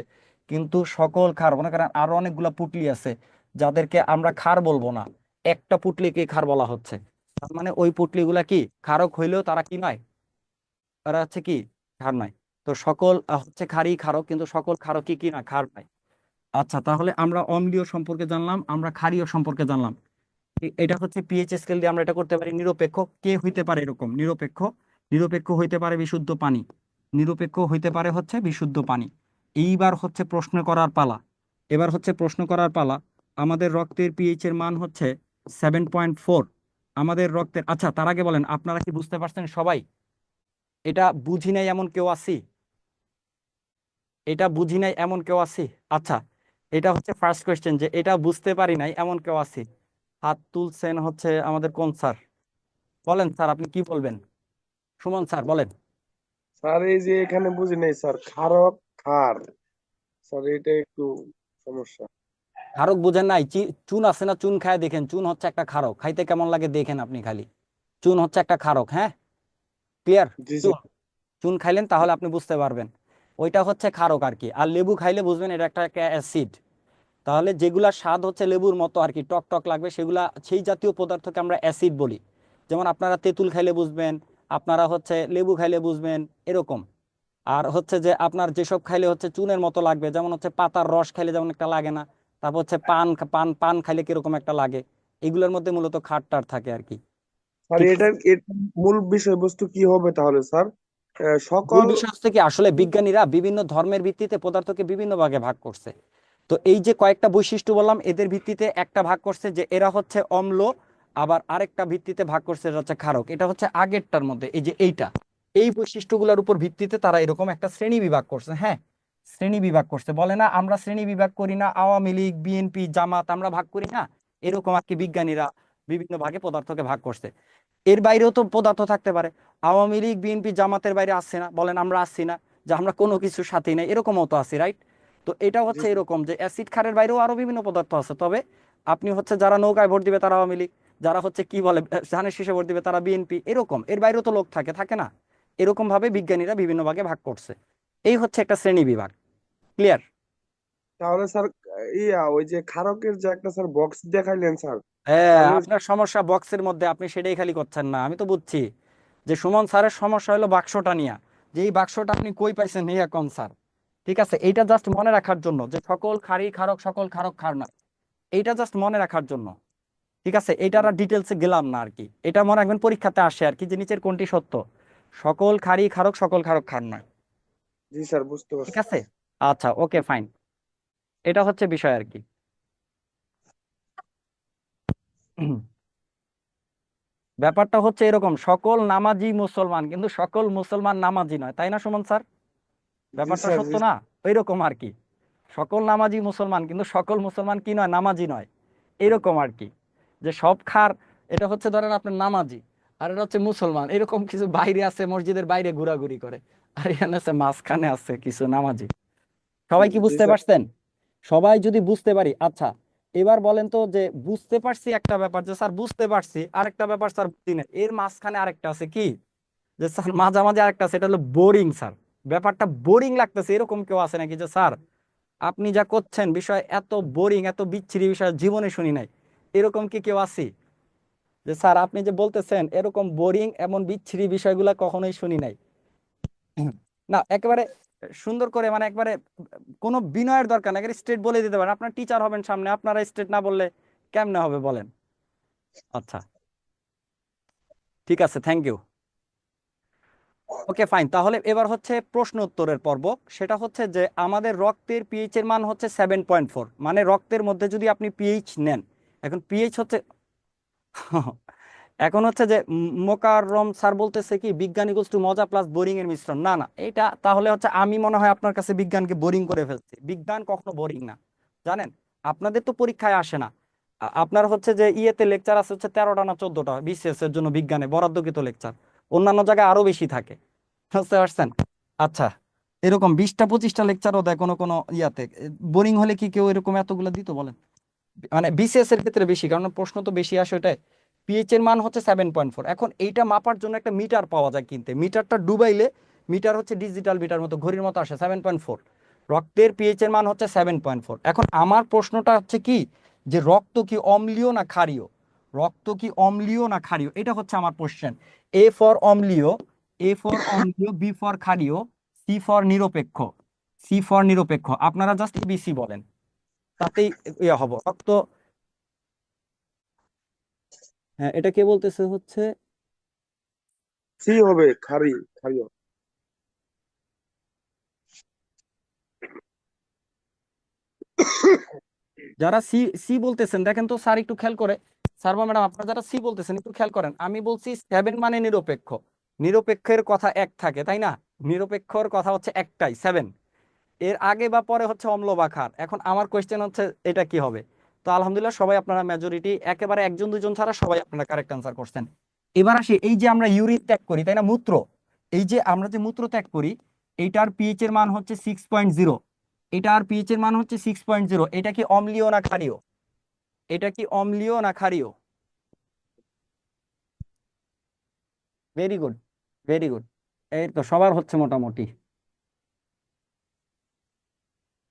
কিন্তু সকল ক্ষার, মনে করেন আরো অনেকগুলা পুঁটলি আছে যাদেরকে আমরা ক্ষার বলবো না, একটা পুঁটলিকে ক্ষার বলা হচ্ছে। তার মানে ওই পুঁটলিগুলা কি ক্ষারক হইলেও তারা কি নয়, তারা হচ্ছে কি ক্ষার নয়। তো সকল হচ্ছে ক্ষারই ক্ষারক, কিন্তু সকল ক্ষারকই কি না ক্ষার নয়। আচ্ছা, তাহলে আমরা অম্লীয় সম্পর্কে জানলাম, আমরা ক্ষারীয় সম্পর্কে জানলাম। এটা হচ্ছে পিএইচ স্কেল দিয়ে আমরা এটা করতে পারি। নিরপেক্ষ কে হইতে পারে? এরকম নিরপেক্ষ, নিরপেক্ষ হইতে পারে বিশুদ্ধ পানি, নিরপেক্ষ হইতে পারে হচ্ছে বিশুদ্ধ পানি। এইবার হচ্ছে প্রশ্ন করার পালা। আমাদের রক্তের পিএইচ এর মান হচ্ছে 7.4। আমাদের রক্তের, আচ্ছা তার আগে বলেন, আপনারা কি বুঝতে পারছেন সবাই? এটা বুঝি নাই এমন কেউ আছি? এটা বুঝি নাই এমন কেউ আছি? আচ্ছা, এটা হচ্ছে ফার্স্ট কোয়েশ্চেন, যে এটা বুঝতে পারি নাই এমন কেউ আছি? হাত তুলছেন হচ্ছে আমাদের কোন স্যার? বলেন স্যার, আপনি কি বলবেন? সুমন স্যার বলেন। স্যার এই যে এখানে বুঝি নাই স্যার, ক্ষারক ক্ষার, স্যার এটা একটু সমস্যা। ক্ষারক বুঝেন নাই? চুন আছে না, চুন খায় দেখেন, চুন হচ্ছে একটা ক্ষারক, খাইতে কেমন লাগে দেখেন আপনি খালি। চুন হচ্ছে একটা ক্ষারক, হ্যাঁ, ক্লিয়ার? জি চুন, স্যার। চুন খাইলেন তাহলে আপনি বুঝতে পারবেন, ওইটা হচ্ছে ক্ষারক আর কি। আর লেবু খাইলে বুঝবেন এটা একটা অ্যাসিড। তাহলে যেগুলা স্বাদ হচ্ছে লেবুর মতো আর কি, টক টক লাগবে, সেগুলা সেই জাতীয় পদার্থকে আমরা অ্যাসিড বলি। যেমন আপনারা তেঁতুল খাইলে বুঝবেন, আপনারা হচ্ছে লেবু খাইলে বুঝবেন, এরকম। আর হচ্ছে যে আপনার যেসব খাইলে হচ্ছে চুনের মতো লাগবে, যেমন হচ্ছে পাতার রস খাইলে যেমন একটা লাগে না, তারপর হচ্ছে পান পান পান খাইলে কিরকম একটা লাগে, এগুলোর মধ্যে মূলত খাট টাট থাকে আর কি। স্যার ঠিক আছে, এটার মূল বিষয়বস্তু কি হবে তাহলে স্যার? মূল সকল বিষয় হচ্ছে কি, আসলে বিজ্ঞানীরা বিভিন্ন ধর্মের ভিত্তিতে পদার্থকে বিভিন্ন ভাগে ভাগ করছে। তো এই যে কয়েকটা বৈশিষ্ট্য বললাম, এদের ভিত্তিতে একটা ভাগ করছে যে এরা হচ্ছে অম্ল, আবার আরেকটা ভিত্তিতে ভাগ করছে এটা হচ্ছে ক্ষারক। এটা হচ্ছে আগেরটার মধ্যে এই যে এইটা, এই বৈশিষ্ট্যগুলোর উপর ভিত্তিতে তারা এরকম একটা শ্রেণী বিভাগ করছে। হ্যাঁ, শ্রেণী বিভাগ করছে, বলে না আমরা শ্রেণী বিভাগ করি না, আওয়ামী লীগ বিএনপি জামাত আমরা ভাগ করি না, এরকম আর কি বিজ্ঞানীরা বিভিন্ন ভাগে পদার্থকে ভাগ করছে। এর বাইরেও তো পদার্থ থাকতে পারে, আওয়ামী লীগ বিএনপি জামাতের বাইরে আসছে না, বলেন আমরা আসছি না, যে আমরা কোনো কিছুর সাথেই নাই, এরকমও তো আছি, রাইট? তো এটা জি হচ্ছে স্যার। এরকম যে অ্যাসিড ক্ষারের বাইরেও আরো বিভিন্ন পদার্থ আছে। তবে আপনি হচ্ছে যারা নৌকায় ভোট দিবে তারা আওয়ামী লীগ, যারা হচ্ছে কি বলে ধানের শীষে ভোট দিবে তারা বিএনপি, এরকম। এর বাইরেও তো লোক থাকে, থাকে না? এরকম ভাবে বিজ্ঞানীরা বিভিন্ন ভাগে ভাগ করছে। এই হচ্ছে একটা শ্রেণী বিভাগ, ক্লিয়ার? তাহলে স্যার ওই যে ক্ষারকের যে একটা স্যার বক্স দেখাইলেন স্যার, হ্যাঁ, তাহলে আপনার সমস্যা বক্সের মধ্যে, আপনি সেটাই খালি করছেন না, আমি তো বুঝছি যে সুমন স্যারের সমস্যা হলো বাক্সটা নিয়ে, যে এই বাক্সটা আপনি কই পাইছেন নিয়ে কোন স্যার। ঠিক আছে, এইটা জাস্ট মনে রাখার জন্য যে সকল ক্ষারই ক্ষারক, সকল ক্ষারক ক্ষার নয়, এইটা জাস্ট মনে রাখার জন্য। ঠিক আছে, এইটার আর ডিটেলসে গেলাম না আর কি, এটা মনে রাখবেন পরীক্ষাতে আসে আর কি, যে নিচের কোনটি সত্য, সকল ক্ষারই ক্ষারক, সকল ক্ষারক ক্ষার নয়। জি স্যার বুঝতে ঠিক পারছি। আছে, আচ্ছা ওকে ফাইন, এটা হচ্ছে বিষয় আর কি। ব্যাপারটা হচ্ছে এরকম, সকল নামাজি মুসলমান, কিন্তু সকল মুসলমান নামাজি নয়, তাই না সুমন স্যার? জি ব্যাপারটা স্যার। সত্য জি না? ওইরকম আর কি, সকল নামাজি মুসলমান কিন্তু সকল মুসলমান কি নয়, নামাজি নয়, এরকম আর কি। যে সব খার, এটা হচ্ছে ধরেন আপনার নামাজি, আর এটা হচ্ছে মুসলমান, এরকম কিছু বাইরে আছে মসজিদের বাইরে ঘোরাঘুরি করে, আর এখানে আছে মাঝখানে আছে কিছু নামাজি। সবাই কি জি বুঝতে স্যার। পারছেন? সবাই যদি বুঝতে পারি, আচ্ছা এবার বলেন তো যে বুঝতে পারছি একটা ব্যাপার, যে স্যার বুঝতে পারছি, আরেকটা ব্যাপার স্যার বুঝি না, এর মাঝখানে আরেকটা আছে কি, যে স্যার মাঝামাঝি আরেকটা আছে, এটা হলো বোরিং স্যার। ব্যাপারটা বোরিং লাগতেছে, এরকম কেউ আছে নাকি যে স্যার আপনি যা করছেন বিষয় এত বোরিং, এত বিচ্ছিরি বিষয় জীবনে শুনি নাই, এরকম কি কেউ আছে? যে স্যার আপনি যে বলতেছেন এরকম বোরিং এমন বিচ্ছিরি বিষয়গুলো কখনোই শুনি নাই। না একেবারে সুন্দর করে, মানে একবারে কোনো বিনয়ের দরকার না, একেবারে স্ট্রেট বলে দিতে পারেন। আপনার টিচার হবেন সামনে, আপনারা স্ট্রেট না বললে কেমনে হবে বলেন? আচ্ছা ঠিক আছে, থ্যাংক ইউ। ওকে ফাইন, তাহলে এবার হচ্ছে প্রশ্ন উত্তরের পর্ব। সেটা হচ্ছে যে আমাদের রক্তের পিএইচ এর মান হচ্ছে 7.4, মানে রক্তের মধ্যে যদি আপনি পিএইচ নেন, এখন পিএইচ হচ্ছে এখন হচ্ছে যে মোকাররম স্যার বলতেছে কি বিজ্ঞান ইকুয়ালস টু মজা প্লাস বোরিং এর মিশ্রণ। না না, এটা তাহলে হচ্ছে আমি মনে হয় আপনার কাছে বিজ্ঞানকে বোরিং করে ফেলছি। বিজ্ঞান কখনো বোরিং না, জানেন? আপনাদের তো পরীক্ষায় আসে না। আপনার হচ্ছে যে ইয়েতে লেকচার আছে হচ্ছে 13টা না 14টা বিসিএস এর জন্য বিজ্ঞানে বরাদ্দকৃত লেকচার, অন্যান্য জায়গায় আরো বেশি থাকে, বুঝতে পারছেন? আচ্ছা, এরকম 20টা 25টা লেকচারও দেয় কোনো কোনো ইয়াতে। বোরিং হলে কি কেউ এরকম এতগুলো দিত বলেন? মানে বিসিএস এর ক্ষেত্রে বেশি, কারণ প্রশ্ন তো বেশি আসে ওটাই। পিএইচ এর মান হচ্ছে 7.4। এখন এইটা মাপার জন্য একটা মিটার পাওয়া যায় কিনতে, মিটারটা ডুবাইলে মিটার হচ্ছে ডিজিটাল মিটার মতো ঘড়ির মতো আসে 7.4। রক্তের পিএইচ এর মান হচ্ছে 7.4। এখন আমার প্রশ্নটা হচ্ছে কি, যে রক্ত কি অম্লীয় না ক্ষারীয়? রক্ত কি অম্লীয় না ক্ষারীয়, এটা হচ্ছে আমার কোশ্চেন। এ ফর অম্লীয়, এ ফর অম্লীয়, বি ফর ক্ষারীয়, সি ফর নিরপেক্ষ, সি ফর নিরপেক্ষ। আপনারা জাস্ট এবিসি বলেন, তাতেই ইয়ে হবো রক্ত। হ্যাঁ, এটা কে বলতেছে হচ্ছে? সি হবে, খারি খারি হবে। যারা সি সি বলতেছেন দেখেন তো স্যার একটু খেয়াল করে, স্যার বা ম্যাডাম আপনারা যারা সি বলতেছেন একটু খেয়াল করেন। আমি বলছি 7 মানে নিরপেক্ষ, নিরপেক্ষের কথা এক থাকে তাই না? নিরপেক্ষর কথা হচ্ছে একটাই 7, এর আগে বা পরে হচ্ছে অম্ল বা ক্ষার। এখন আমার কোয়েশ্চেন হচ্ছে এটা কি হবে? তো আলহামদুলিল্লাহ সবাই আপনারা মেজরিটি, একেবারে একজন দুজন ছাড়া সবাই আপনারা কারেক্ট আনসার করছেন। এবার আসি, এই যে আমরা ইউরিন ত্যাগ করি তাই না, মূত্র, এই যে আমরা যে মূত্র ত্যাগ করি, এইটার পিএইচ এর মান হচ্ছে 6.0, এটার পিএইচ এর মান হচ্ছে 6.0। এটা কি অম্লীয় না ক্ষারীয়? এটা কি অম্লীয় না ক্ষারীয়? Very good, very good. এই তো সবার হচ্ছে মোটামুটি।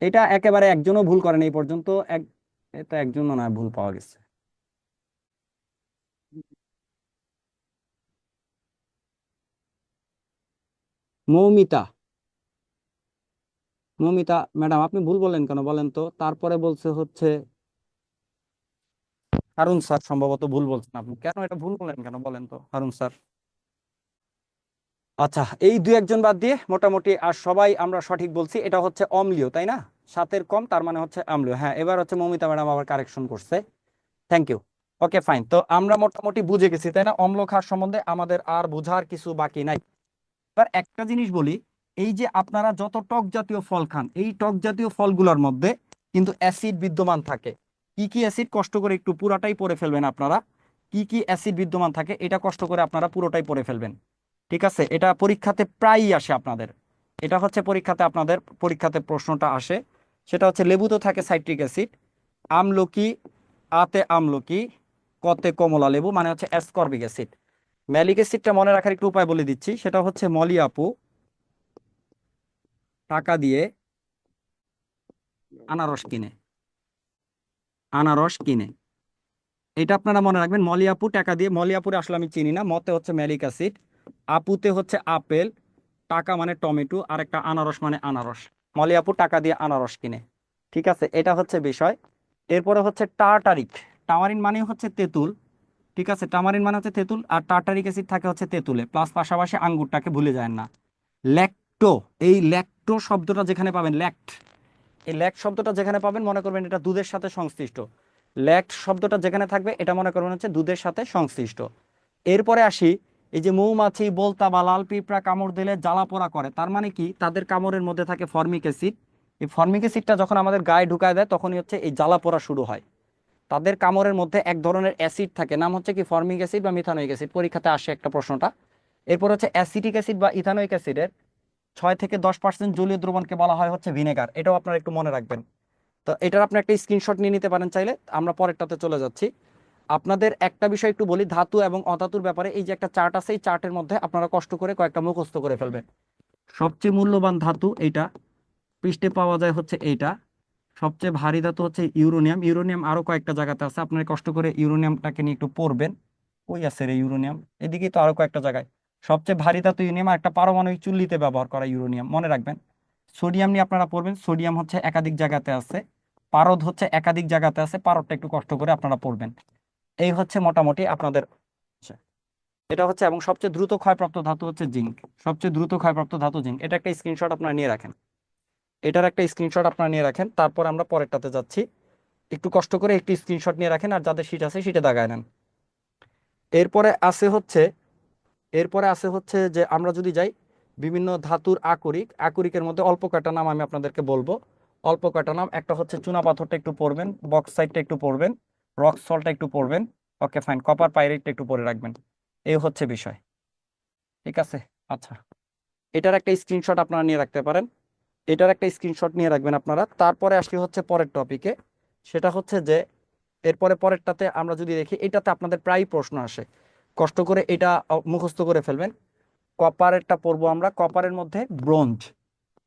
এটা একেবারে একজনও ভুল করেন এই পর্যন্ত, এক, এটা একজনও না ভুল পাওয়া গেছে। মৌমিতা, মৌমিতা ম্যাডাম আপনি ভুল বললেন কেন বলেন তো? তারপরে বলছে হচ্ছে হারুন স্যার সম্ভবত ভুল বলছেন। আপনি কেন এটা ভুল বললেন কেন বলেন তো হারুন স্যার? আচ্ছা, এই দুই একজন বাদ দিয়ে মোটামুটি আর সবাই আমরা সঠিক বলছি। এটা হচ্ছে অম্লীয় তাই না, 7-এর কম তার মানে হচ্ছে অম্লীয়। হ্যাঁ, এবার হচ্ছে মৌমিতা ম্যাডাম আবার কারেকশন করছে, থ্যাংক ইউ। ওকে ফাইন, তো আমরা মোটামুটি বুঝে গেছি তাই না অম্ল ক্ষার সম্বন্ধে, আমাদের আর বোঝার কিছু বাকি নাই। এবার একটা জিনিস বলি, এই যে আপনারা যত টক জাতীয় ফল খান, এই টক জাতীয় ফলগুলোর মধ্যে কিন্তু অ্যাসিড বিদ্যমান থাকে। কি কি অ্যাসিড, কষ্ট করে একটু পুরাটাই পড়ে ফেলবেন আপনারা। কি কি অ্যাসিড বিদ্যমান থাকে এটা কষ্ট করে আপনারা পুরোটাই পড়ে ফেলবেন, ঠিক আছে? এটা পরীক্ষাতে প্রায়ই আসে আপনাদের, এটা হচ্ছে পরীক্ষাতে আপনাদের পরীক্ষাতে প্রশ্নটা আসে। সেটা হচ্ছে লেবুতে থাকে সাইট্রিক অ্যাসিড, আমলকি, আতে আমলকি, কতে কমলা লেবু মানে হচ্ছে অ্যাসকর্বিক অ্যাসিড। ম্যালিক অ্যাসিডটা মনে রাখার একটু উপায় বলে দিচ্ছি, সেটা হচ্ছে মলি আপু টাকা দিয়ে আনারস কিনে, আনারস কিনে, এটা আপনারা মনে রাখবেন। মলি আপু টাকা দিয়ে, মলি আপুরে আসলে আমি চিনি না, মতে হচ্ছে ম্যালিক অ্যাসিড, আপুতে হচ্ছে আপেল, টাকা মানে টমেটো, আর একটা আনারস মানে আনারস। মলি আপু টাকা দিয়ে আনারস কিনে, ঠিক আছে? এটা হচ্ছে বিষয়। এরপরে হচ্ছে টার্টারিক, টামারিন মানে হচ্ছে তেঁতুল, ঠিক আছে? টামারিন মানে হচ্ছে তেঁতুল, আর টার্টারিক অ্যাসিড থাকে হচ্ছে তেঁতুলে, প্লাস পাশাপাশি আঙ্গুরটাকে ভুলে যায় না। ল্যাকটো, এই ল্যাকটো শব্দটা যেখানে পাবেন, ল্যাক্ট, এই ল্যাক্ট শব্দটা যেখানে পাবেন মনে করবেন এটা দুধের সাথে সংশ্লিষ্ট। ল্যাক্ট শব্দটা যেখানে থাকবে এটা মনে করবেন হচ্ছে দুধের সাথে সংশ্লিষ্ট। এরপরে আসি, এই যে মৌমাছি, বোলতা বা লাল পিঁপড়া কামড় দিলে জ্বালা পোড়া করে, তার মানে কি তাদের কামড়ের মধ্যে থাকে ফর্মিক অ্যাসিড। এই ফর্মিক অ্যাসিডটা যখন আমাদের গায়ে ঢুকায় দেয় তখনই হচ্ছে এই জ্বালা পোড়া শুরু হয়। তাদের কামড়ের মধ্যে এক ধরনের অ্যাসিড থাকে, নাম হচ্ছে কি ফর্মিক অ্যাসিড বা মিথানোইক অ্যাসিড, পরীক্ষাতে আসে একটা প্রশ্নটা। এরপর হচ্ছে অ্যাসিটিক অ্যাসিড বা ইথানোইক অ্যাসিডের 6 থেকে 10% জলীয় দ্রবণকে বলা হয় হচ্ছে ভিনেগার। এটাও আপনারা একটু মনে রাখবেন। তো এটার আপনি একটা স্ক্রিনশট নিয়ে নিতে পারেন চাইলে। আমরা পরেরটাতে চলে যাচ্ছি। আপনাদের একটা বিষয় একটু বলি, ধাতু এবং অধাতুর ব্যাপারে এই যে একটা চার্ট আছে, এই চার্টের মধ্যে আপনারা কষ্ট করে কয়েকটা মুখস্থ করে ফেলবেন। সবচেয়ে মূল্যবান ধাতু এইটা, পৃষ্ঠে পাওয়া যায় হচ্ছে এইটা। সবচেয়ে ভারী ধাতু হচ্ছে ইউরেনিয়াম। ইউরেনিয়াম আরো কয়েকটা জায়গাতে আছে, আপনারা কষ্ট করে ইউরেনিয়ামটাকে নিয়ে একটু পড়বেন। কই আছে রে ইউরেনিয়াম? এদিকে তো আরো কয়েকটা জায়গায়। সবচেয়ে ভারী ধাতু ইউরেনিয়াম, আর একটা পারমাণবিক চুল্লিতে ব্যবহার করা ইউরেনিয়াম, মনে রাখবেন। সোডিয়াম নিয়ে আপনারা পড়বেন, সোডিয়াম হচ্ছে একাধিক জায়গাতে আছে। পারদ হচ্ছে একাধিক জায়গাতে আছে, পারদটা একটু কষ্ট করে আপনারা পড়বেন। এই হচ্ছে মোটামুটি আপনাদের। এটা হচ্ছে, এবং সবচেয়ে দ্রুত ক্ষয়প্রাপ্ত ধাতু হচ্ছে জিঙ্ক। সবচেয়ে দ্রুত ক্ষয়প্রাপ্ত ধাতু জিঙ্ক। এটা একটা স্ক্রিনশট আপনারা নিয়ে রাখেন। এটার একটা স্ক্রিনশট আপনারা নিয়ে রাখেন। তারপর আমরা পরেরটাতে যাচ্ছি। একটু কষ্ট করে একটি স্ক্রিনশট নিয়ে রাখেন, আর যাদের শীট আছে শীটে দাগায় নেন। এরপরে আছে হচ্ছে যে আমরা যদি যাই বিভিন্ন ধাতুর আকরিক, আকরিকের মধ্যে অল্প কয়টা নাম আমি আপনাদেরকে বলবো। অল্প কয়টা নাম, একটা হচ্ছে চুনাপাথরটা একটু পড়বেন, বক্সাইটটা একটু পড়বেন, রক সল্টটা একটু পড়বেন। ওকে ফাইন, কপার পাইরেটটা একটু পড়ে রাখবেন। এই হচ্ছে বিষয়, ঠিক আছে? আচ্ছা, এটার একটা স্ক্রিনশট আপনারা নিয়ে রাখতে পারেন। এটার একটা স্ক্রিনশট নিয়ে রাখবেন আপনারা। তারপরে আসলে হচ্ছে পরের টপিকে, সেটা হচ্ছে যে এরপরে পরেরটাতে আমরা যদি দেখি, এটাতে আপনাদের প্রায় প্রশ্ন আসে, কষ্ট করে এটা মুখস্থ করে ফেলবেন। কপারেরটা পড়বো আমরা। কপারের মধ্যে ব্রোঞ্জ,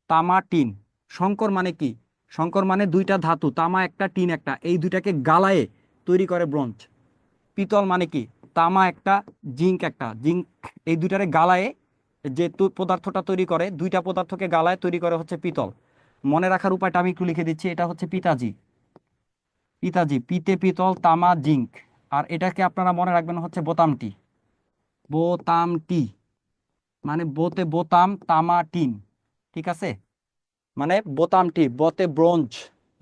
তামা, টিন। সংকর মানে কি? সংকর মানে দুইটা ধাতু, তামা একটা টিন একটা, এই দুইটাকে গালায়ে তৈরি করে ব্রোঞ্জ। পিতল মানে কি? তামা একটা জিঙ্ক একটা, জিঙ্ক এই দুইটারে গালায়ে যে পদার্থটা তৈরি করে, দুইটা পদার্থকে গালায় তৈরি করে হচ্ছে পিতল। মনে রাখার উপায়টা আমি একটু লিখে দিচ্ছি। এটা হচ্ছে পিতাজি, পিতাজি, পিতে পিতল, তামা জিঙ্ক। আর এটাকে আপনারা মনে রাখবেন হচ্ছে বোতামটি, বোতামটি মানে বোতে বোতাম, তামা টিন, ঠিক আছে? মানে বোতামটি, বোতে ব্রোঞ্জ।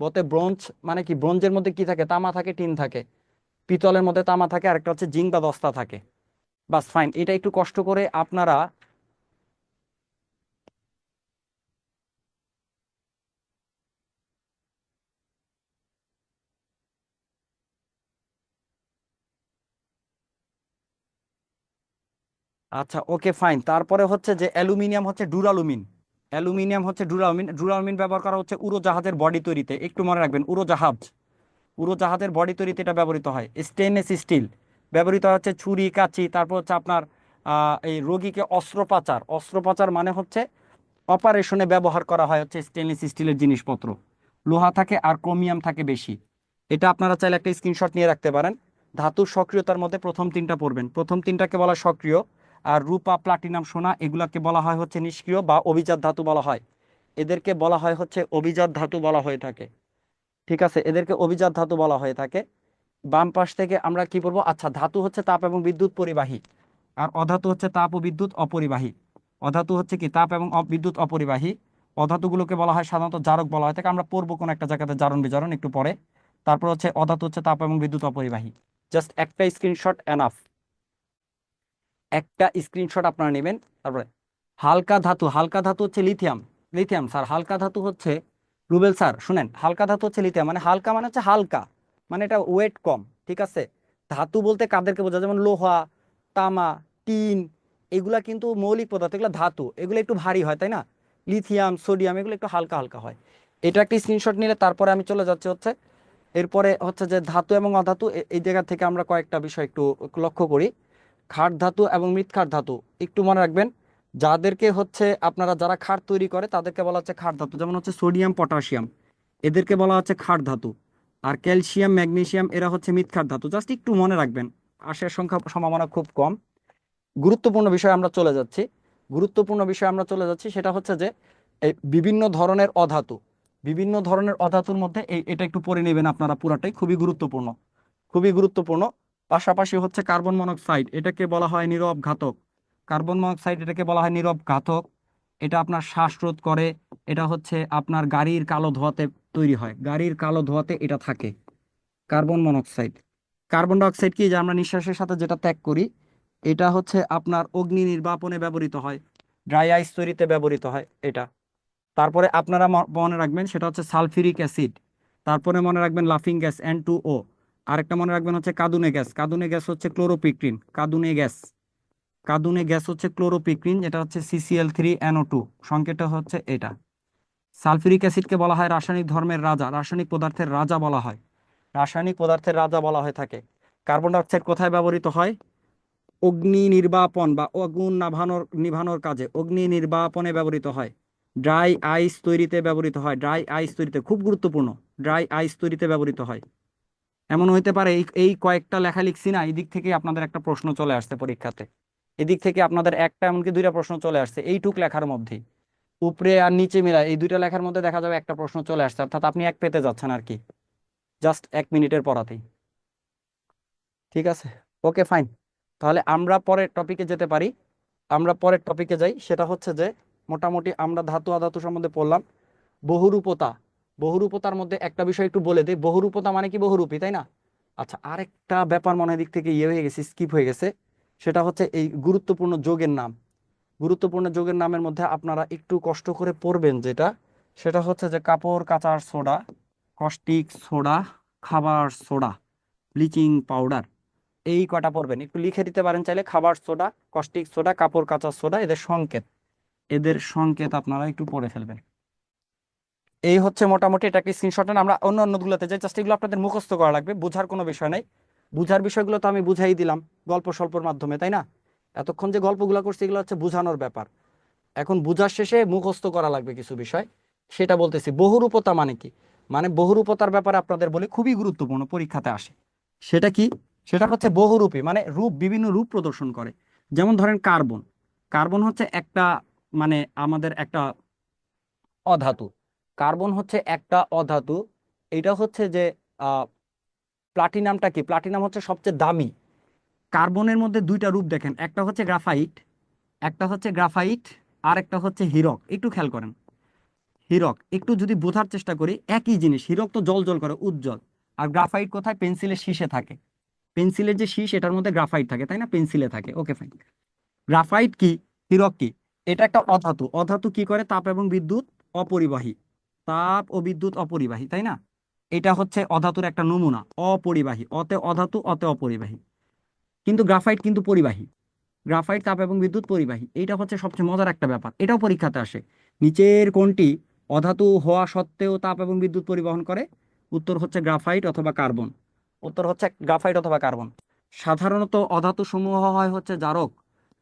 বোতে ব্রোঞ্জ মানে কি? ব্রোঞ্জের মধ্যে কি থাকে? তামা থাকে, টিন থাকে। পিতলের মধ্যে তামা থাকে, আরেকটা হচ্ছে জিঙ্ক বা দস্তা থাকে। বাস ফাইন, এটা একটু কষ্ট করে আপনারা আচ্ছা ওকে ফাইন। তারপরে হচ্ছে যে অ্যালুমিনিয়াম হচ্ছে ডুরালুমিন। অ্যালুমিনিয়াম হচ্ছে ডুরালুমিন। ডুরালুমিন ব্যবহার করা হচ্ছে উড়োজাহাজের বডি তৈরিতে, একটু মনে রাখবেন। উড়োজাহাজের বডি তৈরিতে এটা ব্যবহৃত হয়। স্টেনলেস স্টিল ব্যবহৃত হচ্ছে ছুরি কাঁচি। তারপর হচ্ছে আপনার এই রোগীকে অস্ত্রোপচার, অস্ত্রোপচার মানে হচ্ছে অপারেশনে ব্যবহার করা হয় হচ্ছে স্টেনলেস স্টিলের জিনিসপত্র। লোহা থাকে আর ক্রোমিয়াম থাকে বেশি। এটা আপনারা চাইলে একটা স্ক্রিনশট নিয়ে রাখতে পারেন। ধাতুর সক্রিয়তার মধ্যে প্রথম তিনটা পড়বেন। প্রথম তিনটাকে বলা হয় সক্রিয়। আর রূপা, প্লাটিনাম, সোনা এগুলাকে বলা হয় হচ্ছে নিষ্ক্রিয় বা অভিজাত ধাতু বলা হয়। এদেরকে বলা হয় হচ্ছে অভিজাত ধাতু বলা হয়ে থাকে, ঠিক আছে? এদেরকে অভিজাত ধাতু বলা হয়ে থাকে। বাম পাশ থেকে আমরা কি বলবো? আচ্ছা, ধাতু হচ্ছে তাপ এবং বিদ্যুৎ পরিবাহী, আর অধাতু হচ্ছে তাপ ও বিদ্যুৎ অপরিবাহী। অধাতু হচ্ছে কি? তাপ এবং বিদ্যুৎ অপরিবাহী। অধাতুগুলোকে বলা হয় সাধারণত জারক বলা হয় থাকে। আমরা পড়বো কোন একটা জায়গাতে জারণ বিজারণ একটু পরে। তারপর হচ্ছে অধাতু হচ্ছে তাপ এবং বিদ্যুৎ অপরিবাহী। জাস্ট একটা স্ক্রিনশট এনাফ, একটা স্ক্রিনশট আপনারা নেবেন। তারপরে হালকা ধাতু, হালকা ধাতু হচ্ছে লিথিয়াম। লিথিয়াম স্যার হালকা ধাতু হচ্ছে, রুবেল স্যার শুনেন, হালকা ধাতু হচ্ছে লিথিয়াম। মানে হালকা মানে হচ্ছে হালকা, মানে এটা ওয়েট কম, ঠিক আছে? ধাতু বলতে কাদেরকে বোঝায়? যেমন লোহা, তামা, টিন, এগুলা কিন্তু মৌলিক পদার্থ, এগুলো ধাতু, এগুলো একটু ভারী হয়, তাই না? লিথিয়াম, সোডিয়াম এগুলো একটু হালকা হালকা হয়। এটা একটা স্ক্রিনশট নিলে তারপরে আমি চলে যাচ্ছি হচ্ছে এরপরে হচ্ছে যে ধাতু এবং অধাতু। এই জায়গা থেকে আমরা কয়েকটা বিষয় একটু লক্ষ্য করি। খাট ধাতু এবং মৃৎখাট ধাতু একটু মনে রাখবেন। যাদেরকে হচ্ছে আপনারা যারা খাট তৈরি করে তাদেরকে বলা হচ্ছে খাট ধাতু। যেমন হচ্ছে সোডিয়াম, পটাশিয়াম, এদেরকে বলা হচ্ছে খাট ধাতু। আর ক্যালসিয়াম, ম্যাগনেসিয়াম এরা হচ্ছে মৃৎখাট ধাতু। জাস্ট একটু মনে রাখবেন, আসার সংখ্যা সম্ভাবনা খুব কম। গুরুত্বপূর্ণ বিষয় আমরা চলে যাচ্ছি। সেটা হচ্ছে যে এই বিভিন্ন ধরনের অধাতু, বিভিন্ন ধরনের অধাতুর মধ্যে এটা একটু পড়ে নেবেন আপনারা পুরাটাই, খুবই গুরুত্বপূর্ণ, খুবই গুরুত্বপূর্ণ। পাশাপাশি হচ্ছে কার্বন মনোক্সাইড, এটাকে বলা হয় নীরব ঘাতক। কার্বন মনোক্সাইড এটাকে বলা হয় নীরব ঘাতক। এটা আপনার শ্বাসরোধ করে। এটা হচ্ছে আপনার গাড়ির কালো ধোঁয়াতে তৈরি হয়, গাড়ির কালো ধোঁয়াতে এটা থাকে কার্বন মনোক্সাইড। কার্বন ডাইঅক্সাইড কি? যে আমরা নিঃশ্বাসের সাথে যেটা ত্যাগ করি, এটা হচ্ছে আপনার অগ্নি নির্বাপনে ব্যবহৃত হয়, ড্রাই আইস তৈরিতে ব্যবহৃত হয় এটা। তারপরে আপনারা মনে রাখবেন সেটা হচ্ছে সালফিউরিক অ্যাসিড। তারপরে মনে রাখবেন লাফিং গ্যাস N2O। আরেকটা মনে রাখবেন হচ্ছে কাঁদুনে গ্যাস। কাঁদুনে গ্যাস হচ্ছে ক্লোরোপিক্রিন। কাঁদুনে গ্যাস, কাঁদুনে গ্যাস হচ্ছে ক্লোরোপিক্রিন, যেটা হচ্ছে CCl3NO2, সংকেতটা হচ্ছে এটা। সালফিউরিক অ্যাসিডকে বলা হয় রাসায়নিক ধর্মের রাজা, রাসায়নিক পদার্থের রাজা বলা হয়, রাসায়নিক পদার্থের রাজা বলা হয়ে থাকে। কার্বন ডাইঅক্সাইড কোথায় ব্যবহৃত হয়? অগ্নি নির্বাপন বা আগুন নিভানোর কাজে অগ্নি নির্বাপনে ব্যবহৃত হয়। ড্রাই আইস তৈরিতে ব্যবহৃত হয়, ড্রাই আইস তৈরিতে, খুব গুরুত্বপূর্ণ, ড্রাই আইস তৈরিতে ব্যবহৃত হয়। এমন হইতে পারে এই এই কয়েকটা লেখা লিখছি না, এই দিক থেকে আপনাদের একটা প্রশ্ন চলে আসছে পরীক্ষাতে, এদিক থেকে আপনাদের একটা এমনকি দুইটা প্রশ্ন চলে আসছে এইটুক লেখার মধ্যেই, উপরে আর নিচে মিলা এই দুইটা লেখার মধ্যে দেখা যাবে একটা প্রশ্ন চলে আসছে, অর্থাৎ আপনি এক পেতে যাচ্ছেন আর কি, জাস্ট 1 মিনিটের পড়াতেই। ঠিক আছে, ওকে ফাইন। তাহলে আমরা পরের টপিকে যেতে পারি। আমরা পরের টপিকে যাই, সেটা হচ্ছে যে মোটামুটি আমরা ধাতু অধাতু সম্বন্ধে পড়লাম। বহুরূপতা, বহুরূপতার মধ্যে একটা বিষয় একটু বলে দিই, বহুরূপতা মানে কি? বহুরূপী, তাই না? আচ্ছা, আরেকটা ব্যাপার মনে হয় দিক থেকে ইয়ে হয়ে গেছে, স্কিপ হয়ে গেছে, সেটা হচ্ছে এই গুরুত্বপূর্ণ যোগের নাম। গুরুত্বপূর্ণ যোগের নামের মধ্যে আপনারা একটু কষ্ট করে পড়বেন, যেটা সেটা হচ্ছে যে কাপড় কাচার সোডা, কস্টিক সোডা, খাবার সোডা, ব্লিচিং পাউডার, এই কটা পড়বেন। একটু লিখে দিতে পারেন চাইলে, খাবার সোডা, কস্টিক সোডা, কাপড় কাচার সোডা, এদের সংকেত, এদের সংকেত আপনারা একটু পড়ে ফেলবেন। এই হচ্ছে মোটামুটি, এটাকে স্ক্রিনশট নেন। আমরা অন্য অন্যগুলোতে যাই, জাস্ট এগুলো আপনাদের মুখস্থ করা লাগবে, বোঝার কোনো বিষয় নাই। বুঝার বিষয়গুলো তো আমি বুঝাই দিলাম গল্প স্বল্পর মাধ্যমে, তাই না? এতক্ষণ যে গল্পগুলো করছি এগুলো হচ্ছে বোঝানোর ব্যাপার। এখন বুঝার শেষে মুখস্থ করা লাগবে কিছু বিষয়, সেটা বলতেছি। বহুরূপতা মানে কি? মানে বহুরূপতার ব্যাপারে আপনাদের বলে খুবই গুরুত্বপূর্ণ, পরীক্ষাতে আসে। সেটা কি? সেটা হচ্ছে বহুরূপী, মানে রূপ, বিভিন্ন রূপ প্রদর্শন করে। যেমন ধরেন কার্বন, কার্বন হচ্ছে একটা, মানে আমাদের একটা অধাতু। কার্বন হচ্ছে একটা অধাতু। এটা হচ্ছে যে প্লাটিনামটা কি? প্লাটিনাম হচ্ছে সবচেয়ে দামি। কার্বনের মধ্যে দুইটা রূপ দেখেন, একটা হচ্ছে গ্রাফাইট, একটা হচ্ছে গ্রাফাইট, আর একটা হচ্ছে হীরক। একটু খেয়াল করেন, হীরক একটু যদি বোঝার চেষ্টা করি, একই জিনিস। হীরক তো জল জল করে, উজ্জ্বল। আর গ্রাফাইট কোথায়? পেন্সিলের শীষে থাকে। পেন্সিলের যে শীষ, এটার মধ্যে গ্রাফাইট থাকে, তাই না? পেন্সিলে থাকে, ওকে ফাইন। গ্রাফাইট কি, হীরক কি? এটা একটা অধাতু। অধাতু কি করে? তাপ এবং বিদ্যুৎ অপরিবাহী, তাপ ও বিদ্যুৎ অপরিবাহী, তাই না? এটা হচ্ছে অধাতুর একটা নমুনা, অপরিবাহী। অতে অধাতু, অতে অপরিবাহী। কিন্তু গ্রাফাইট কিন্তু পরিবাহী। গ্রাফাইট তাপ এবং বিদ্যুৎ পরিবাহী। এইটা হচ্ছে সবচেয়ে মজার একটা ব্যাপার, এটাও পরীক্ষাতে আসে। নিচের কোনটি অধাতু হওয়া সত্ত্বেও তাপ এবং বিদ্যুৎ পরিবহন করে? উত্তর হচ্ছে গ্রাফাইট অথবা কার্বন। উত্তর হচ্ছে গ্রাফাইট অথবা কার্বন। সাধারণত অধাতু সমূহ হয় হচ্ছে জারক।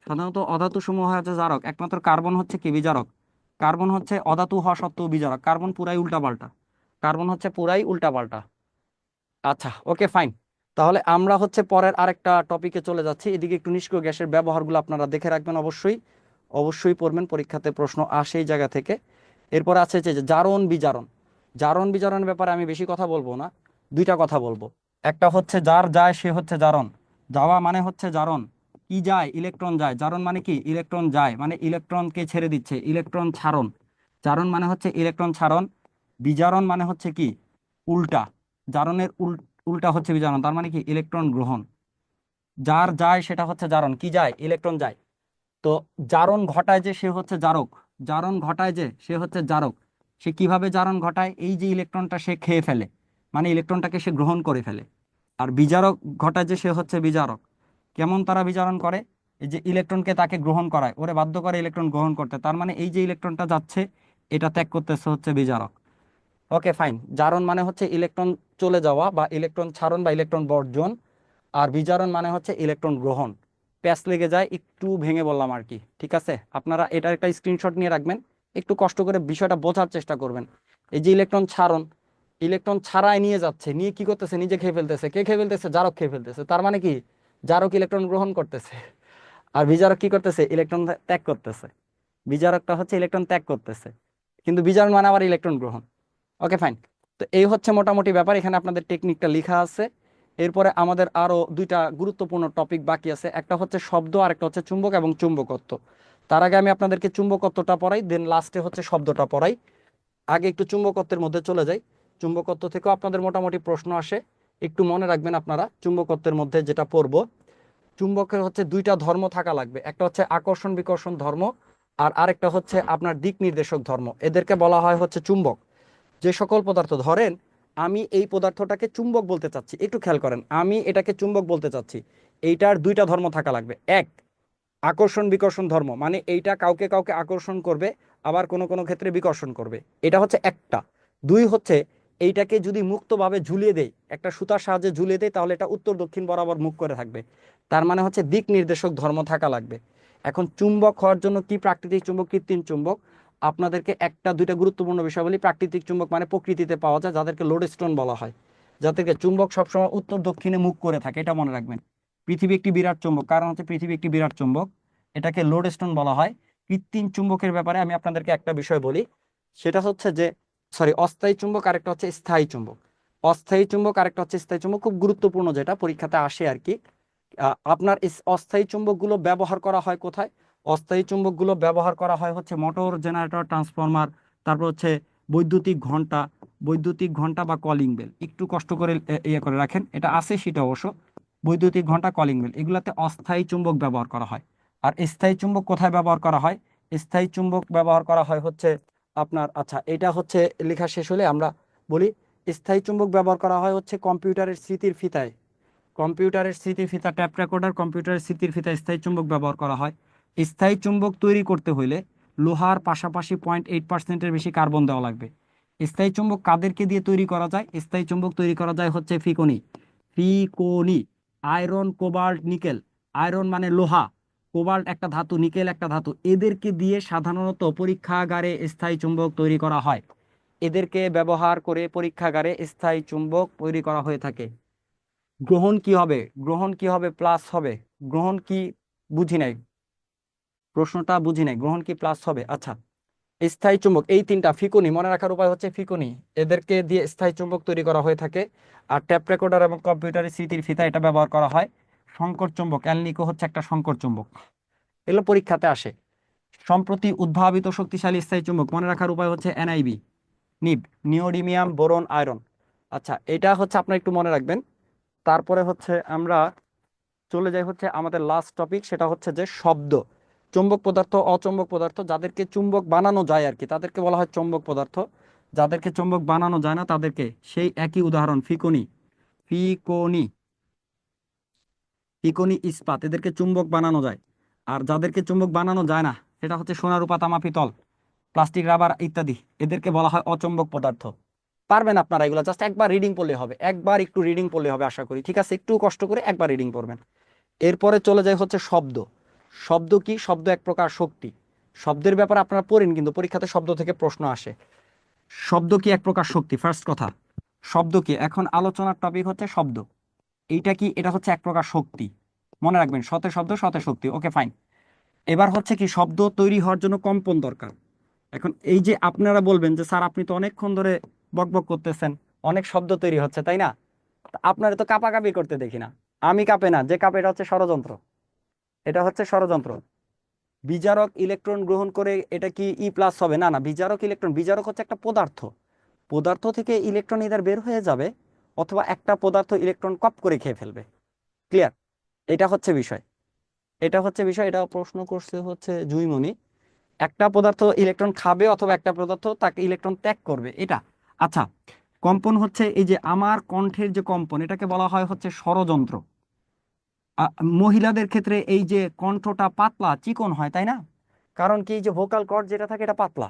সাধারণত অধাতু সমূহ হয় হচ্ছে জারক। একমাত্র কার্বন হচ্ছে কি? বিজারক। কার্বন হচ্ছে অধাতু হওয়া সত্ত্বেও বিজারক। কার্বন পুরাই উল্টাপাল্টা, কার্বন হচ্ছে পুরাই উল্টাপাল্টা। আচ্ছা, ওকে ফাইন। তাহলে আমরা হচ্ছে পরের আরেকটা টপিকে চলে যাচ্ছি। এদিকে একটু নিষ্ক্রিয় গ্যাসের ব্যবহারগুলো আপনারা দেখে রাখবেন, অবশ্যই অবশ্যই পড়বেন, পরীক্ষাতে প্রশ্ন আসে এই জায়গা থেকে। এরপর আছে যে জারণ বিজারণ। জারণ বিজারণের ব্যাপারে আমি বেশি কথা বলবো না, দুইটা কথা বলবো। একটা হচ্ছে যার যায় সে হচ্ছে জারণ। যাওয়া মানে হচ্ছে জারণ। কি যায়? ইলেকট্রন যায়। জারণ মানে কি? ইলেকট্রন যায়, মানে ইলেকট্রনকে ছেড়ে দিচ্ছে, ইলেকট্রন ছাড়ন। জারণ মানে হচ্ছে ইলেকট্রন ছাড়ন। বিজারণ মানে হচ্ছে কি? উল্টা। জারণের উল্টা হচ্ছে বিজারণ, তার মানে কি? ইলেকট্রন গ্রহণ। যার যায় সেটা হচ্ছে জারণ। কি যায়? ইলেকট্রন যায়। তো জারণ ঘটায় যে সে হচ্ছে জারক। জারণ ঘটায় যে সে হচ্ছে জারক। সে কিভাবে জারণ ঘটায়? এই যে ইলেকট্রনটা সে খেয়ে ফেলে, মানে ইলেকট্রনটাকে সে গ্রহণ করে ফেলে। আর বিজারক ঘটায় যে সে হচ্ছে বিজারক। কেমন তারা বিজারণ করে? এই যে ইলেকট্রনকে তাকে গ্রহণ করায়, ওরে বাধ্য করে ইলেকট্রন গ্রহণ করতে, তার মানে এই যে ইলেকট্রনটা যাচ্ছে এটা ত্যাগ করতেছে হচ্ছে বিজারক। Okay fine. জারণ মানে হচ্ছে ইলেকট্রন চলে যাওয়া বা ইলেকট্রন ছাড়ন বা ইলেকট্রন বর্জন। আর বিজারণ মানে হচ্ছে ইলেকট্রন গ্রহণ। প্যাচ লেগে যায়, একটু ভেঙে বললাম আর কি, ঠিক আছে? আপনারা এটার একটা স্ক্রিনশট নিয়ে রাখবেন, একটু কষ্ট করে বিষয়টা বোঝার চেষ্টা করবেন। এই যে ইলেকট্রন ছাড়ন, ইলেকট্রন ছাড়াই নিয়ে যাচ্ছে, নিয়ে কি করতেছে? নিজে খেয়ে ফেলতেছে। কে খেয়ে ফেলতেছে? জারক খেয়ে ফেলতেছে। তার মানে কি? জারক ইলেকট্রন গ্রহণ করতেছে, আর বিজারক কি করতেছে? ইলেকট্রন ত্যাগ করতেছে। বিজারকটা হচ্ছে ইলেকট্রন ত্যাগ করতেছে, কিন্তু বিজারণ মানে আবার ইলেকট্রন গ্রহণ। Okay fine. তো এই হচ্ছে মোটামুটি ব্যাপার, এখানে আপনাদের টেকনিকটা লেখা আছে। এরপরে আমাদের আরো দুইটা গুরুত্বপূর্ণ টপিক বাকি আছে, একটা হচ্ছে শব্দ আর একটা হচ্ছে চুম্বক এবং চুম্বকত্ব। তার আগে আমি আপনাদেরকে চুম্বকত্বটা পড়াই, দেন লাস্টে হচ্ছে শব্দটা পড়াই। আগে একটু চুম্বকত্বের মধ্যে চলে যাই। চুম্বকত্ব থেকেও আপনাদের মোটামুটি প্রশ্ন আসে, একটু মনে রাখবেন আপনারা চুম্বকত্বের মধ্যে যেটা পড়বো। চুম্বকের হচ্ছে দুইটা ধর্ম থাকা লাগবে, একটা হচ্ছে আকর্ষণ বিকর্ষণ ধর্ম, আর আরেকটা হচ্ছে আপনার দিক নির্দেশক ধর্ম। এদেরকে বলা হয় হচ্ছে চুম্বক। যে সকল পদার্থ, ধরেন আমি এই পদার্থটাকে চুম্বক বলতে চাচ্ছি, একটু খেয়াল করেন, আমি এটাকে চুম্বক বলতে চাচ্ছি, এইটার দুইটা ধর্ম থাকা লাগবে। এক, আকর্ষণ বিকর্ষণ ধর্ম, মানে এইটা কাউকে কাউকে আকর্ষণ করবে, আবার কোনো কোনো ক্ষেত্রে বিকর্ষণ করবে, এটা হচ্ছে একটা। দুই হচ্ছে এইটাকে যদি মুক্তভাবে ঝুলিয়ে দেই, একটা সুতার সাহায্যে ঝুলিয়ে দেই, তাহলে এটা উত্তর দক্ষিণ বরাবর মুখ করে থাকবে। তার মানে হচ্ছে দিক নির্দেশক ধর্ম থাকা লাগবে। এখন চুম্বক হওয়ার জন্য কি প্রাকৃতিক চুম্বক, কৃত্রিম চুম্বক, আপনাদেরকে একটা দুইটা গুরুত্বপূর্ণ বিষয় বলি। প্রাকৃতিক চুম্বক মানে প্রকৃতিতে পাওয়া যায়, যাদেরকে লোডস্টোন বলা হয়, যাদেরকে চুম্বক সবসময় উত্তর দক্ষিণে মুখ করে থাকে, এটা মনে রাখবেন। পৃথিবী একটি বিরাট চুম্বক, কারণ হচ্ছে পৃথিবী একটি বিরাট চুম্বক, এটাকে লোডস্টোন বলা হয়। কৃত্রিম চুম্বকের ব্যাপারে আমি আপনাদেরকে একটা বিষয় বলি, সেটা হচ্ছে যে অস্থায়ী চুম্বক, আরেকটা হচ্ছে স্থায়ী চুম্বক। অস্থায়ী চুম্বক আরেকটা হচ্ছে স্থায়ী চুম্বক, খুব গুরুত্বপূর্ণ, যেটা পরীক্ষাতে আসে আর কি। আপনার অস্থায়ী চুম্বকগুলো ব্যবহার করা হয় কোথায়? অস্থায়ী চুম্বকগুলো ব্যবহার করা হয় হচ্ছে মোটর, জেনারেটর, ট্রান্সফরমার, তারপর হচ্ছে বৈদ্যুতিক ঘন্টা, বৈদ্যুতিক ঘন্টা বা কলিং বেল। একটু কষ্ট করে ইয়ে করে রাখেন, এটা আছে সেটা অবশ্য। বৈদ্যুতিক ঘন্টা, কলিং বেল, এগুলাতে অস্থায়ী চুম্বক ব্যবহার করা হয়। আর স্থায়ী চুম্বক কোথায় ব্যবহার করা হয়? স্থায়ী চুম্বক ব্যবহার করা হয় হচ্ছে আপনার, আচ্ছা এটা হচ্ছে লেখা শেষ হলে আমরা বলি। স্থায়ী চুম্বক ব্যবহার করা হয় হচ্ছে কম্পিউটারের স্মৃতির ফিতায়, কম্পিউটারের স্মৃতির ফিতা, ট্যাপ রেকর্ডার, কম্পিউটারের স্মৃতির ফিতা, স্থায়ী চুম্বক ব্যবহার করা হয়। স্থায়ী চুম্বক তৈরি করতে হইলে লোহার পাশাপাশি 0.8%-এর বেশি কার্বন দেওয়া লাগবে। স্থায়ী চুম্বক কাদেরকে দিয়ে তৈরি করা যায়? স্থায়ী চুম্বক তৈরি করা যায় হচ্ছে ফিকনি, ফিকনি, আয়রন, কোবাল্ট, নিকেল। আয়রন মানে লোহা, কোবাল্ট একটা ধাতু, নিকেল একটা ধাতু, এদেরকে দিয়ে সাধারণত পরীক্ষাগারে স্থায়ী চুম্বক তৈরি করা হয়। এদেরকে ব্যবহার করে পরীক্ষাগারে স্থায়ী চুম্বক তৈরি করা হয়ে থাকে। গ্রহণ কি হবে? গ্রহণ কি হবে? প্লাস হবে। গ্রহণ কি? বুঝি নাই, প্রশ্নটা বুঝি নাই, গ্রহণ কি প্লাস হবে? আচ্ছা, স্থায়ী চুম্বক এই তিনটা, ফিকুনি মনে রাখার উপায় হচ্ছে ফিকুনি, এদেরকে দিয়ে স্থায়ী চুম্বক তৈরি করা হয়ে থাকে। আর ট্যাপ রেকর্ডার এবং কম্পিউটারের স্মৃতির ফিতা, এটা ব্যবহার করা হয়। সংকর চুম্বক, অ্যালনিকো হচ্ছে একটা সংকর চুম্বক, এগুলো পরীক্ষাতে আসে। সম্প্রতি উদ্ভাবিত শক্তিশালী স্থায়ী চুম্বক মনে রাখার উপায় হচ্ছে এনআইবি, নিব, নিওডিমিয়াম, বোরন, আয়রন। আচ্ছা, এটা হচ্ছে আপনারা একটু মনে রাখবেন। তারপরে হচ্ছে আমরা চলে যাই হচ্ছে আমাদের লাস্ট টপিক, সেটা হচ্ছে যে শব্দ। চুম্বক পদার্থ, অচুম্বক পদার্থ, যাদেরকে চুম্বক বানানো যায় আর কি, তাদেরকে বলা হয় চুম্বক পদার্থ। যাদেরকে চুম্বক বানানো যায় না তাদেরকে, সেই একই উদাহরণ ফিকনি, ফিকনি, ফিকনি, ইস্পাত, এদেরকে চুম্বক বানানো যায়। আর যাদেরকে চুম্বক বানানো যায় না, সেটা হচ্ছে সোনা, রূপা, তামা, পিতল, প্লাস্টিক, রাবার ইত্যাদি, এদেরকে বলা হয় অচুম্বক পদার্থ। পারবেন আপনারা এগুলো, জাস্ট একবার রিডিং পড়লে হবে, একবার একটু রিডিং পড়লে হবে আশা করি, ঠিক আছে? একটু কষ্ট করে একবার রিডিং পড়বেন। এরপরে চলে যায় হচ্ছে শব্দ। শব্দ কি? শব্দ এক প্রকার শক্তি। শব্দের ব্যাপারে আপনারা পড়েন, কিন্তু পরীক্ষাতে শব্দ থেকে প্রশ্ন আসে। শব্দ কি? এক প্রকার শক্তি, ফার্স্ট কথা। শব্দ কি? এখন আলোচনার টপিক হচ্ছে শব্দ। এইটা কি? এটা হচ্ছে এক প্রকার শক্তি, মনে রাখবেন, শতে শব্দ শতে শক্তি, ওকে ফাইন। এবার হচ্ছে কি, শব্দ তৈরি হওয়ার জন্য কম্পন দরকার। এখন এই যে আপনারা বলবেন যে স্যার আপনি তো অনেকক্ষণ ধরে বকবক করতেছেন, অনেক শব্দ তৈরি হচ্ছে, তাই না? আপনারা তো কাঁপাকাঁপি করতে দেখি না। আমি কাঁপে না, যে কাঁপে এটা হচ্ছে ষড়যন্ত্র, এটা হচ্ছে ষড়যন্ত্র। বিজারক ইলেকট্রন গ্রহণ করে এটা কি ই প্লাস হবে? না না, বিজারক ইলেকট্রন, বিজারক হচ্ছে একটা পদার্থ, পদার্থ থেকে ইলেকট্রন ইদার বের হয়ে যাবে, অথবা একটা পদার্থ ইলেকট্রন কপ করে খেয়ে ফেলবে। ক্লিয়ার? এটা হচ্ছে বিষয়, এটা হচ্ছে বিষয়। এটা প্রশ্ন করছে হচ্ছে জুইমনি, একটা পদার্থ ইলেকট্রন খাবে অথবা একটা পদার্থ তাকে ইলেকট্রন ত্যাগ করবে, এটা। আচ্ছা, কম্পন হচ্ছে এই যে আমার কণ্ঠের যে কম্পন, এটাকে বলা হয় হচ্ছে ষড়যন্ত্র। মহিলাদের ক্ষেত্রে এই যে কণ্ঠটা পাতলা চিকন হয়, তাই না? কারণ কি, এই যে ভোকাল কর্ড যেটা থাকে এটা পাতলা।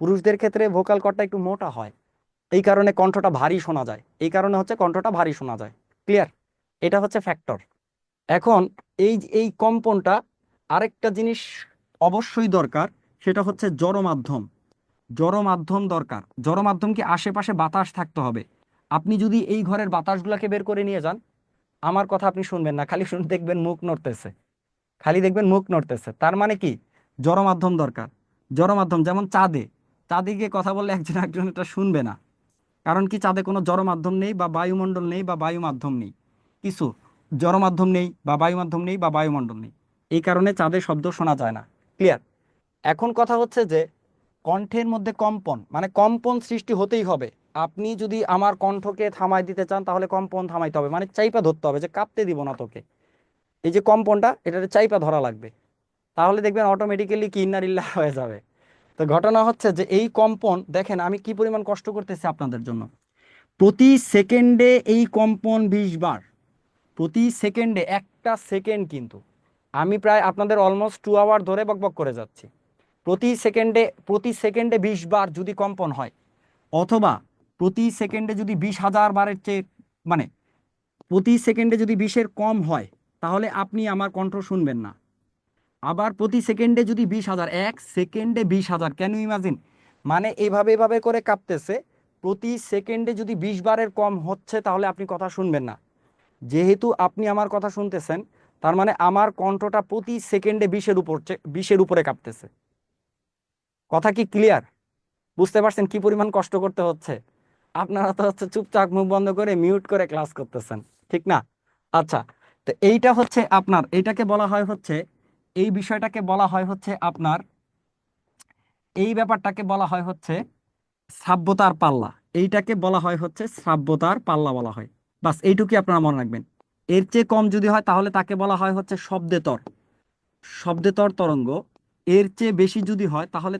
পুরুষদের ক্ষেত্রে ভোকাল কর্ডটা একটু মোটা হয়, এই কারণে কণ্ঠটা ভারী শোনা যায়, এই কারণে হচ্ছে কণ্ঠটা ভারী শোনা যায়। ক্লিয়ার? এটা হচ্ছে ফ্যাক্টর। এখন এই কম্পনটা, আরেকটা জিনিস অবশ্যই দরকার, সেটা হচ্ছে জড় মাধ্যম। জড় মাধ্যম দরকার। জড় মাধ্যম কি? আশেপাশে বাতাস থাকতে হবে। আপনি যদি এই ঘরের বাতাসগুলোকে বের করে নিয়ে যান, আমার কথা আপনি শুনবেন না, খালি শুনে দেখবেন মুখ নড়তেছে, খালি দেখবেন মুখ নড়তেছে। তার মানে কি, জড় মাধ্যম দরকার। জড় মাধ্যম যেমন চাঁদে, চাঁদে গিয়ে কথা বললে একজন একজন এটা শুনবে না, কারণ কি, চাঁদে কোনো জড় মাধ্যম নেই, বা বায়ুমণ্ডল নেই, বা বায়ু মাধ্যম নেই, কিছু জড় মাধ্যম নেই, বা বায়ু মাধ্যম নেই, বা বায়ুমণ্ডল নেই, এই কারণে চাঁদের শব্দ শোনা যায় না। ক্লিয়ার? এখন কথা হচ্ছে যে কণ্ঠের মধ্যে কম্পন, মানে কম্পন সৃষ্টি হতেই হবে। আপনি যদি আমার কণ্ঠকে থামাই দিতে চান, তাহলে কম্পন থামাইতে হবে, মানে চাইপা ধরতে হবে, যে কাঁপতে দিব না তোকে। এই যে কম্পনটা, এটাতে চাইপা ধরা লাগবে, তাহলে দেখবেন অটোমেটিক্যালি কি ইন্নারিল্লাহ হয়ে যাবে। তো ঘটনা হচ্ছে যে এই কম্পন দেখেন আমি কি পরিমাণ কষ্ট করতেছি আপনাদের জন্য। প্রতি সেকেন্ডে এই কম্পন 20 বার, প্রতি সেকেন্ডে, একটা সেকেন্ড কিন্তু, আমি প্রায় আপনাদের অলমোস্ট 2 আওয়ার ধরে বকবক করে যাচ্ছি। প্রতি সেকেন্ডে 20 বার যদি কম্পন হয়, অথবা প্রতি সেকেন্ডে যদি 20,000 বারের চেয়ে, মানে প্রতি সেকেন্ডে যদি 20-এর কম হয়, তাহলে আপনি আমার কণ্ঠ শুনবেন না। আবার প্রতি সেকেন্ডে যদি 20,000, এক সেকেন্ডে 20,000, ক্যান ইউ ইমাজিন? মানে এইভাবে এইভাবে করে কাঁপতেছে। প্রতি সেকেন্ডে যদি 20 বারের কম হচ্ছে, তাহলে আপনি কথা শুনবেন না। যেহেতু আপনি আমার কথা শুনতেছেন, তার মানে আমার কণ্ঠটা প্রতি সেকেন্ডে 20-এর উপরে কাঁপতেছে। কথা কি ক্লিয়ার? বুঝতে পারছেন কি পরিমাণ কষ্ট করতে হচ্ছে? আপনারা তো হচ্ছে চুপচাপ মুখ বন্ধ করে মিউট করে ক্লাস করতেছেন, ঠিক না? আচ্ছা, তো এইটা হচ্ছে আপনার, এইটাকে বলা হয় হচ্ছে, এই বিষয়টাকে বলা হয় হচ্ছে আপনার, এই ব্যাপারটাকে বলা হয় হচ্ছে শ্রাব্যতার পাল্লা। এইটাকে বলা হয় হচ্ছে শ্রাব্যতার পাল্লা বলা হয়। বাস এইটুকুই আপনারা মনে রাখবেন। এর চেয়ে কম যদি হয়, তাহলে তাকে বলা হয় হচ্ছে শব্দেতর তরঙ্গ। এর চেয়ে বেশি যদি হয়, তাহলে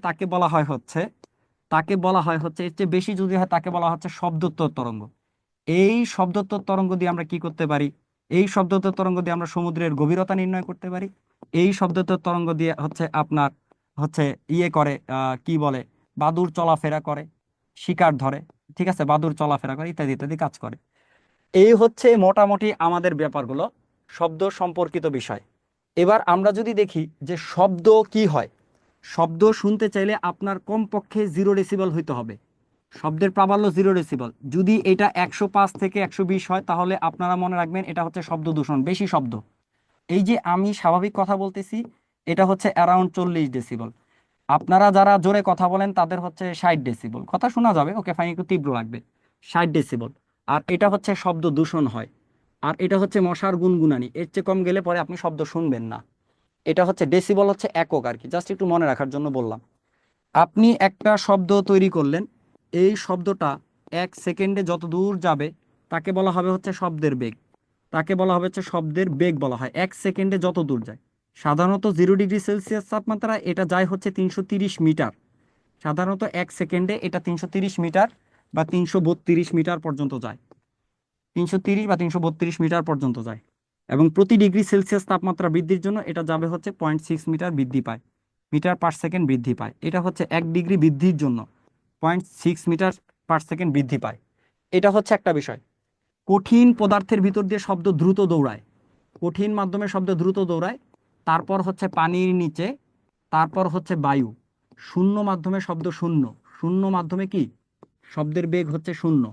এর চেয়ে বেশি যদি হয়, তাকে বলা হচ্ছে শব্দোত্তর তরঙ্গ। এই শব্দোত্তর তরঙ্গ দিয়ে আমরা কি করতে পারি? এই শব্দোত্তর তরঙ্গ দিয়ে আমরা সমুদ্রের গভীরতা নির্ণয় করতে পারি। এই শব্দোত্তর তরঙ্গ দিয়ে হচ্ছে আপনার হচ্ছে ইয়ে করে, কি বলে, বাদুড় চলাফেরা করে, শিকার ধরে, ঠিক আছে, বাদুড় চলাফেরা করে, ইত্যাদি ইত্যাদি কাজ করে। এই হচ্ছে মোটামুটি আমাদের ব্যাপারগুলো, শব্দ সম্পর্কিত বিষয়। এবার আমরা যদি দেখি যে শব্দ কি হয়, শব্দ শুনতে চাইলে আপনার কমপক্ষে 0 ডেসিবেল হইতে হবে। শব্দের প্রাবল্য 0 ডেসিবেল। যদি এটা 105 থেকে 120 হয়, তাহলে আপনারা মনে রাখবেন এটা হচ্ছে শব্দ দূষণ, বেশি শব্দ। এই যে আমি স্বাভাবিক কথা বলতেছি, এটা হচ্ছে অ্যারাউন্ড 40 ডেসিবেল। আপনারা যারা জোরে কথা বলেন, তাদের হচ্ছে 60 ডেসিবেল, কথা শোনা যাবে, ওকে ফাইন, একটু তীব্র লাগবে, 60 ডেসিবেল। আর এটা হচ্ছে শব্দ দূষণ হয়। আর এটা হচ্ছে মশার গুনগুনানি, এর চেয়ে কম গেলে পরে আপনি শব্দ শুনবেন না। এটা হচ্ছে ডেসিবল, হচ্ছে একক আর কি, জাস্ট একটু মনে রাখার জন্য বললাম। আপনি একটা শব্দ তৈরি করলেন, এই শব্দটা 1 সেকেন্ডে যত দূর যাবে, তাকে বলা হবে হচ্ছে শব্দের বেগ। তাকে বলা হবে হচ্ছে শব্দের বেগ বলা হয়, 1 সেকেন্ডে যত দূর যায়। সাধারণত 0 ডিগ্রি সেলসিয়াস তাপমাত্রা এটা যায় হচ্ছে 330 মিটার। সাধারণত 1 সেকেন্ডে এটা 330 মিটার বা 332 মিটার পর্যন্ত যায়। 330 বা 332 মিটার পর্যন্ত যায়। এবং প্রতি ডিগ্রি সেলসিয়াস তাপমাত্রা বৃদ্ধির জন্য এটা যাবে হচ্ছে 0.6 মিটার বৃদ্ধি পায়, মিটার পার সেকেন্ড বৃদ্ধি পায়। এটা হচ্ছে 1 ডিগ্রি বৃদ্ধির জন্য 0.6 মিটার পার সেকেন্ড বৃদ্ধি পায়। এটা হচ্ছে একটা বিষয়। কঠিন পদার্থের ভিতর দিয়ে শব্দ দ্রুত দৌড়ায়, কঠিন মাধ্যমে শব্দ দ্রুত দৌড়ায়। তারপর হচ্ছে পানির নিচে, তারপর হচ্ছে বায়ু। শূন্য মাধ্যমে শব্দ শূন্য, শূন্য মাধ্যমে কি শব্দের বেগ হচ্ছে শূন্য,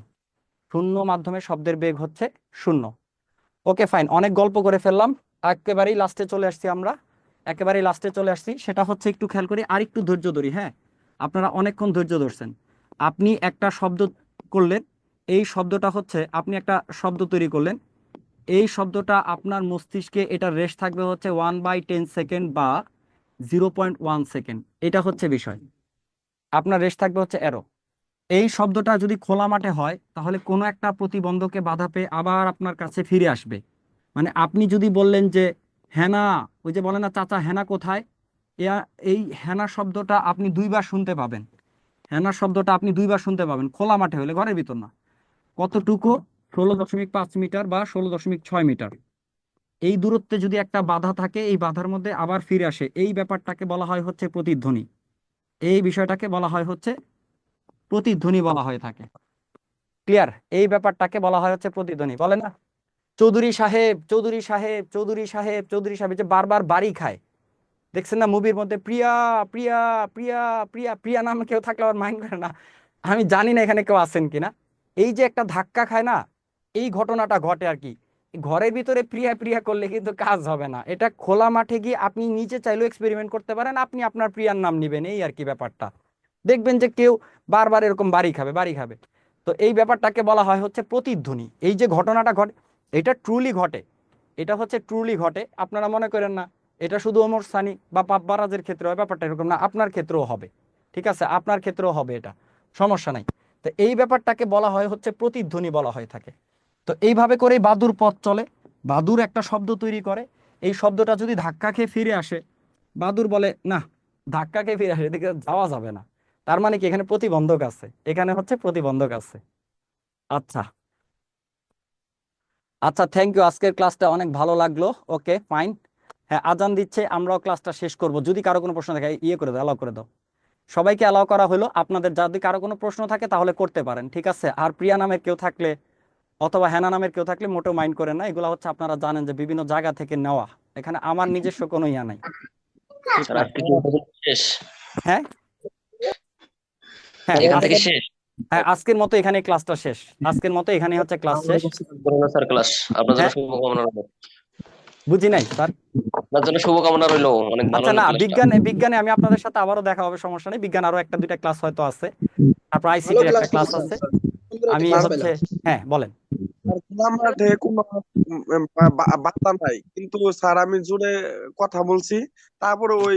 শূন্য মাধ্যমে শব্দের বেগ হচ্ছে শূন্য। ওকে ফাইন, অনেক গল্প করে ফেললাম, একেবারেই লাস্টে চলে আসছি আমরা, একেবারেই লাস্টে চলে আসছি। সেটা হচ্ছে একটু খেয়াল করি, আর একটু ধৈর্য ধরি। হ্যাঁ, আপনারা অনেকক্ষণ ধৈর্য ধরছেন। আপনি একটা শব্দ করলেন, এই শব্দটা হচ্ছে, আপনি একটা শব্দ তৈরি করলেন, এই শব্দটা আপনার মস্তিষ্কে এটা রেস্ট থাকবে হচ্ছে 1/10 সেকেন্ড বা 0.1 সেকেন্ড। এটা হচ্ছে বিষয়, আপনার রেস্ট থাকবে হচ্ছে এরো। এই শব্দটা যদি খোলা মাঠে হয়, তাহলে কোনো একটা প্রতিবন্ধকে বাধা পেয়ে আবার আপনার কাছে ফিরে আসবে। মানে আপনি যদি বললেন যে হেনা, ওই যে বলে না চাচা হেনা কোথায়, এই হেনা শব্দটা আপনি 2 বার শুনতে পাবেন। হেনা শব্দটা আপনি 2 বার শুনতে পাবেন, খোলা মাঠে হলে, ঘরের ভিতর না। কতটুকু? 16.5 মিটার বা 16.6 মিটার। এই দূরত্বে যদি একটা বাধা থাকে, এই বাধার মধ্যে আবার ফিরে আসে, এই ব্যাপারটাকে বলা হয় হচ্ছে প্রতিধ্বনি। এই বিষয়টাকে বলা হয় হচ্ছে প্রতিধ্বনি বলা হয়ে থাকে। ক্লিয়ার? এই ব্যাপারটাকে বলা হয় হচ্ছে প্রতিধ্বনি। বলে না চৌধুরী সাহেব, চৌধুরী সাহেব, চৌধুরী সাহেব, চৌধুরী সাহেব, যে বারবার বাড়ি খায়, দেখছেন না মুভির মধ্যে, প্রিয়া প্রিয়া প্রিয়া প্রিয়া, প্রিয়া নামে কেউ থাকলে আর মাইন্ড করে না। আমি জানি না এখানে কেউ আছেন কিনা। এই যে একটা ধাক্কা খায় না, এই ঘটনাটা ঘটে আর কি। ঘরের ভিতরে প্রিয়া প্রিয়া করলে কিন্তু কাজ হবে না, এটা খোলা মাঠে গিয়ে আপনি নিজে চাইলেও এক্সপেরিমেন্ট করতে পারেন, আপনি আপনার প্রিয়ার নাম নিবেন, এই আর কি ব্যাপারটা। দেখবেন যে কেউ বারবার এরকম বাড়ি খাবে, বাড়ি খাবে। তো এই ব্যাপারটাকে বলা হয় হচ্ছে প্রতিধ্বনি। এই যে ঘটনাটা ঘটে, এটা ট্রুলি ঘটে, এটা হচ্ছে ট্রুলি ঘটে। আপনারা মনে করেন না এটা শুধু ওমর সানি বা পাপ্পারাজের ক্ষেত্রে হয়, ব্যাপারটা এরকম না, আপনার ক্ষেত্রেও হবে, ঠিক আছে, আপনার ক্ষেত্রেও হবে, এটা সমস্যা নাই। তো এই ব্যাপারটাকে বলা হয় হচ্ছে প্রতিধ্বনি বলা হয়ে থাকে। তো এইভাবে করেই বাদুর পথ চলে, বাদুর একটা শব্দ তৈরি করে, এই শব্দটা যদি ধাক্কা খেয়ে ফিরে আসে, বাদুর বলে না, ধাক্কা খেয়ে ফিরে আসে, এদিকে যাওয়া যাবে না। তার মানে কি এখানে প্রতিবন্ধক আছে, এখানে হচ্ছে প্রতিবন্ধক আছে। আচ্ছা আচ্ছা, থ্যাংক ইউ। আজকের ক্লাসটা অনেক ভালো লাগলো। Okay fine. হ্যাঁ, আজান দিচ্ছে, আমরাও ক্লাসটা শেষ করব। যদি কারো কোনো প্রশ্ন থাকে ইয়ে করে দাও, অ্যালাউ করে দাও। সবাইকে অ্যালাউ করা হলো। আপনাদের যদি কারো কোনো প্রশ্ন থাকে তাহলে করতে পারেন, ঠিক আছে? আর প্রিয়া নামের কেউ থাকলে অথবা হেনা নামের কেউ থাকলে মোটেও মাইন্ড করেন না। এগুলো হচ্ছে আপনারা জানেন যে বিভিন্ন জায়গা থেকে নেওয়া, এখানে আমার নিজস্ব কোনো ইয়া নাই, ঠিক স্যার না? আজকে কি উপদেশ শেষ? হ্যাঁ হ্যাঁ এখান থেকে শেষ? হ্যাঁ, আজকের মতো এখানে ক্লাসটা শেষ। আজকের মতো এখানে হচ্ছে ক্লাস শেষ। করুন না স্যার ক্লাস। আপনার জন্য হ্যাঁ, শুভকামনা রইলো। বুঝি নাই স্যার। আপনার জন্য শুভকামনা রইলো, অনেক ভালো আচ্ছা, হলো না, ক্লাসটা। বিজ্ঞানে আমি আপনাদের সাথে আবারও দেখা হবে, সমস্যা নেই। বিজ্ঞান আরো একটা দুইটা ক্লাস হয়তো আছে, তারপর ভালো আইসিটির একটা ক্লাস ক্লাস করছেন আছে। স্যার, সুন্দর একটা আমি ক্লাস হচ্ছে, পেলাম। হ্যাঁ বলেন। আর খোলা মাঠে কোনো বাধা নাই, কিন্তু স্যার আমি জোরে কথা বলছি, তারপরে ওই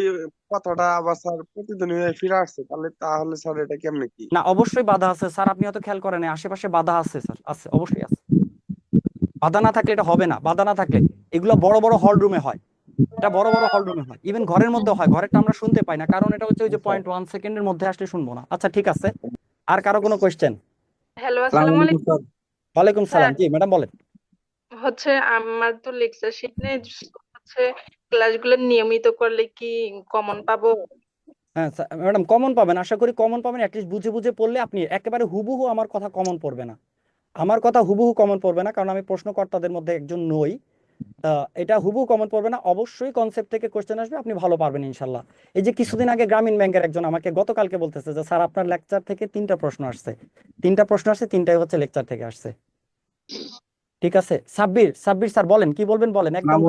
কথাটা আবার স্যার প্রতিদিন হয়ে ফিরে আসছে, তাহলে স্যার এটা কেমনে কি? না, অবশ্যই বাধা আছে স্যার, আপনি হয়তো খেয়াল করেন নাই। আশেপাশে বাধা আছে স্যার, আছে, অবশ্যই আছে। বাধা না থাকলে এটা হবে না। বাধা না থাকলে এগুলো বড় বড় হল রুমে হয়, এটা বড় বড় হল রুমে হয়, ইভেন ঘরের মধ্যে হয়। ঘরেরটা আমরা শুনতে পাই না, কারণ এটা হচ্ছে ওই যে 0.1 সেকেন্ডের মধ্যে আসলে শুনবো না। আচ্ছা ঠিক আছে, আর কারো কোনো কোয়েশ্চেন? হ্যালো, আসসালামু আলাইকুম ওয়ালাইকুম স্যার। সালাম, জি ম্যাডাম বলেন। হচ্ছে আমার তো লেকচার শিট নেই, হচ্ছে ক্লাসগুলো নিয়মিত করলে কি কমন পাবো? হ্যাঁ ম্যাডাম, কমন পাবেন, আশা করি কমন পাবেন। অ্যাটলিস্ট বুঝে বুঝে পড়লে আপনি একেবারে হুবহু আমার কথা কমন পড়বে না। আমার কথা হুবহু কমন পড়বে না, কারণ আমি প্রশ্নকর্তাদের মধ্যে একজন নই। এটা হুবহু কমন পড়বে না, অবশ্যই কনসেপ্ট থেকে কোশ্চেন আসবে, আপনি ভালো পারবেন ইনশাল্লাহ। এই যে কিছুদিন আগে গ্রামীণ ব্যাংকের একজন আমাকে গতকালকে বলতেছে যে স্যার আপনার লেকচার থেকে 3টা প্রশ্ন আসছে, 3টাই হচ্ছে লেকচার থেকে আসছে। ঠিক আছে, সাব্বির স্যার বলেন, কি বলবেন বলেন একদম।